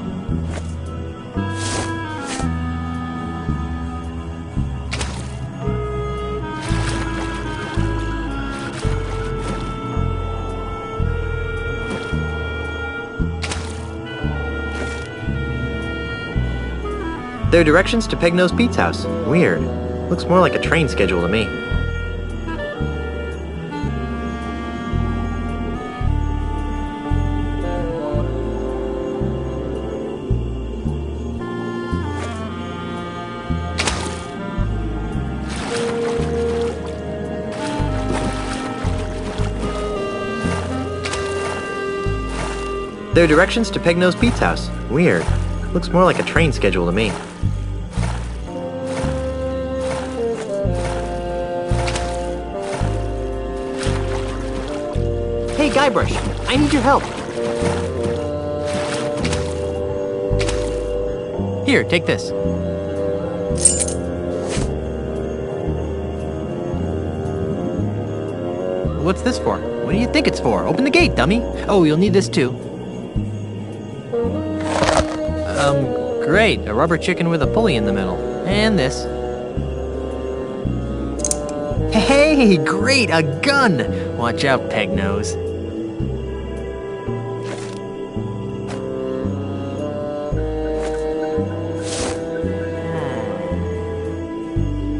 Their directions to Pegnosed Pete's house. Weird. Looks more like a train schedule to me. Their directions to Pegnosed Pete's house. Weird. Looks more like a train schedule to me. Hey, Guybrush, I need your help. Here, take this. What's this for? What do you think it's for? Open the gate, dummy. Oh, you'll need this too. Great. A rubber chicken with a pulley in the middle. And this. Hey, great, a gun! Watch out, Pegnose.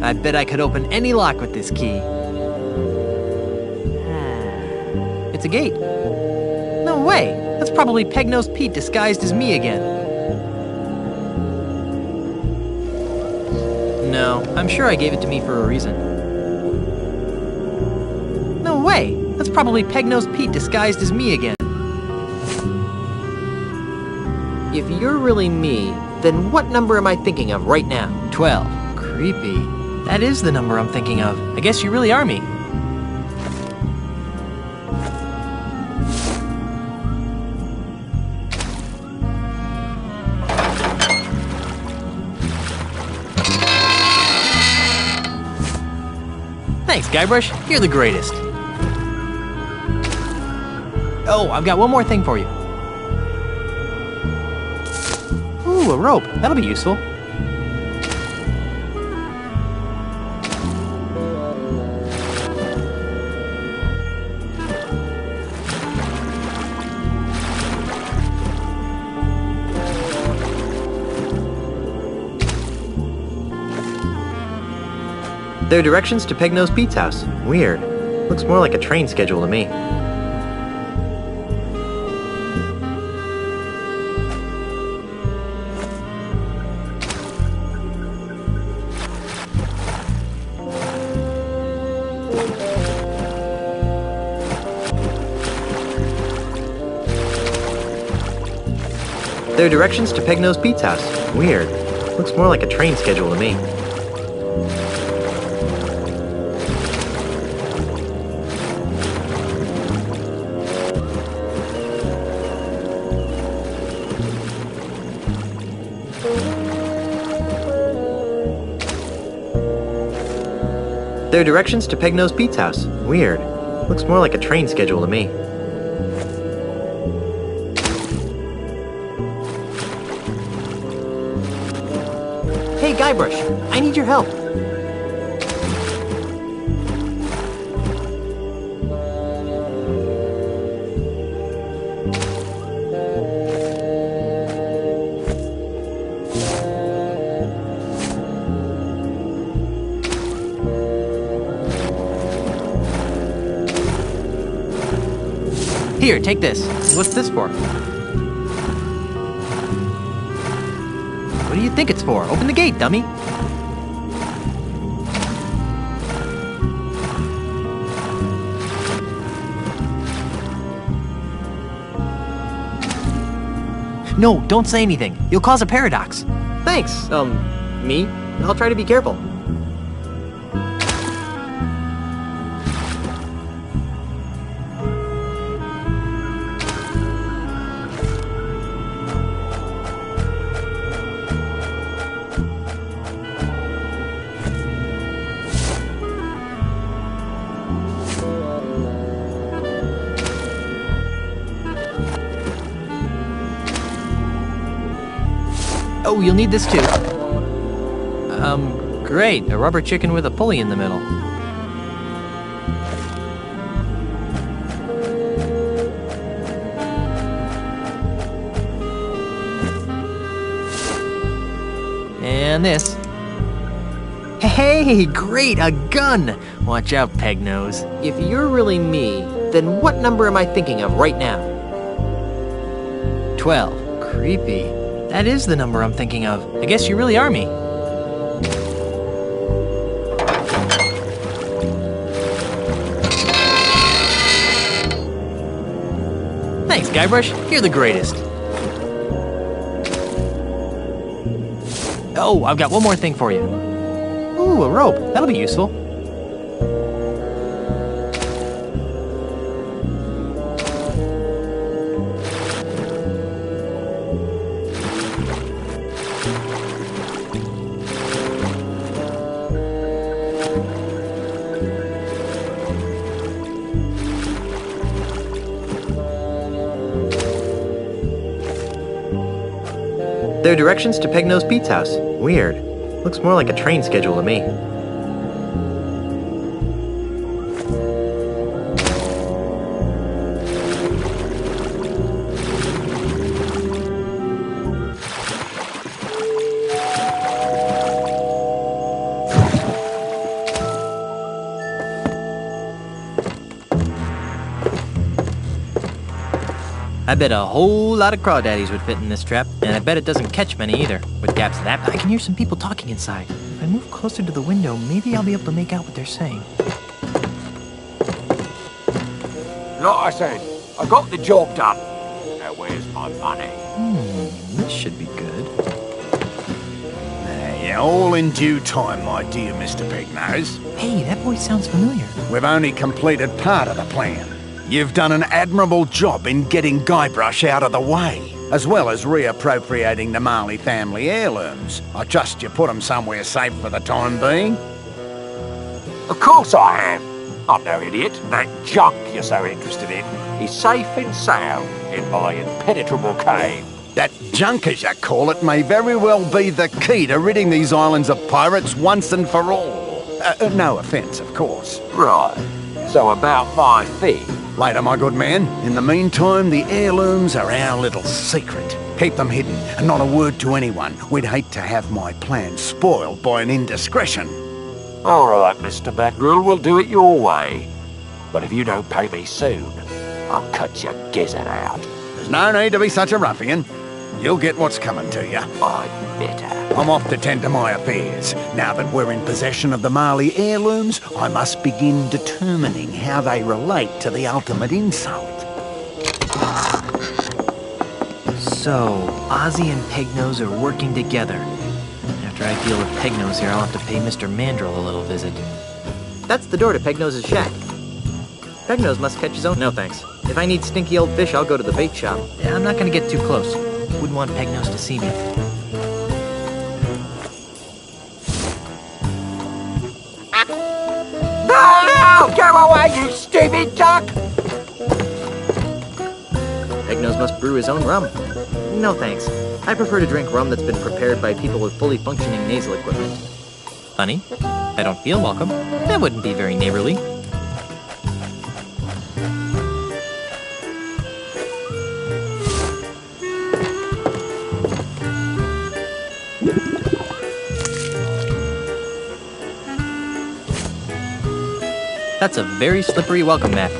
I bet I could open any lock with this key. It's a gate. No way! That's probably Pegnosed Pete disguised as me again. No, I'm sure I gave it to me for a reason. No way! That's probably Pegnosed Pete disguised as me again. If you're really me, then what number am I thinking of right now? 12. Creepy. That is the number I'm thinking of. I guess you really are me. Thanks, Guybrush. You're the greatest. Oh, I've got one more thing for you. Ooh, a rope. That'll be useful. Their directions to Pegnosed Pete's house. Weird. Looks more like a train schedule to me. Their directions to Pegnosed Pete's house. Weird. Looks more like a train schedule to me. Their directions to Pegnosed Pete's house. Weird. Looks more like a train schedule to me. Hey, Guybrush, I need your help. Here, take this. What's this for? What do you think it's for? Open the gate, dummy. No, don't say anything. You'll cause a paradox. Thanks, me? I'll try to be careful. Oh, you'll need this too. Great. A rubber chicken with a pulley in the middle. And this. Hey, great, a gun! Watch out, Pegnose. If you're really me, then what number am I thinking of right now? 12. Creepy. That is the number I'm thinking of. I guess you really are me. Thanks, Guybrush. You're the greatest. Oh, I've got one more thing for you. Ooh, a rope. That'll be useful. They're directions to Pegnose Pete's house. Weird. Looks more like a train schedule to me. I bet a whole lot of crawdaddies would fit in this trap, and I bet it doesn't catch many either. With gaps that, I can hear some people talking inside. If I move closer to the window, maybe I'll be able to make out what they're saying. Like I said, I got the job done. Now where's my money? This should be good. Yeah, all in due time, my dear Mr. Pegnose. Hey, that voice sounds familiar. We've only completed part of the plan. You've done an admirable job in getting Guybrush out of the way, as well as reappropriating the Marley family heirlooms. I trust you put them somewhere safe for the time being. Of course I am. I'm no idiot. That junk you're so interested in is safe and sound in my impenetrable cave. That junk, as you call it, may very well be the key to ridding these islands of pirates once and for all. No offence, of course. Right. So about my fee. Later, my good man. In the meantime, the heirlooms are our little secret. Keep them hidden, and not a word to anyone. We'd hate to have my plan spoiled by an indiscretion. All right, Mr. Mackerel, we'll do it your way. But if you don't pay me soon, I'll cut your gizzard out. There's no need to be such a ruffian. You'll get what's coming to you. I'd better. I'm off to tend to my affairs. Now that we're in possession of the Marley heirlooms, I must begin determining how they relate to the ultimate insult. So, Ozzy and Pegnose are working together. After I deal with Pegnose here, I'll have to pay Mr. Mandrill a little visit. That's the door to Pegnose's shack. Pegnose must catch his own. No thanks. If I need stinky old fish, I'll go to the bait shop. I'm not gonna get too close. Wouldn't want Pegnose to see me. No! Go away, you stupid duck! Pegnose must brew his own rum. No thanks. I prefer to drink rum that's been prepared by people with fully functioning nasal equipment. Honey, I don't feel welcome. That wouldn't be very neighborly. That's a very slippery welcome mat.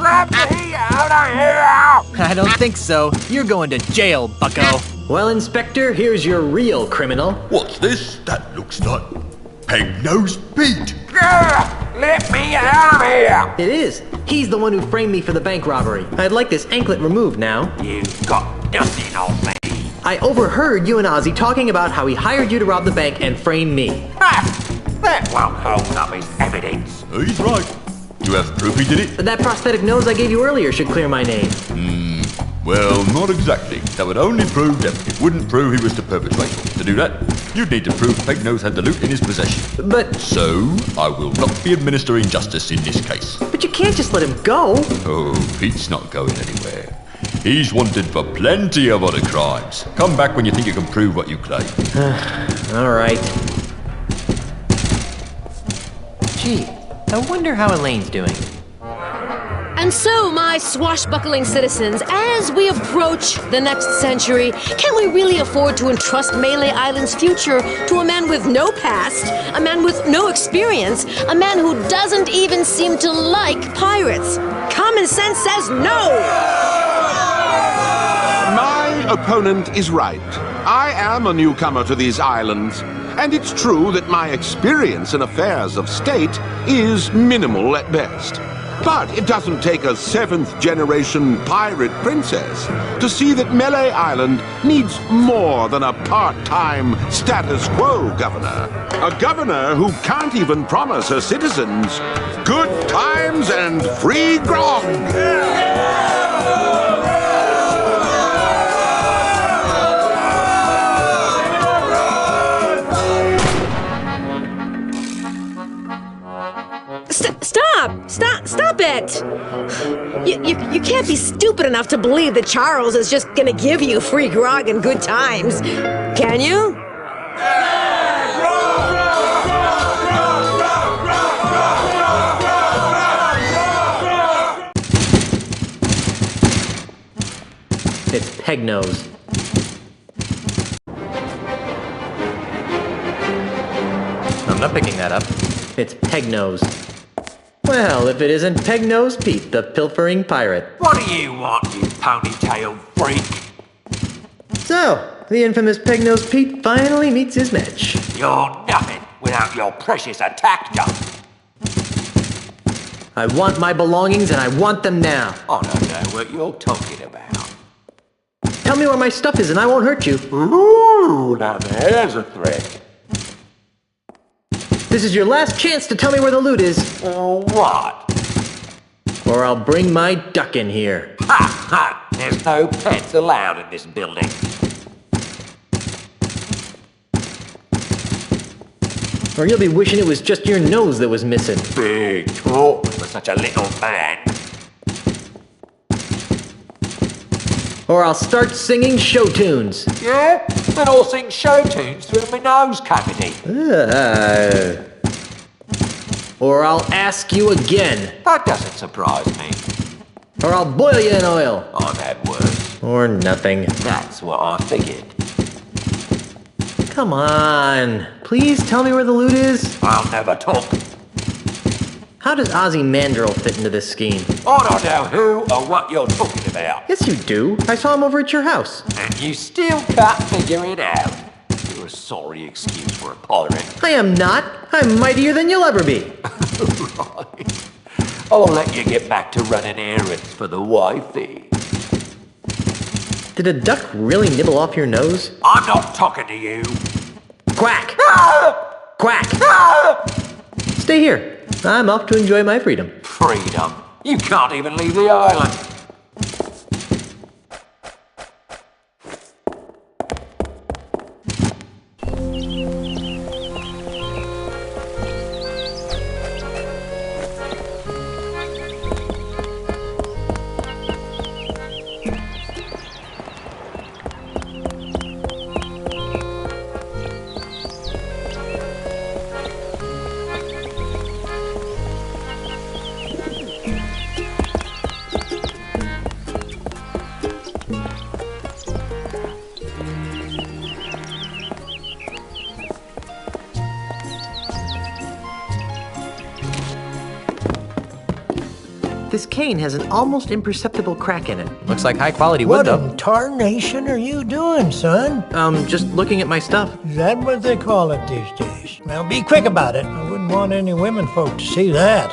Let me out of here! I don't think so. You're going to jail, bucko. Well, Inspector, here's your real criminal. What's this? That looks like Peg-Nosed Pete. Let me out of here! It is. He's the one who framed me for the bank robbery. I'd like this anklet removed now. You've got nothing on me. I overheard you and Ozzy talking about how he hired you to rob the bank and frame me. That won't hold up as evidence. He's right. You have proof he did it? That prosthetic nose I gave you earlier should clear my name. Well, not exactly. That would only prove theft. It wouldn't prove he was the perpetrator. To do that, you'd need to prove Peg-Nose had the loot in his possession. But... So, I will not be administering justice in this case. But you can't just let him go. Oh, Pete's not going anywhere. He's wanted for plenty of other crimes. Come back when you think you can prove what you claim. All right. Gee, I wonder how Elaine's doing. And so, my swashbuckling citizens, as we approach the next century, can we really afford to entrust Melee Island's future to a man with no past, a man with no experience, a man who doesn't even seem to like pirates? Common sense says no! My opponent is right. I am a newcomer to these islands, and it's true that my experience in affairs of state is minimal at best. But it doesn't take a seventh-generation pirate princess to see that Melee Island needs more than a part-time status quo governor. A governor who can't even promise her citizens good times and free grog. Stop it! You can't be stupid enough to believe that Charles is just gonna give you free grog and good times, can you? It's Peg-Nose. I'm not picking that up. It's Peg-Nose. Well, if it isn't Peg-Nose Pete, the pilfering pirate. What do you want, you ponytail freak? So, the infamous Peg-Nose Pete finally meets his match. You're nothing without your precious attack dog. I want my belongings and I want them now. I don't know what you're talking about. Tell me where my stuff is and I won't hurt you. Ooh, now there's a threat. This is your last chance to tell me where the loot is. What? Or I'll bring my duck in here. Ha ha! There's no pets allowed in this building. Or you'll be wishing it was just your nose that was missing. Big talk for such a little man. Or I'll start singing show tunes. Yeah? And I'll sing show tunes through my nose cavity. Or I'll ask you again. That doesn't surprise me. Or I'll boil you in oil. I've had worse. Or nothing. That's what I figured. Come on. Please tell me where the loot is. I'll never talk. How does Ozzy Mandrill fit into this scheme? I don't know who or what you're talking about. Yes, you do. I saw him over at your house. And you still can't figure it out. You're a sorry excuse for a pirate. I am not. I'm mightier than you'll ever be. Right. I'll let you get back to running errands for the wifey. Did a duck really nibble off your nose? I'm not talking to you. Quack! Ah! Quack! Ah! Stay here. I'm off to enjoy my freedom. Freedom? You can't even leave the island. This cane has an almost imperceptible crack in it. Looks like high-quality wood, though. What in tarnation are you doing, son? Just looking at my stuff. Is that what they call it these days? Well, be quick about it. I wouldn't want any women folk to see that.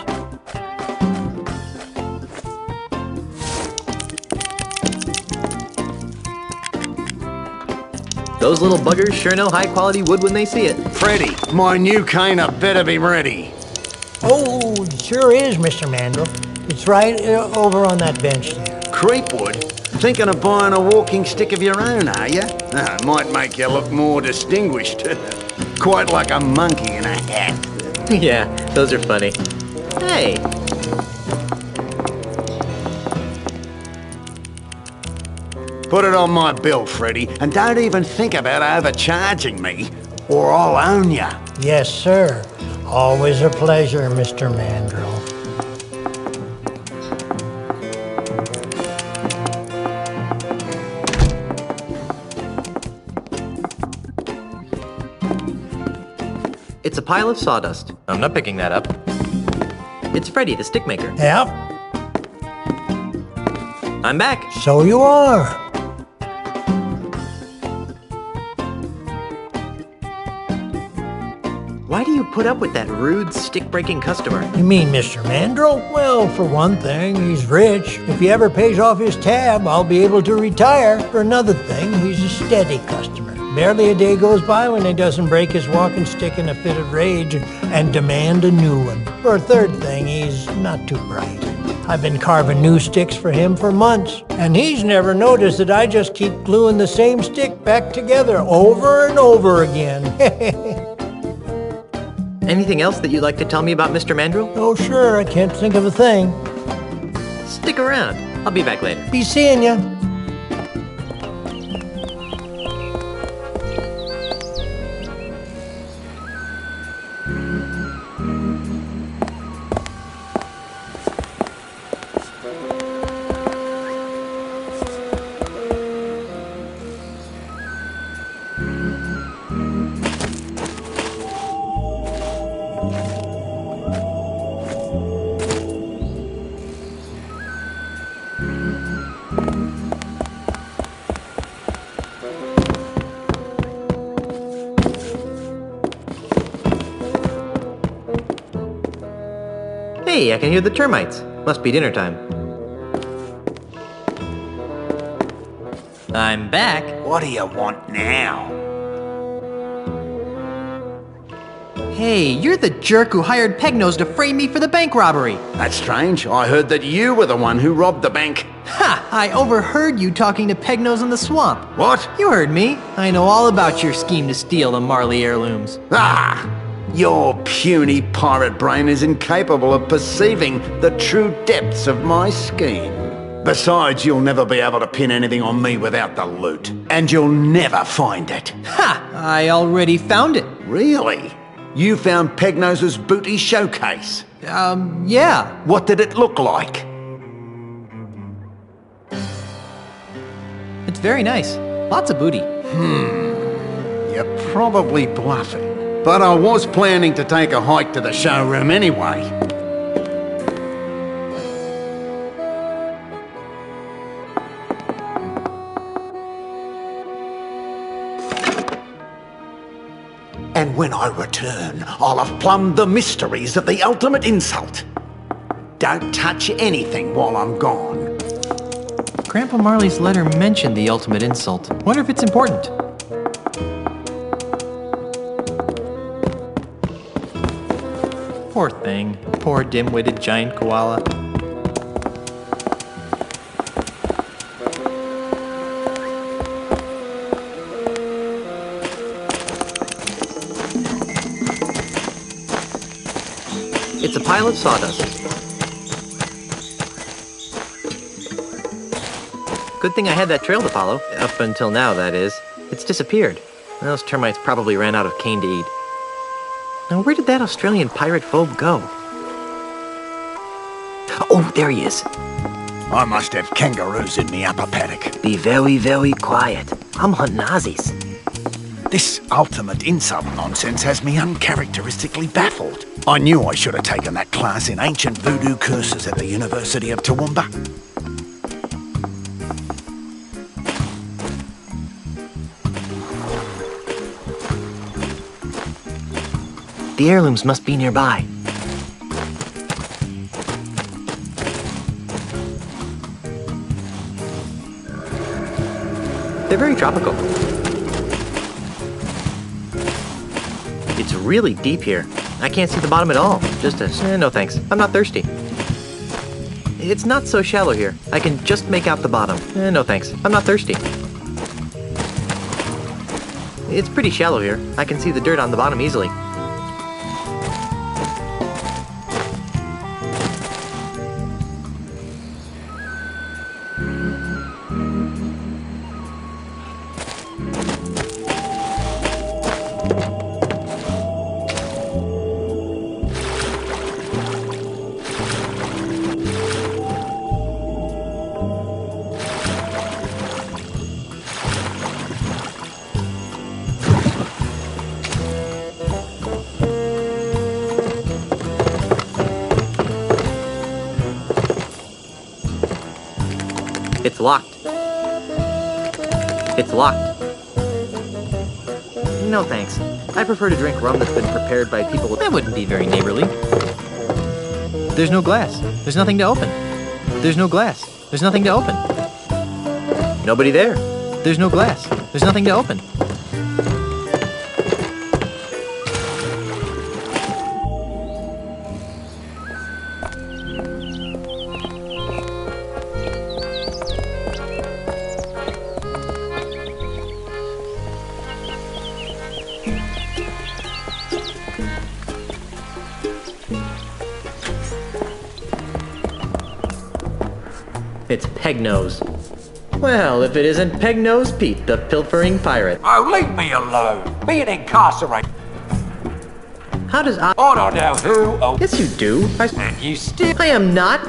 Those little buggers sure know high-quality wood when they see it. Freddy, my new cane up better be ready. Oh, it sure is, Mr. Mandrill. It's right over on that bench there. Creepwood? Thinking of buying a walking stick of your own, are you? Might make you look more distinguished. Quite like a monkey in a hat. Yeah, those are funny. Hey! Put it on my bill, Freddy, and don't even think about overcharging me, or I'll own you. Yes, sir. Always a pleasure, Mr. Mandrill. It's a pile of sawdust. I'm not picking that up. It's Freddy, the stick maker. Yep. I'm back. So you are. Why do you put up with that rude, stick-breaking customer? You mean Mr. Mandrill? Well, for one thing, he's rich. If he ever pays off his tab, I'll be able to retire. For another thing, he's a steady customer. Barely a day goes by when he doesn't break his walking stick in a fit of rage and demand a new one. For a third thing, he's not too bright. I've been carving new sticks for him for months, and he's never noticed that I just keep gluing the same stick back together over and over again. Anything else that you'd like to tell me about Mr. Mandrill? Oh, sure, I can't think of a thing. Stick around. I'll be back later. Be seeing ya. Hey, I can hear the termites. Must be dinner time. I'm back. What do you want now? Hey, you're the jerk who hired Pegnose to frame me for the bank robbery. That's strange. I heard that you were the one who robbed the bank. Ha! I overheard you talking to Pegnose in the swamp. What? You heard me. I know all about your scheme to steal the Marley heirlooms. Ah! Your puny pirate brain is incapable of perceiving the true depths of my scheme. Besides, you'll never be able to pin anything on me without the loot. And you'll never find it. Ha! I already found it. Really? You found Pegnose's booty showcase? Yeah. What did it look like? It's very nice. Lots of booty. You're probably bluffing. But I was planning to take a hike to the showroom anyway. And when I return, I'll have plumbed the mysteries of the ultimate insult. Don't touch anything while I'm gone. Grandpa Marley's letter mentioned the ultimate insult. Wonder if it's important. Poor thing. Poor dim-witted giant koala. It's a pile of sawdust. Good thing I had that trail to follow. Up until now, that is. It's disappeared. Those termites probably ran out of cane to eat. Now, where did that Australian pirate phobe go? Oh, there he is. I must have kangaroos in me upper paddock. Be very, very quiet. I'm hunting Aussies. This ultimate insult nonsense has me uncharacteristically baffled. I knew I should have taken that class in ancient voodoo curses at the University of Toowoomba. The heirlooms must be nearby. They're very tropical. It's really deep here. I can't see the bottom at all. Just a... no thanks. I'm not thirsty. It's not so shallow here. I can just make out the bottom. No thanks. I'm not thirsty. It's pretty shallow here. I can see the dirt on the bottom easily. It's locked. It's locked. No thanks. I prefer to drink rum that's been prepared by people with... That wouldn't be very neighborly. There's no glass. There's nothing to open. There's no glass. There's nothing to open. Nobody there. There's no glass. There's nothing to open. It's Pegnose. Well, if it isn't Pegnose Pete, the pilfering pirate. Oh, leave me alone. Being incarcerated. How does I don't know who. Oh. Yes, you do. And you still. I am not.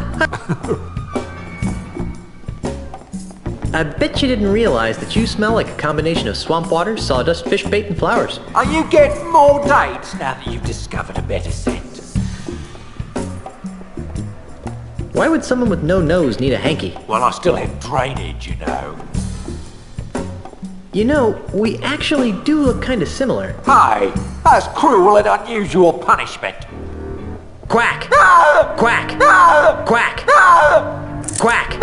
I bet you didn't realize that you smell like a combination of swamp water, sawdust, fish bait, and flowers. Are you getting more dates now that you've discovered a better scent? Why would someone with no nose need a hanky? Well, I still have drainage, you know. You know, we actually do look kind of similar. Hey, that's cruel and unusual punishment. Quack! Quack! Quack! Quack!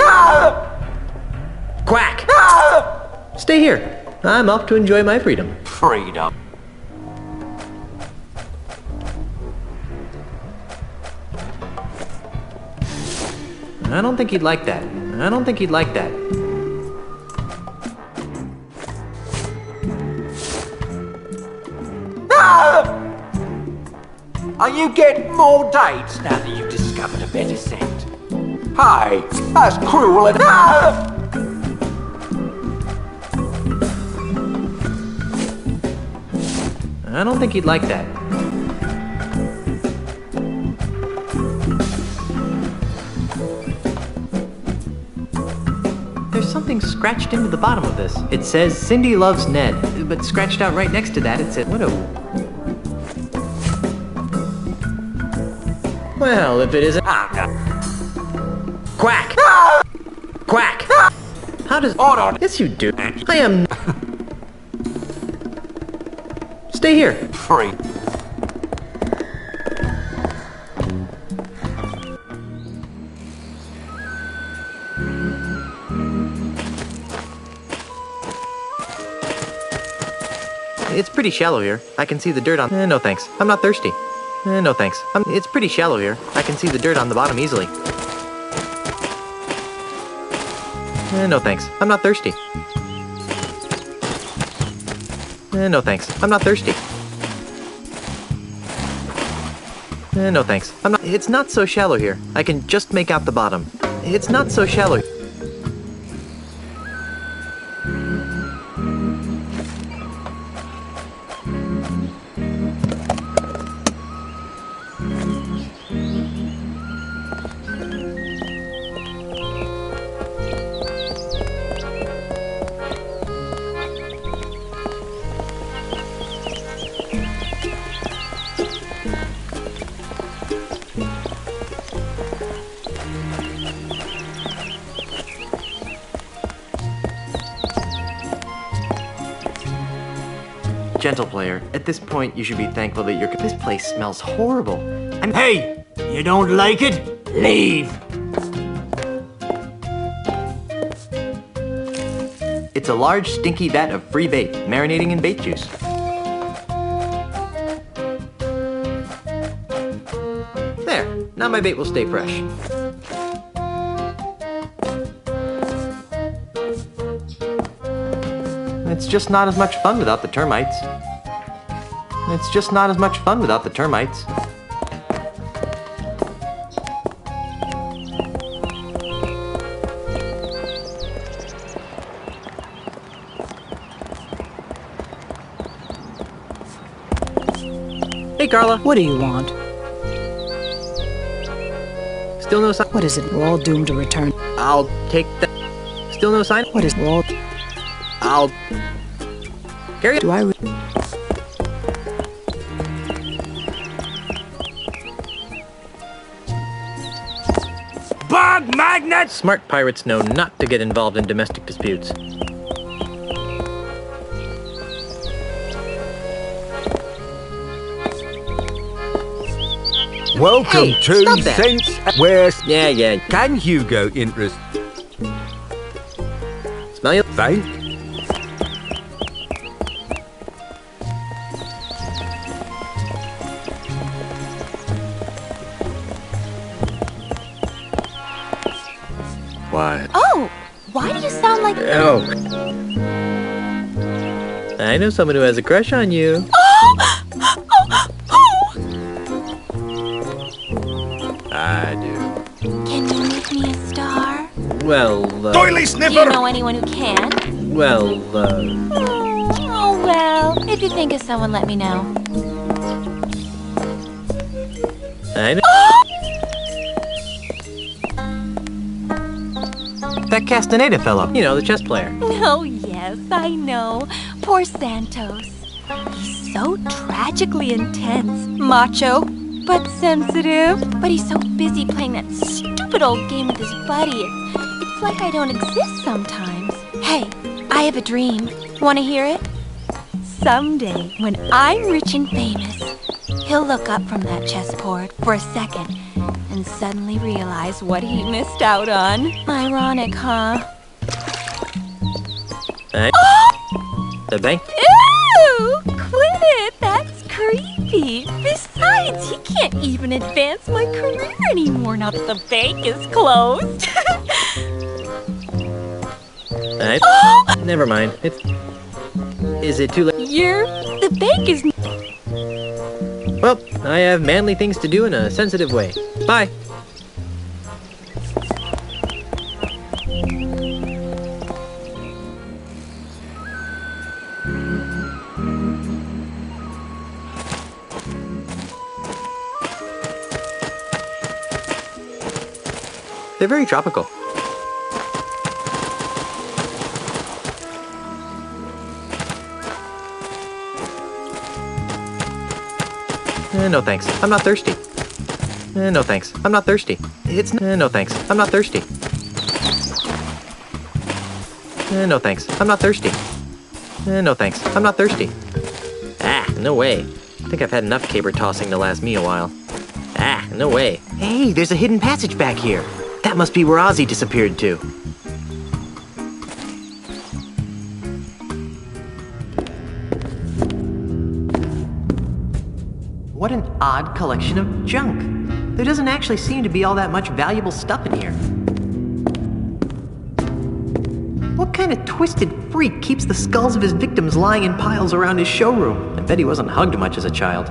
Quack! Stay here. I'm off to enjoy my freedom. Freedom. I don't think he'd like that. I don't think he'd like that. Are you getting more dates now that you've discovered a better scent? Hey, that's cruel and... I don't think he'd like that. There's something scratched into the bottom of this. It says, Cindy loves Ned, but scratched out right next to that it said, what a... Well, if it isn't... Quack! Quack! How does... Yes, you do. I am... Stay here. Free. It's pretty shallow here. I can see the dirt on... no thanks. I'm not thirsty. No thanks. It's pretty shallow here. I can see the dirt on the bottom easily. No thanks. I'm not thirsty. No thanks. I'm not thirsty. No thanks. It's not so shallow here. I can just make out the bottom. It's not so shallow. Gentle player, at this point you should be thankful that you're— This place smells horrible. Hey, you don't like it? Leave. It's a large, stinky vat of free bait, marinating in bait juice. There, now my bait will stay fresh. It's just not as much fun without the termites. It's just not as much fun without the termites. Hey, Carla. What do you want? Still no sign? What is it? We're all doomed to return. I'll take that. Still no sign? What is it? We're all... I'll... Carry it. Do I... Bug magnets! Smart pirates know not to get involved in domestic disputes. Welcome Hey, to stop that. Sense where... Yeah. Can Hugo interest... Smell you? Thank... Why? Oh, why do you sound like... Oh. I know someone who has a crush on you. I do. Can you make me a star? Well, Doily Do Sniffer! you know anyone who can? well, Oh, well, if you think of someone, let me know. I know. That Castaneda fellow. You know, the chess player. Oh, yes, I know. Poor Santos. He's so tragically intense. Macho, but sensitive. But he's so busy playing that stupid old game with his buddy. It's like I don't exist sometimes. Hey, I have a dream. Want to hear it? Someday, when I'm rich and famous, he'll look up from that chessboard for a second and suddenly realize what he missed out on. Ironic, huh? The bank. Ew! Quit it! That's creepy. Besides, he can't even advance my career anymore now that the bank is closed. Never mind. Is it too late? The bank is... Well, I have manly things to do in a sensitive way. Bye. They're very tropical. No thanks. I'm not thirsty. No thanks. I'm not thirsty. No thanks. I'm not thirsty. No thanks. I'm not thirsty. No thanks. I'm not thirsty. Ah, no way. I think I've had enough caber tossing to last me a while. Ah, no way. Hey, there's a hidden passage back here. That must be where Ozzy disappeared to. What an odd collection of junk. There doesn't actually seem to be all that much valuable stuff in here. What kind of twisted freak keeps the skulls of his victims lying in piles around his showroom? I bet he wasn't hugged much as a child.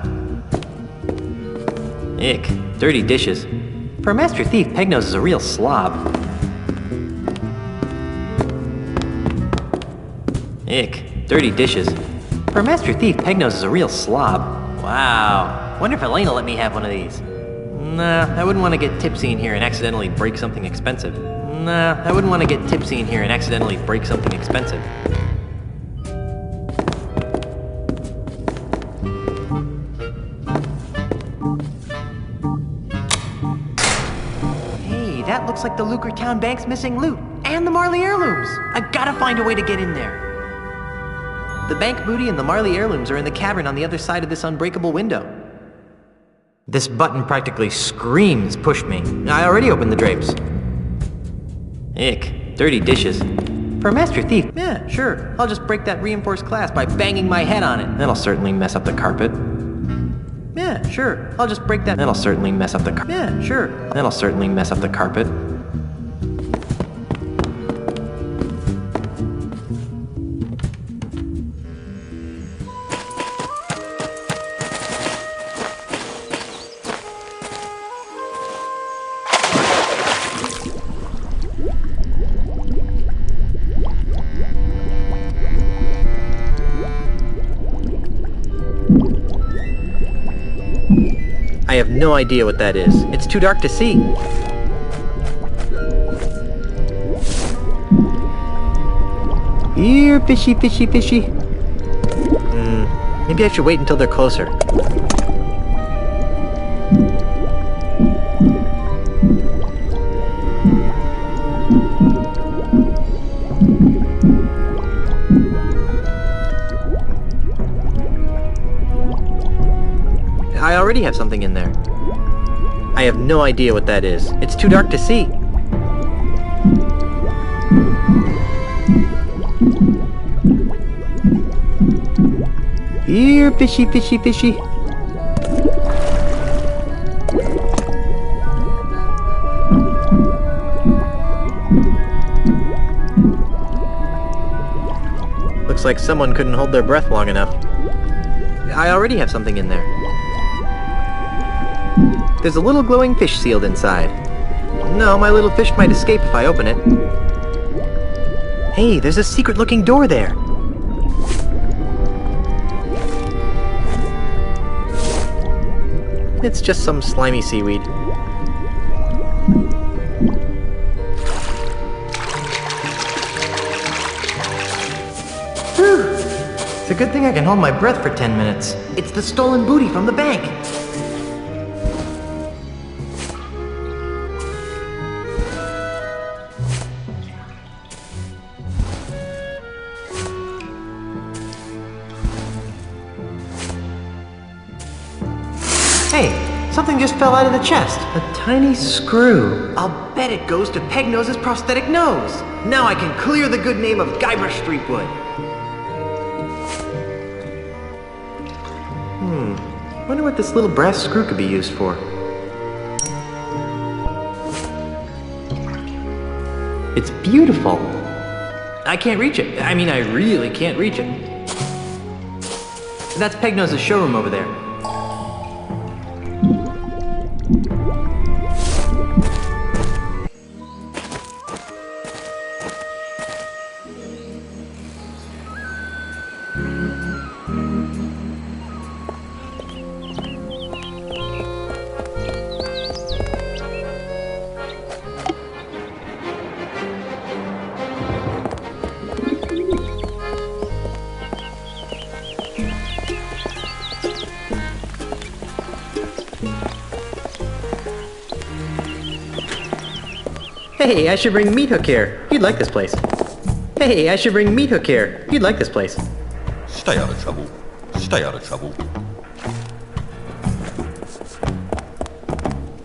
Ick. Dirty dishes. For a master thief, Pegnose is a real slob. Ick. Dirty dishes. For a master thief, Pegnose is a real slob. Wow. Wonder if Elaine will let me have one of these. Nah, I wouldn't want to get tipsy in here and accidentally break something expensive. Nah, I wouldn't want to get tipsy in here and accidentally break something expensive. Hey, that looks like the Lucretown Bank's missing loot. And the Marley heirlooms. I've got to find a way to get in there. The bank booty and the Marley heirlooms are in the cavern on the other side of this unbreakable window. This button practically screams push me. I already opened the drapes. Ick. Dirty dishes. For a master thief, yeah, sure. I'll just break that reinforced glass by banging my head on it. That'll certainly mess up the carpet. Yeah, sure. I'll just break that. That'll certainly mess up the carpet. Yeah, sure. That'll certainly mess up the carpet. I have no idea what that is. It's too dark to see. Here, fishy, fishy, fishy. Maybe I should wait until they're closer. I already have something in there. I have no idea what that is. It's too dark to see. Here, fishy, fishy, fishy. Looks like someone couldn't hold their breath long enough. I already have something in there. There's a little glowing fish sealed inside. No, my little fish might escape if I open it. Hey, there's a secret-looking door there. It's just some slimy seaweed. Whew. It's a good thing I can hold my breath for 10 minutes. It's the stolen booty from the bank. Hey, something just fell out of the chest. A tiny screw. I'll bet it goes to Pegnose's prosthetic nose. Now I can clear the good name of Guybrush Threepwood. Wonder what this little brass screw could be used for. It's beautiful. I can't reach it. I mean, I really can't reach it. That's Pegnose's showroom over there. Hey, I should bring Meat Hook here. You'd like this place. Hey, I should bring Meat Hook here. You'd like this place. Stay out of trouble. Stay out of trouble.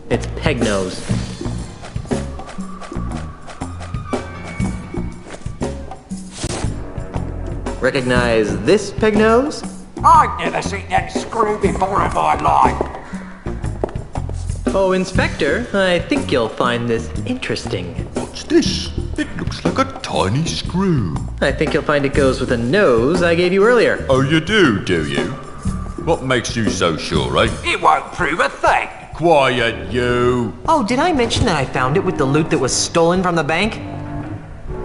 It's Pegnose. Recognize this Pegnose? I've never seen that screw before in my life. Oh, Inspector, I think you'll find this interesting. What's this? It looks like a tiny screw. I think you'll find it goes with a nose I gave you earlier. Oh, you do you? What makes you so sure, eh? It won't prove a thing. Quiet, you. Oh, did I mention that I found it with the loot that was stolen from the bank?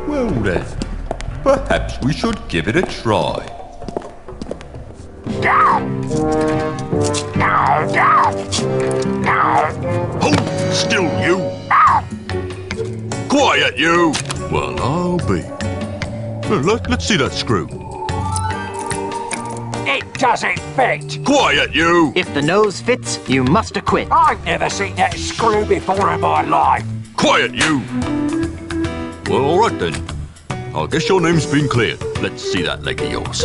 Well then, perhaps we should give it a try. Hold still, you. Quiet, you. Well, I'll be. Let's see that screw. It doesn't fit. Quiet, you. If the nose fits, you must acquit. I've never seen that screw before in my life. Quiet, you. Well, all right then. I guess your name's been cleared. Let's see that leg of yours.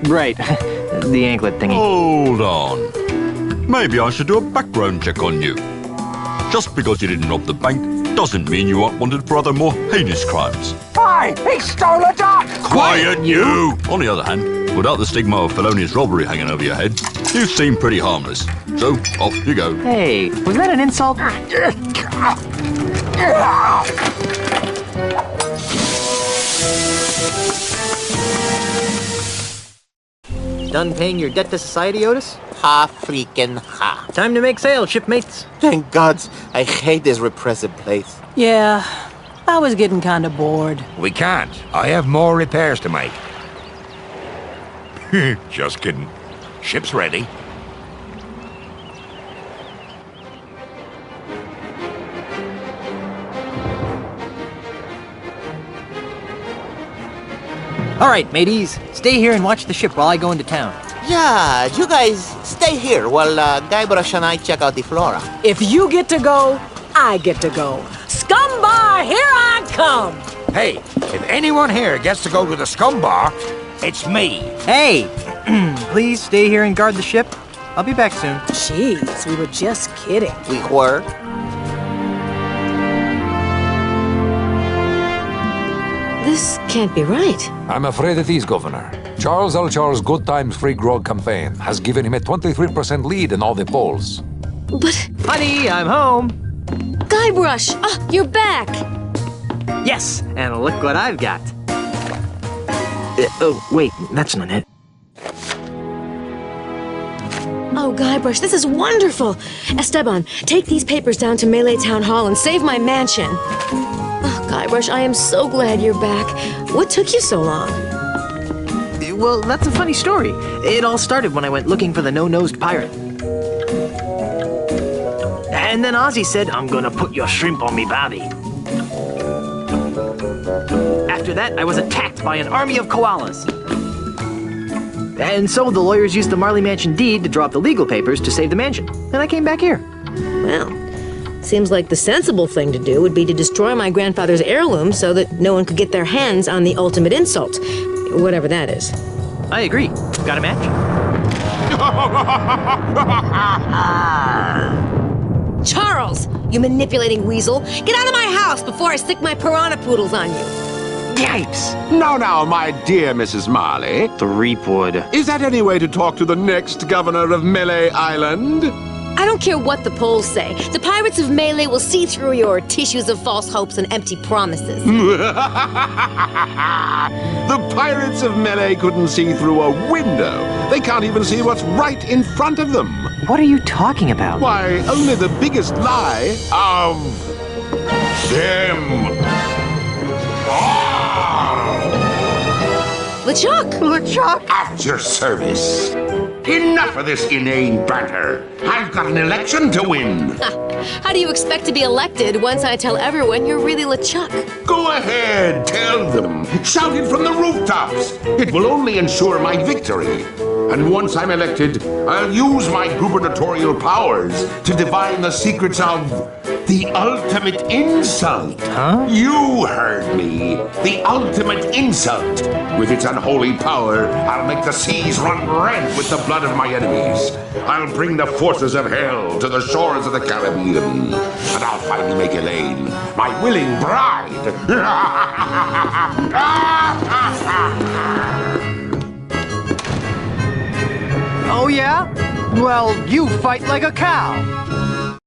Right. The anklet thingy. Hold on. Maybe I should do a background check on you. Just because you didn't rob the bank doesn't mean you aren't wanted for other more heinous crimes. Hey, he stole a duck! Quiet, you! On the other hand, without the stigma of felonious robbery hanging over your head, you seem pretty harmless. So, off you go. Hey, was that an insult? Done paying your debt to society, Otis? Ha freaking ha. Time to make sail, shipmates. Thank gods, I hate this repressive place. Yeah, I was getting kind of bored. We can't. I have more repairs to make. Just kidding. Ship's ready. All right, mateys. Stay here and watch the ship while I go into town. Yeah, you guys stay here while Guybrush and I check out the flora. If you get to go, I get to go. Scumbar, here I come! Hey, if anyone here gets to go to the scum bar, it's me. Hey, please stay here and guard the ship. I'll be back soon. Jeez, we were just kidding. We were? This can't be right. I'm afraid it is, Governor. Charles L. Charles' Good Times Free Grog campaign has given him a 23% lead in all the polls. But... Honey, I'm home. Guybrush! You're back! Yes, and look what I've got. Oh, wait, that's not it. Oh, Guybrush, this is wonderful! Esteban, take these papers down to Melee Town Hall and save my mansion. Oh, Guybrush, I am so glad you're back. What took you so long? Well, that's a funny story. It all started when I went looking for the no-nosed pirate. And then Ozzy said, I'm gonna put your shrimp on me bobby. After that, I was attacked by an army of koalas. And so the lawyers used the Marley Mansion deed to draw up the legal papers to save the mansion. And I came back here. Well, seems like the sensible thing to do would be to destroy my grandfather's heirloom so that no one could get their hands on the ultimate insult. Whatever that is. I agree. Got a match? Charles, you manipulating weasel. Get out of my house before I stick my piranha poodles on you. Yipes! Now, my dear Mrs. Marley. Threepwood. Is that any way to talk to the next governor of Melee Island? I don't care what the polls say. The pirates of Melee will see through your tissues of false hopes and empty promises. The pirates of Melee couldn't see through a window. They can't even see what's right in front of them. What are you talking about? Why, only the biggest lie of them. LeChuck! LeChuck! At your service. Enough of this inane banter. I've got an election to win. How do you expect to be elected once I tell everyone you're really LeChuck? Go ahead, tell them. Shout it from the rooftops. It will only ensure my victory. And once I'm elected, I'll use my gubernatorial powers to divine the secrets of the ultimate insult. Huh? You heard me. The ultimate insult. With its unholy power, I'll make the seas run red with the blood of my enemies. I'll bring the forces of hell to the shores of the Caribbean. And I'll finally make Elaine my willing bride. yeah? Well, you fight like a cow.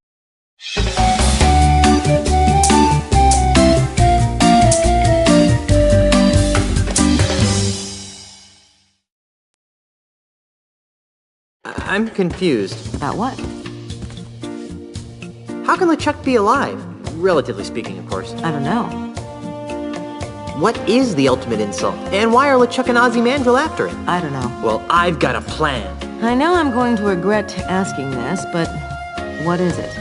I'm confused. About what? How can LeChuck be alive? Relatively speaking, of course. I don't know. What is the ultimate insult? And why are LeChuck and Ozymandias after it? I don't know. Well, I've got a plan. I know I'm going to regret asking this, but what is it?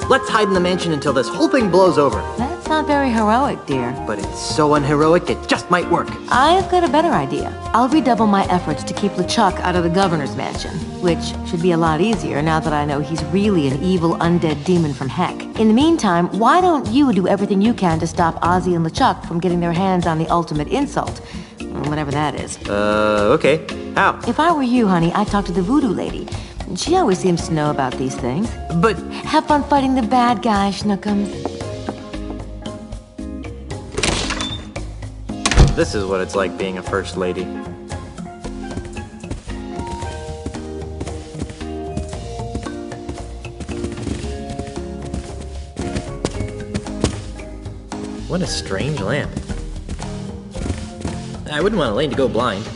Let's hide in the mansion until this whole thing blows over. That's not very heroic, dear. But it's so unheroic, it just might work. I've got a better idea. I'll redouble my efforts to keep LeChuck out of the governor's mansion, which should be a lot easier now that I know he's really an evil undead demon from heck. In the meantime, why don't you do everything you can to stop Ozzy and LeChuck from getting their hands on the ultimate insult? Whatever that is. Okay. How? If I were you, honey, I'd talk to the voodoo lady. She always seems to know about these things. But... Have fun fighting the bad guy, Schnookums. This is what it's like being a first lady. What a strange lamp. I wouldn't want Elaine to go blind.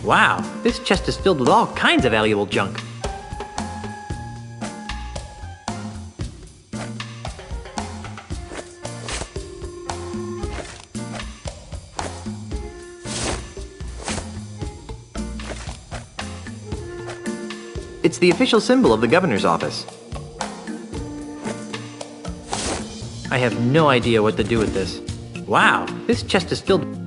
Wow, this chest is filled with all kinds of valuable junk. It's the official symbol of the governor's office. I have no idea what to do with this. Wow, this chest is filled...